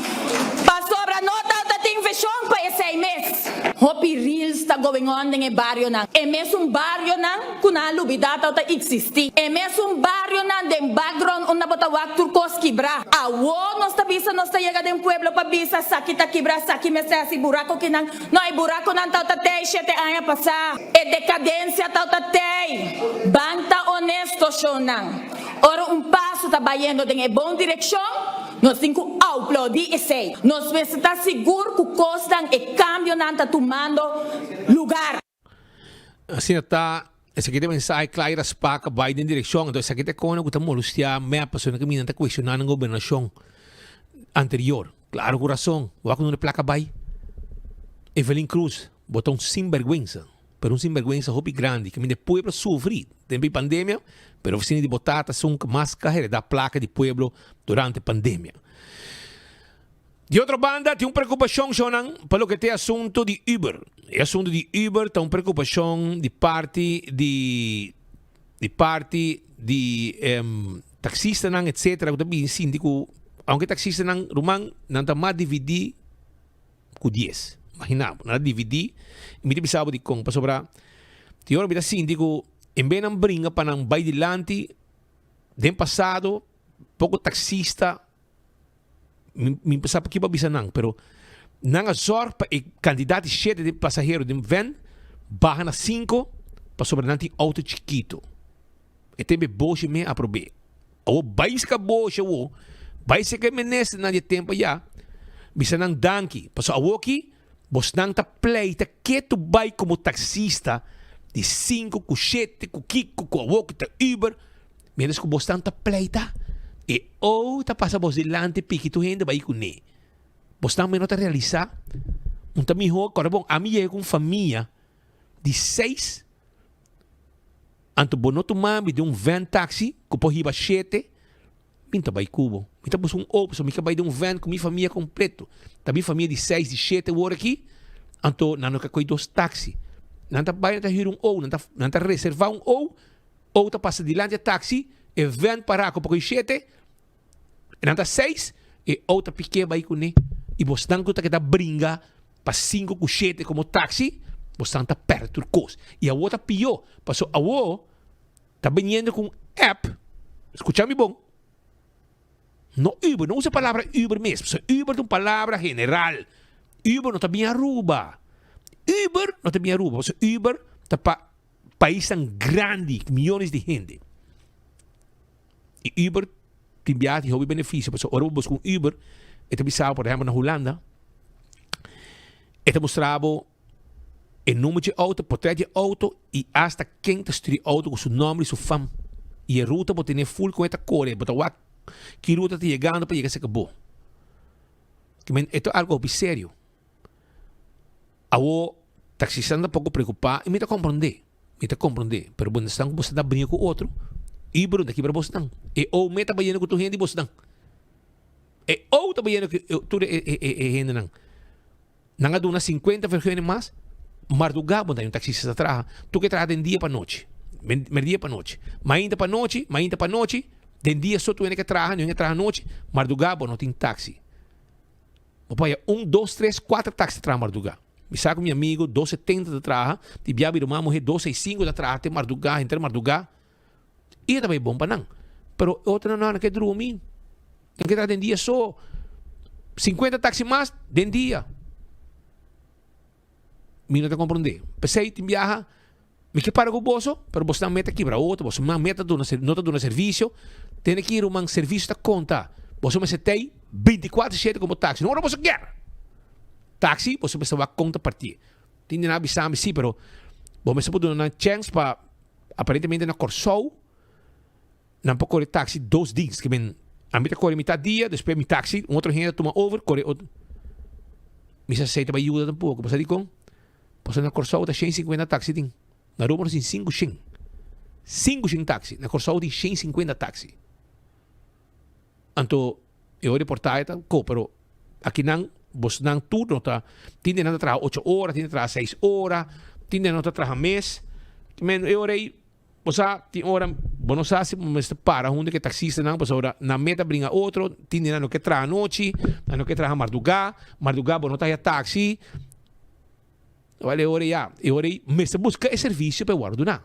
Pa sobra nota tá tem fechão para esse mês. Hopi reels tá going on em barrio nan. E mesmo barrio nan com a lubidata tá existir. E mesmo barrio nan den background onde bota o turcos quebrar. Awo nós tá bisa nós tá chega den pueblo para bisa saki tá quebrar saki mas esse buraco que não é buraco não tá tem 7 anos passar. E decadência tá tem. Banta honesto shonan. Ora passo tá indo em boa direção. Nós temos que aplaudir esse. Nós precisamos estar seguros que costam e cambio não está tomando lugar.
Assim está. Esse aqui tem mensagem clara, spaca, vai em direção. Então, esse aqui tem coisa que está molestia, meia pessoa que me está questionando a governação anterior. Claro, coração. O que não é placa vai. Evelyn Cruz botou um sinvergüenza. Pero um sinvergüenza hobby grande. Que me pueblo sofre. Tem pandemia. Pero a oficina de botata são mais carreira da placa de pueblo durante a pandemia. De outra banda, tem uma preocupação para o que tem assunto de Uber. O assunto de Uber tem uma preocupação de parte de taxista, etc. Que também síndico, aunque taxista rumang, não está mais dividir com 10. Imaginamos, não dividir, e me pensava de como, para sobrar. Tem hora que síndico, em vez de brincar para não vai dilante, do passado, pouco taxista, me pensava que ia bisa não, pero não azor para o candidato cheio de passageiro de van, barra na 5, para sobrar não tem auto chiquito. E tem boche me aprove. Ou vai se boche ou vai se que menes na de tempo já. Bisa não danki, para so awoki, vos não ta pleita que tu vai como taxista de 5, com 7, com Kiko, com awoki, ta Uber, menos que vos não ta pleita. E ou ta passa vos delante pique tu gente vai com ne. Vos não menos ta realizar. Um também ho, agora bom, a minha é com família de 6. Anto bonoto mami de van taxi, que por riba 7, minta vai cubo. Minta bus so mica vai de van com minha família completo. Também família de 6, de 7 hora aqui. Anto não que coi 2 taxi. Não tá vai na hir não tá reservar ou tá passa delante de taxi, e van para com por 7. Não tá 6 e outra pique vai com ne. E você não que tá brinca para 5 com 7 como taxi. Você está perto do coisa. E a outra pior. Passou a outra está vindo com app. Escucha-me bom. No Uber. Não usa a palavra Uber mesmo. Uber é uma palavra general. Uber não está bem Aruba. Uber não está bem Aruba. Uber está para país tão grande. Milhões de gente. E Uber tem viagem e benefício. Agora vamos com Uber. E também sabe, por exemplo, na Holanda. E mostrava o número de auto, portrait de auto e hasta quem está de auto com seu nome e sua fama. E a ruta pode ter full com esta cor, mas que ruta está chegando para chegar a ser bom. Isto é algo sério. O taxista está um pouco preocupado e me está compreender. Pero quando estão você está brincando com outro, e por daqui para você não. E ou me está banhando com tu gente e você não. E ou está banhando com tu gente não. Não há duna 50 vergonhas mais. Madrugada, um taxista atrás. Tu que trabalha de dia para noite. Dia para noite. Mainda para noite. De dia só tu que trabalha, não trabalha noite. Madrugada, não tem táxi. Papai, 1, 2, 3, 4 táxis trabalham madrugada. Me saco meu amigo, 270 de trabalha. De biabi do mamãe, 265 de trabalha, até madrugada, entre madrugada. E também bom para não. Pero outra não quer dormir. Tem que trabalhar de dia só. 50 táxis mais, de dia. Me não te compreender. Pensei em viajar, me que para com o bolso, pero você não mete aqui para outro, você não mete não está dando serviço, tem que ir um serviço da conta. Você me setei 24/7 como táxi. Não você quer. Táxi, você precisa a conta partir. Tem que avisar-me sim, pero você pode dar uma chance para aparentemente na Corsol, não pode correr táxi 2 dias, que a mim corre metade dia, depois me táxi, outro gente toma over, corre outro. Me se aceita para ajuda tampouco, você diz como? Você na Corsol tem 150 táxi tem. Na Roma tem 5 táxi. Na Corsol tem 150 táxi. Então, eu reportei tá, pero aqui não, você não turno tá. Tem de não trabalhar 8 horas, tem de trabalhar 6 horas, tem de não trabalhar mês. Men eu orei, você tem hora, não sabe se você para onde que taxista não, você ora na meta brinca outro, tem de não que trabalhar noite, não que trabalhar madrugada, não tá táxi. Olha, eu orei, mas você busca esse serviço para guardar.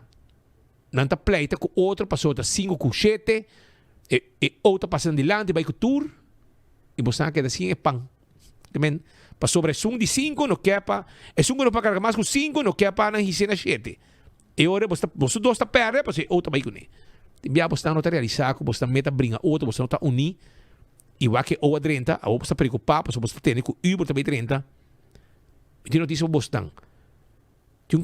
Não está pleita com outro, passou a 5 com 7, e outro passando delante, vai com o tour, e você queda assim, é pão. Passou sobre 1 de 5, não quer para. É 5 não para carregar mais com 5, não quer para na ricena 7. E ora, você 2 está perto, você outro vai com ele. Bia, você não está realizado, você meta brinca outro, você não está unir, e vai que ou a 30, ou você está preocupado, você está tendo com o Uber também 30. Tem notícia para você. Tem uma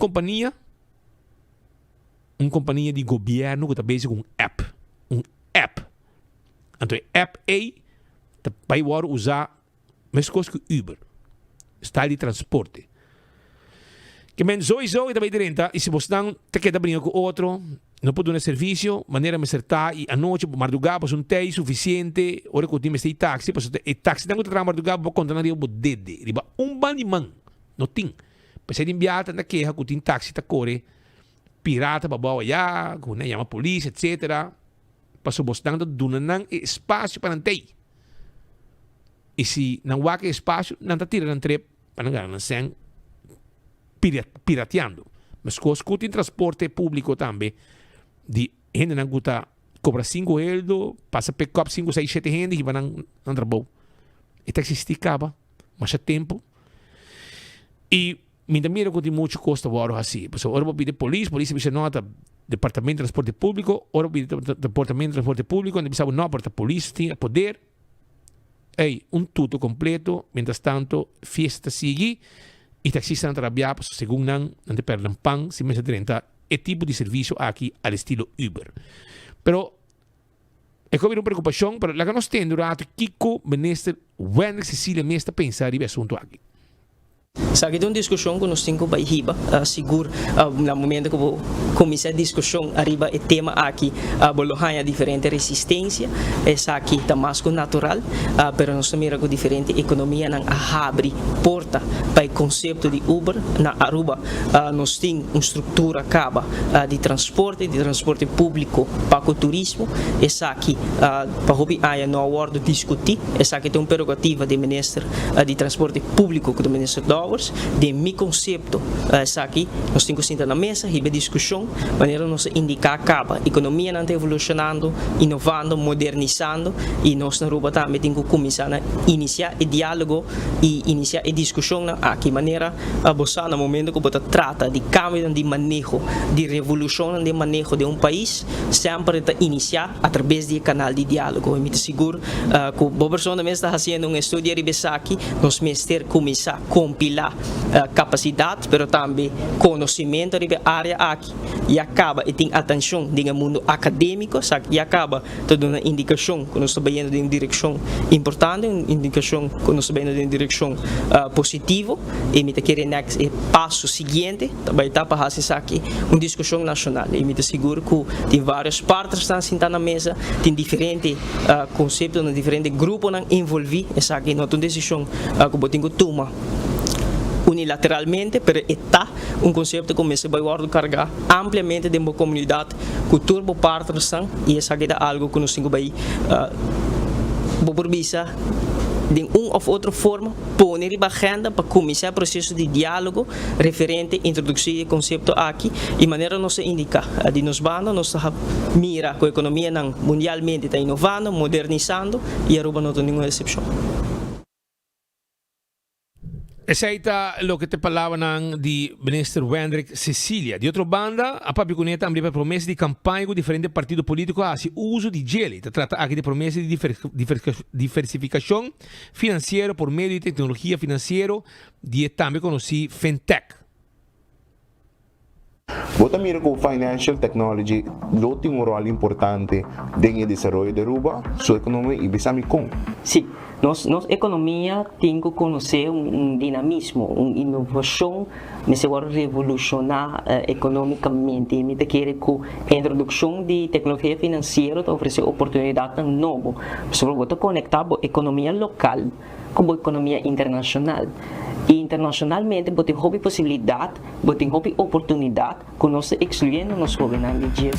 companhia de governo que está basic com app. Então, app A vai usar a mesma coisa que o Uber. Está de transporte. Que men sowieso também 30, e se você não te queda brincar com outro, não pode dar serviço, maneira me acertar e à noite madrugada pas tei suficiente, hora que eu tinha este táxi, pas e táxi não que madrugada para contar na rio bodede, riba bandiman, não tem. Pas ele enviata na queja que tem táxi ta corre, pirata babawa ya, que na chama polícia, etc. Pas o boss dando dunanang espaço para tei. E se não há espaço, não tá tirando trep, para não ser pirateando. Mas com o transporte público também, de gente não gusta cobra 5 euros, passa pick-up 5, 6, 7 gente e vai não trabalhar. E taxi esticava, mas há tempo. E me mira que tem muito custo agora assim. Porque agora vou pedir polícia precisa nota departamento de transporte público, agora pedir departamento de transporte público, onde precisa não para a polícia tem poder. Ei, tudo completo, mientras tanto, fiesta sigue e taxista não trabalha, segundo não te perdem pão, se mês 30, é tipo de serviço aqui ao estilo Uber. Pero, é como uma preocupação, pero la que nós temos durante Kiko, ministro Wendrik Cecília, me está pensando em assunto aqui.
Sa kita diskusyon kung nós temos hiba seguro no momento que vou começar a discussão arriba o tema aqui bolohanha diferente resistência essa aqui está mais natural pero nós também com diferente economia não abre porta para o conceito de Uber na Aruba nós temos uma estrutura acaba de transporte público para o turismo essa aqui para hobby aí no acordo discutir essa aqui tem uma prerrogativa de ministro de transporte público que o ministro de meu conceito aqui nós temos que sentar na mesa e ver discussão maneira nós indicar acaba a economia não está evolucionando inovando modernizando e nós na Aruba também temos que começar a iniciar o diálogo e iniciar a discussão aqui maneira a no momento que você trata de cambio de manejo de revolução de manejo de país sempre está iniciar através do canal de diálogo e me seguro que a pessoa também está fazendo estudo de aqui nós mestre começar a compilar capacidade, pero também conhecimento da área aqui e acaba e tem atenção do mundo acadêmico, sabe? E acaba toda uma indicação que nós estamos indo em direção importante, uma indicação que nós estamos indo em direção positiva e me querer next passo seguinte, também está para fazer aqui uma discussão nacional e me seguro que tem várias partes que estão na mesa, tem diferentes conceitos, diferentes grupos envolvidos, essa aqui não é uma decisão que eu tenho que tomar unilateralmente, pero está um conceito que se vai carregar ampliamente dentro da comunidade, cultura por parte e essa é algo que nós temos que visa de uma ou outra forma pôr em agenda para começar o processo de diálogo referente a introduzir o conceito aqui e maneira nós indicar de nos banda nós mira que a economia mundialmente está inovando, modernizando e a Aruba não tem nenhuma exceção.
Essa é o que te falava de ministro Wendrik Cecília. De outra banda, a Papi Cuneta abriu promessa de campanha com diferentes partidos políticos a uso de gel. Trata aqui de promessa de diversificação financeira por meio de tecnologia financeira, de também conhecido fintech.
Vota mira que o financial technology tem um rol importante no desenvolvimento de Aruba, sua economia e bisami com.
Sim, nossa economia tem que conhecer dinamismo, uma inovação, mas agora revolucionar economicamente. E me quer que a introdução de tecnologia financeira oferece oportunidade nova, para conectar a economia local com a economia internacional. E internacionalmente, você tem a possibilidade, você tem a oportunidade, que nós excluindo nos governantes.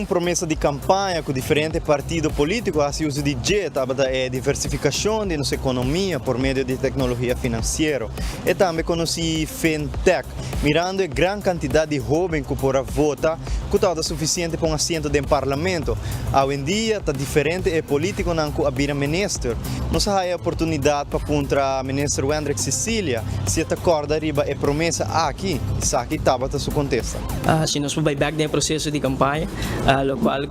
Promessa de campanha com diferentes partidos políticos a uso de a diversificação de nossa economia por meio de tecnologia financeira e também conheci fintech, mirando a grande quantidade de jovens que podem votar que está suficiente para um assento no parlamento. Hoje em dia está diferente e político não que abrir ministro. Nós temos a oportunidade para contra ministro Wendrik Cecília se está acorda riba a promessa aqui, isso aqui estava a sua contesta.
Se nós vamos back no processo de campanha lo cual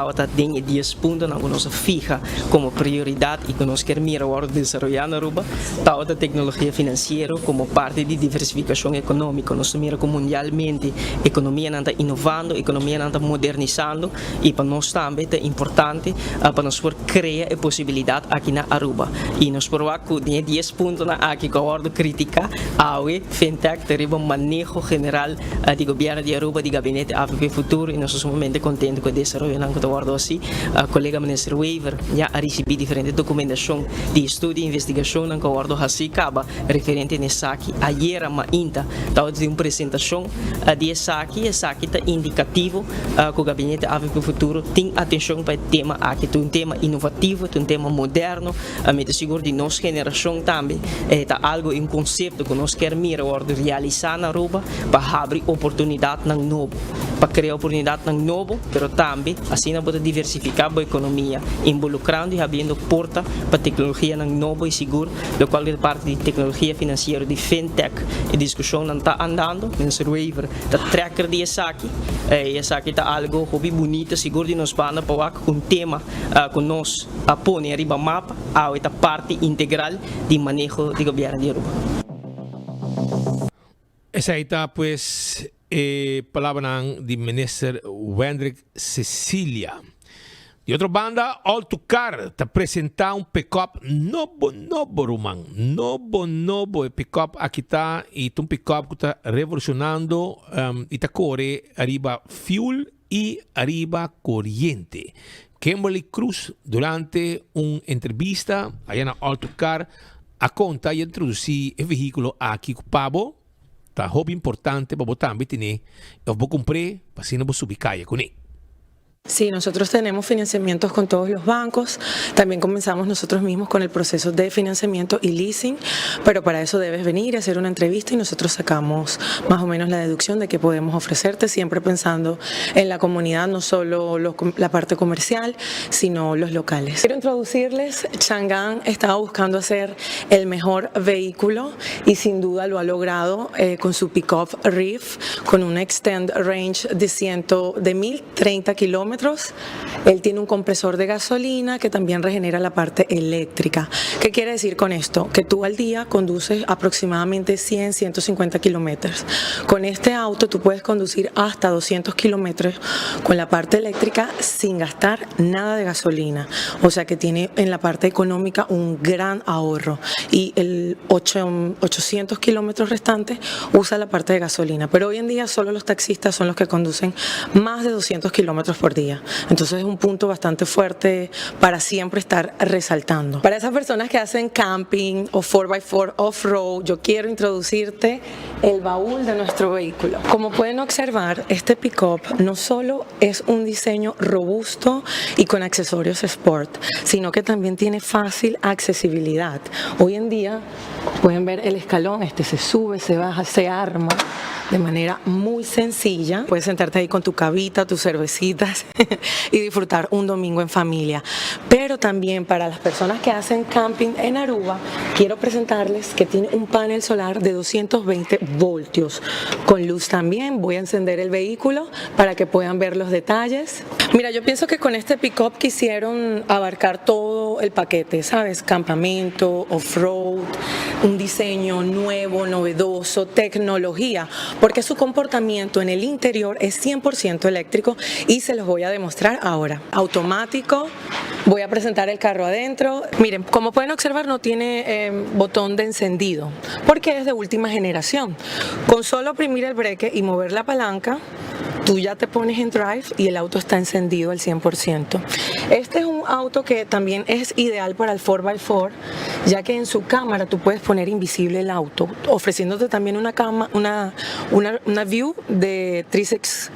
está en 10 puntos que nos fija como prioridad y que nos quiere mirar desarrollando Aruba, está la tecnología financiera como parte de diversificación económica, nos mira como mundialmente economía está innovando, economía está modernizando y para nós también es importante para nos crear posibilidad aquí en Aruba y nos probar que tiene 10 puntos aquí que ahora critica a FinTech deriva manejo general del gobierno de Aruba, del gabinete AFP Futuro y nosotros sumamente contentos con el desarrollo que ahora así, colega minister Weaver ya ha recibido diferentes documentación de estudio e investigación que ahora así acaba referente a SACI ayer a Mainta estaba de una presentación de SACI está indicativo que el gabinete AFP Futuro tiene atención para el tema aquí, es un tema innovativo, es un tema moderno, me seguro de nuestra generación también, es algo, un concepto que nos queremos mirar de realizar na Aruba para abrir oportunidade ng novo, para criar oportunidade ng novo, pero também assim nós podemos diversificar a economia, involucrando e abrindo porta para tecnologia ng novo e seguro, do qual é parte de tecnologia financeira de fintech e discussão não está andando, Mr. Weaver, da tracker de SACI, e SACI está algo hobby bonito, seguro de nos banda para um tema que nós põe arriba mapa, a esta parte integral de manejo de governo de Aruba.
Esa está pues palabra de minister Wendrick Cecilia. De otra banda, Altocar te presenta un pick-up novo, Roman. Novo pick-up aquí está y un pick-up que está revolucionando y está corre arriba fuel y arriba corriente. Kimberly Cruz, durante una entrevista allá en Altocar, a conta y introducir el vehículo aquí Pabo. Está hobby importante para vos también tener. Yo voy a comprar para si no vos subir calle con él.
Sí, nosotros tenemos financiamientos con todos los bancos, también comenzamos nosotros mismos con el proceso de financiamiento y leasing, pero para eso debes venir a hacer una entrevista y nosotros sacamos más o menos la deducción de qué podemos ofrecerte, siempre pensando en la comunidad, no solo la parte comercial, sino los locales. Quiero introducirles, Chang'an estaba buscando hacer el mejor vehículo y sin duda lo ha logrado con su pick-up Reef, con un extend range de 1030 kilómetros. Él tiene un compresor de gasolina que también regenera la parte eléctrica. ¿Qué quiere decir con esto? Que tú al día conduces aproximadamente 100-150 kilómetros. Con este auto tú puedes conducir hasta 200 kilómetros con la parte eléctrica sin gastar nada de gasolina. O sea que tiene en la parte económica un gran ahorro. Y el 800 kilómetros restantes usa la parte de gasolina. Pero hoy en día solo los taxistas son los que conducen más de 200 kilómetros por día. Entonces es un punto bastante fuerte para siempre estar resaltando. Para esas personas que hacen camping o 4x4 off-road, yo quiero introducirte el baúl de nuestro vehículo. Como pueden observar, este pick-up no solo es un diseño robusto y con accesorios sport, sino que también tiene fácil accesibilidad. Hoy en día pueden ver el escalón, este se sube, se baja, se arma de manera muy sencilla. Puedes sentarte ahí con tu cavita, tus cervecitas y disfrutar un domingo en familia. Pero también para las personas que hacen camping en Aruba, quiero presentarles que tiene un panel solar de 220 voltios. Con luz también. Voy a encender el vehículo para que puedan ver los detalles. Mira, yo pienso que con este pick-up quisieron abarcar todo el paquete, ¿sabes? Campamento, off-road, un diseño nuevo, novedoso, tecnología, porque su comportamiento en el interior es 100% eléctrico y se los voy a demostrar ahora. Automático, voy a presentar el carro adentro. Miren, como pueden observar no tiene botón de encendido porque es de última generación. Con solo oprimir el breque y mover la palanca, tú ya te pones en drive y el auto está encendido al 100%. Este es un auto que también es ideal para el 4x4, ya que en su cámara tú puedes poner invisible el auto, ofreciéndote también una view de 360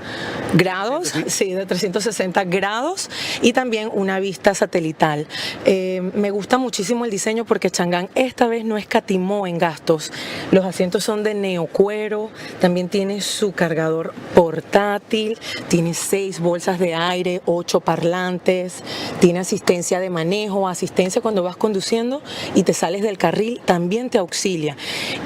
grados, sí, de 360 grados y también una vista satelital. Me gusta muchísimo el diseño porque Chang'an esta vez no escatimó en gastos. Los asientos son de neocuero, también tiene su cargador portátil, tiene 6 bolsas de aire, 8 parlantes, tiene asistencia de manejo, asistencia cuando vas conduciendo y y te sales del carril, también te auxilia.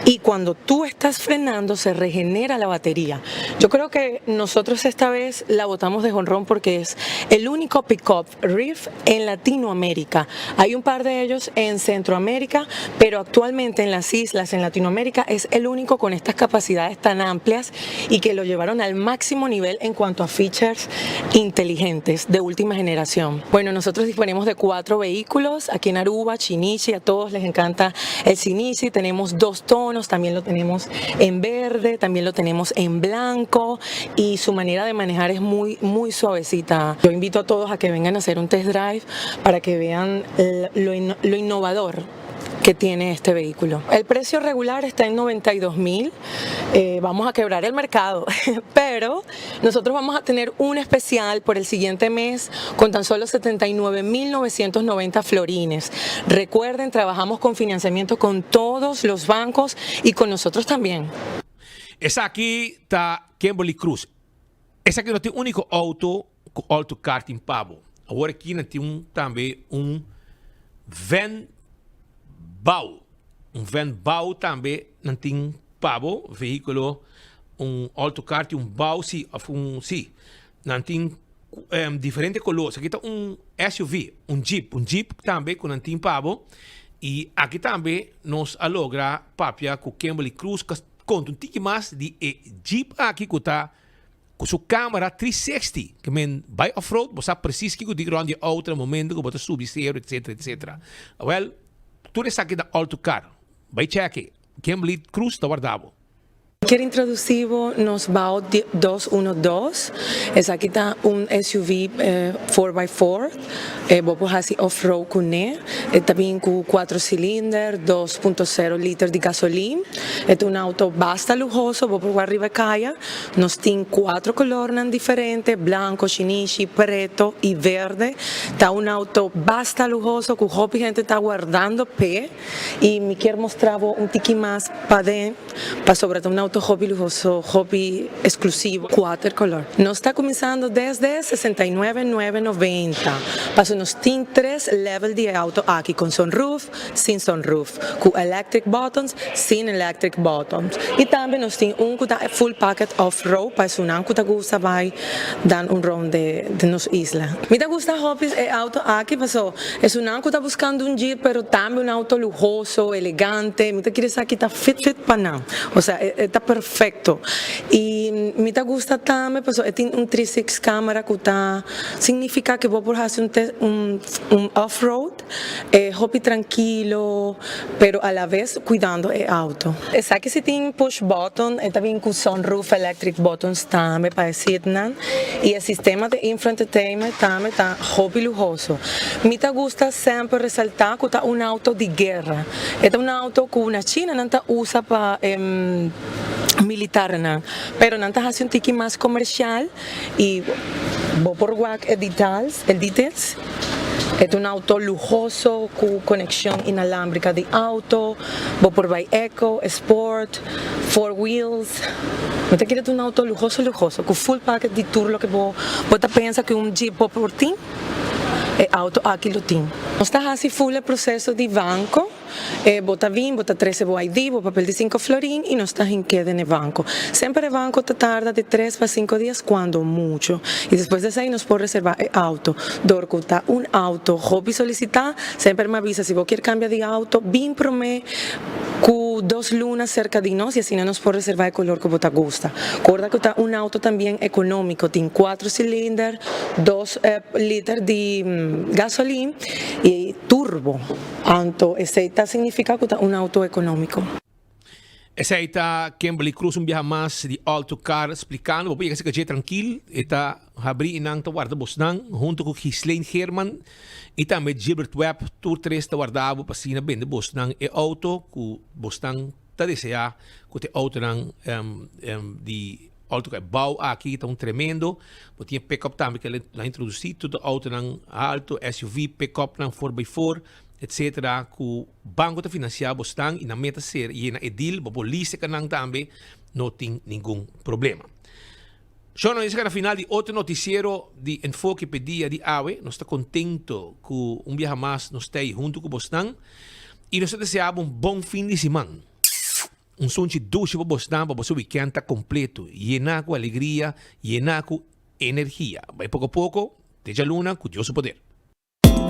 Y cuando tú estás frenando, se regenera la batería. Yo creo que nosotros esta vez la botamos de jonrón porque es el único pick-up Reef en Latinoamérica. Hay un par de ellos en Centroamérica, pero actualmente en las islas, en Latinoamérica, es el único con estas capacidades tan amplias y que lo llevaron al máximo nivel en cuanto a features inteligentes de última generación. Bueno, nosotros disponemos de 4 vehículos aquí en Aruba, Shinichi, a todos les encanta el Shinichi. Tenemos 2 tonos, también lo tenemos en verde, también lo tenemos en blanco y su manera de manejar es muy suavecita. Yo invito a todos a que vengan a hacer un test drive para que vean lo innovador que tiene este vehículo. El precio regular está en 92,000. Vamos a quebrar el mercado, pero nosotros vamos a tener un especial por el siguiente mes con tan solo 79,990 florines. Recuerden, trabajamos con financiamiento con todos los bancos y con nosotros también.
Essa aqui está Kimberly Cruz. Esse aqui não tem o único auto com autocar em Pabo. Agora aqui nós temos também van Bau. Van Bau também não tem Pabo, veículo, autocar tem Bau, sim, não tem diferentes colores. Aqui está SUV, Jeep também com não tem Pabo. E aqui também nós alogra papia com Kimberly Cruz, conta um tique mais de Jeep aqui que está com sua câmera 360, que men vai off-road, você sabe preciso que diga onde é outro momento que você subir zero, etc. Well, tudo isso aqui da autocar, vai check, Kimberly Cruz está guardado.
Quiero introducir nos BAO 212. Es aquí está un SUV 4x4. Vamos a hacer off-road con él. También con 4 cilindros, 2.0 litros de gasolina. Es un auto bastante lujoso. Vamos por arriba de calle. Nos tiene 4 colores diferentes: blanco, shinichi, preto y verde. Está un auto bastante lujoso que hobby gente está guardando pe. Y me quiero mostrar un tiki más para sobre todo un auto hobby lujoso, hobby exclusivo, 4 color. Nos está comenzando desde 69,990. Paso nos tiene 3 levels de auto aquí con sunroof, sin sunroof, con electric buttons, sin electric buttons. Y también nos tiene un full packet off-road, para un auto que gusta vai dar un round de nos isla. Me gusta hobby auto aquí, pasó. Es un auto que está buscando un Jeep, pero también un auto lujoso, elegante. Me quiere saber que está fit para nada. O sea, está perfecto. Y me gusta también, pues, tiene un 360 cámara que significa que voy a hacer un off-road, hobby tranquilo, pero a la vez cuidando el auto. Esa que si tiene push button, también con sunroof, electric buttons también para decir, y el sistema de infoentertainment también está hobby lujoso. Me gusta siempre resaltar que está un auto de guerra. Este es un auto que una China no usa para militar, ¿no? Pero no hace un tiki más comercial y voy por WAC details. Es un auto lujoso con conexión inalámbrica de auto. Voy por by Eco, Sport, 4 wheels. No te quieres un auto lujoso, con full packet de tour, lo que vos te piensas que un Jeep por ti. El auto aquí lo tiene. No estás así full el proceso de banco. Bota VIN, bota 13 ID, bota papel de 5 florín y no estás en queda en el banco. Siempre el banco te tarda de 3 a 5 días cuando mucho. Y después de ahí nos puede reservar el auto. Dorcuta un auto, hobby solicitar, siempre me avisa si vos quieres cambiar de auto, VIN promé con 2 lunas cerca de nos y así no nos puede reservar el color que vos te gusta. Recuerda que está un auto también económico, tiene 4 cilindros, 2 litros de gasolina y turbo. Anto, ese significa que está un auto económico.
Essa aí está Kimberly Cruz, viaja mais de autocar, explicando. Vou pegar esse cachê tranquilo. Está abrir inang ta guarda bosnang, junto com Ghislaine Herman. E também Gilbert Webb, tour 3 ta guardava, passina bem de bosnang. E auto, que bosnang ta desejar, que te auto nang de auto que bau aqui, tá tremendo. Vou tinha pick-up também, que ela introduziu tudo auto nang alto, SUV, pick-up nang 4x4. Etc. Que banco te financiar bostang e na meta ser e na edil bobolise kanang tambe no tem nenhum problema. Só não é na final de outro noticiero de Enfoque Pedia de AWE, nós está contento que viaja mais nós está junto com bostang E nós desejamos bom fim de semana. Sonte doce para você, para você weekend tá completo. Llenar com alegria, llenar com energia. Vai pouco a pouco, desde a luna, com Deus o poder.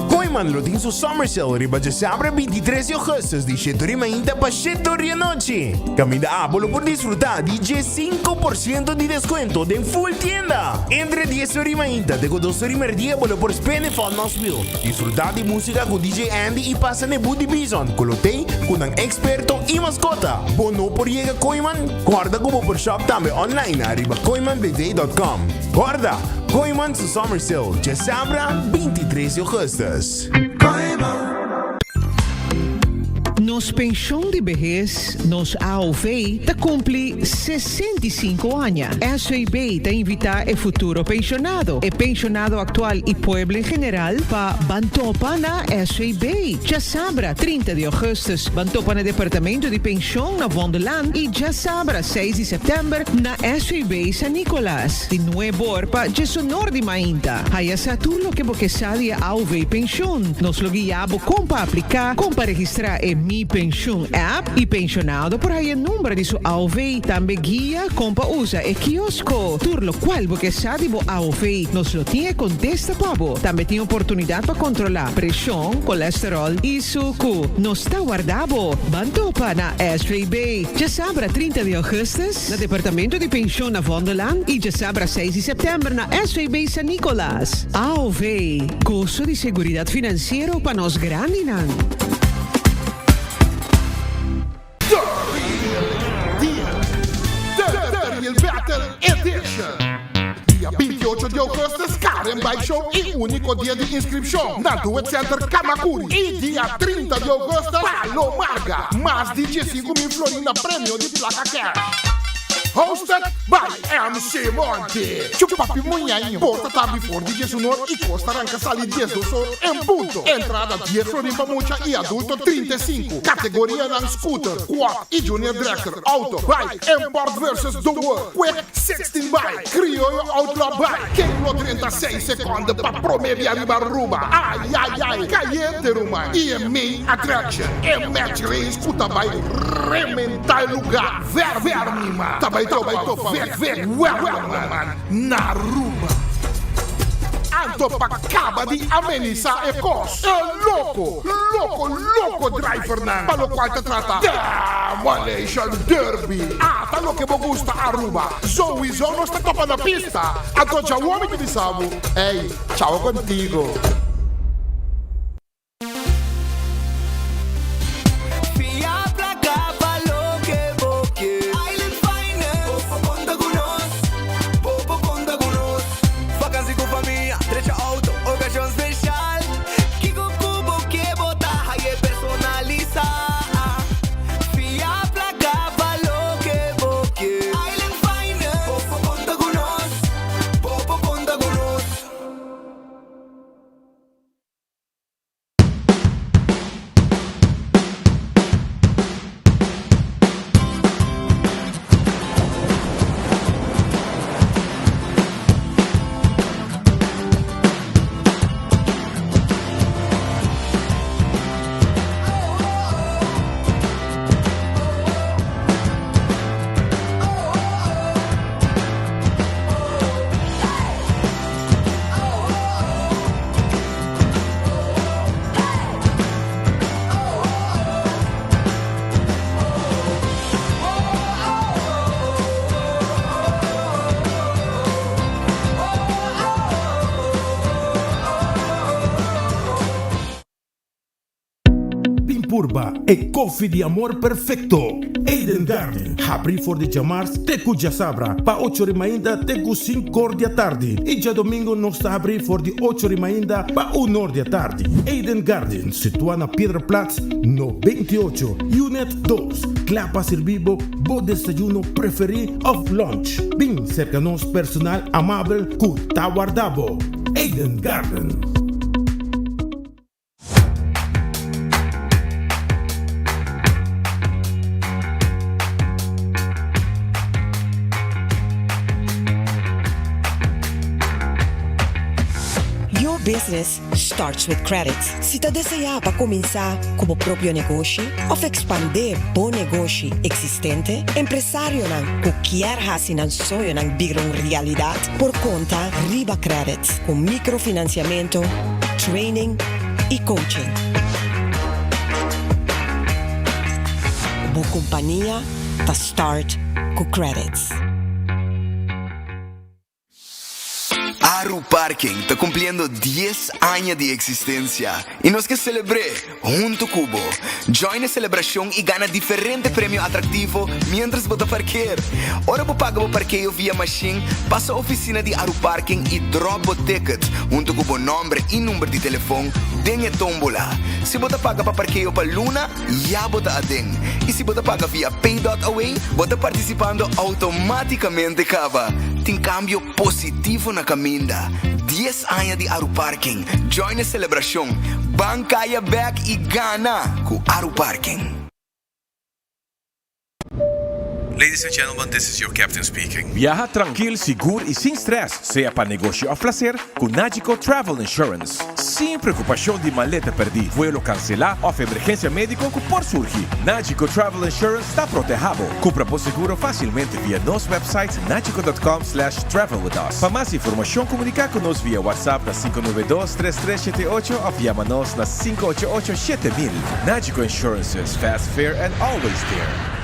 Coiman lo tem seu Summer Sale riba de sábado 23 de agosto de 7h30 para 7h da noite. Camida Apolo por disfrutar de 5% de desconto de full tienda. Entre 10h30 de 2h30 por spend for Knoxville. Disfrutar de música com DJ Andy e passa de Buddy Bison. Colotei com um experto e mascota. Bono por llega Coiman. Guarda como por shop também online arriba coimanbd.com. Guarda, Coiman su Summer Sale de sábado 23 de agosto.
Nos Pensão de Vejez, nos AOV, ta cumpre 65 anos. SAB te invita a futuro pensionado, e pensionado actual e pueblo em geral, para Bantopa na SAB. Já sabra, 30 de agosto, Bantopa na Departamento de Pensão na Vondeland, e já sabra, 6 de setembro, na SAB San Nicolás. De Nuevo Orpa, de Sonor de Mainta. Haya sa tulo que porque sabe a AOV Pensão. Nos lo guiabo como para aplicar, como para registrar Mi Pension app e pensionado por aí o número de sua AOV também guia como usa e quiosco. Turlo qual porque sabe bo AOV nos lo tinha contesta pabo. Também tem oportunidade para controlar pressão, colesterol e suco. Nos está guardado. Bantopa na SAB. Já sabra 30 de agosto na Departamento de Pensão na Vondeland e já sabra 6 de setembro na SAB San Nicolás. AOV. Curso de Seguridade Financeira para nós grande nan.
Il Battle Edition. Dia 28 de agosto, Karen Bike Show e único dia de inscrição na Duet Center Kamakuri. E dia 30 de agosto, Palomarga. Mais de 15.000 florina prêmio de placa cash. Hosted by MC Monte. Chupapi Munhainho. Porta tabi for DJ Sonor e Costa Ranca Sali 10 do Sol em ponto. Entrada 10 Floripa Mucha e adulto 35. Categoria ng scooter, quad e junior dragster, auto, bike, import versus the world. Quick 16 bike, criollo outlaw bike. Kenglo 36 secondi pa promevi arriba ruba. Ai ai ai, caliente ruma. E main attraction. E match race puta bike. Rementai lugar. Vermima. Tabai Vek, man, na Aruba. Antopa acaba de amenizar e cos. Louco driver nan. Palo qual te trata da Malaysian Derby. Tá lo que me gusta Aruba. Zoe não está topa na pista. Então já o homem que me sabe. Ei, tchau contigo. Purba e coffee de amor perfecto. Eden Garden. Abri for de chamars tecu já sabra. Pa 8h30 tecu 5h da tarde. E já domingo nós está abri for de 8h30 pa 1h da tarde. Eden Garden, situada na Piedraplatz, no 28. Unit 2. Clapa servibo, bo desayuno preferi of lunch. Bem cerca nos personal amável cu ta guardabo. Eden Garden.
business starts with credits. Si ta desea pa comienzar como propio negócio ou expandir bom negócio existente, empresário nang qualquer hasi ng sonho nang bigong realidade por conta Riba Credits com microfinanciamento, training e coaching. Boa companhia ta start com credits.
Aru Parking está cumpliendo 10 años de existencia y nos que celebre junto Cubo. Join la celebración y gana diferentes premios atractivos mientras vota parquear. Ahora vos paga o parqueo via machine, passa a oficina de Aru Parking y drop o ticket junto com o nombre e número de telefone dengue tombola. Se bota paga para parqueo para Luna, já bota a den. E se bota paga via Pay.away, bota participando automaticamente acaba. Tem cambio positivo na caminda. 10 anos de Aru Parking. Join a celebração. Bancaya back e gana com Aru Parking.
Ladies and gentlemen, this is your captain speaking.
Viaja tranquilo, seguro e sem stress, seja para negócio ou placer, com Nagico Travel Insurance. Sem preocupação de maleta perdida, vuelo cancelar ou emergência médica que por surgir. Nagico Travel Insurance está protegido. Compra por seguro facilmente via nosso website nagico.com/travel with us. Para mais informação, comunicar conosco via WhatsApp na 592-3378 ou via-nos na 588-7000. Nagico Insurances, fast, fair and always there.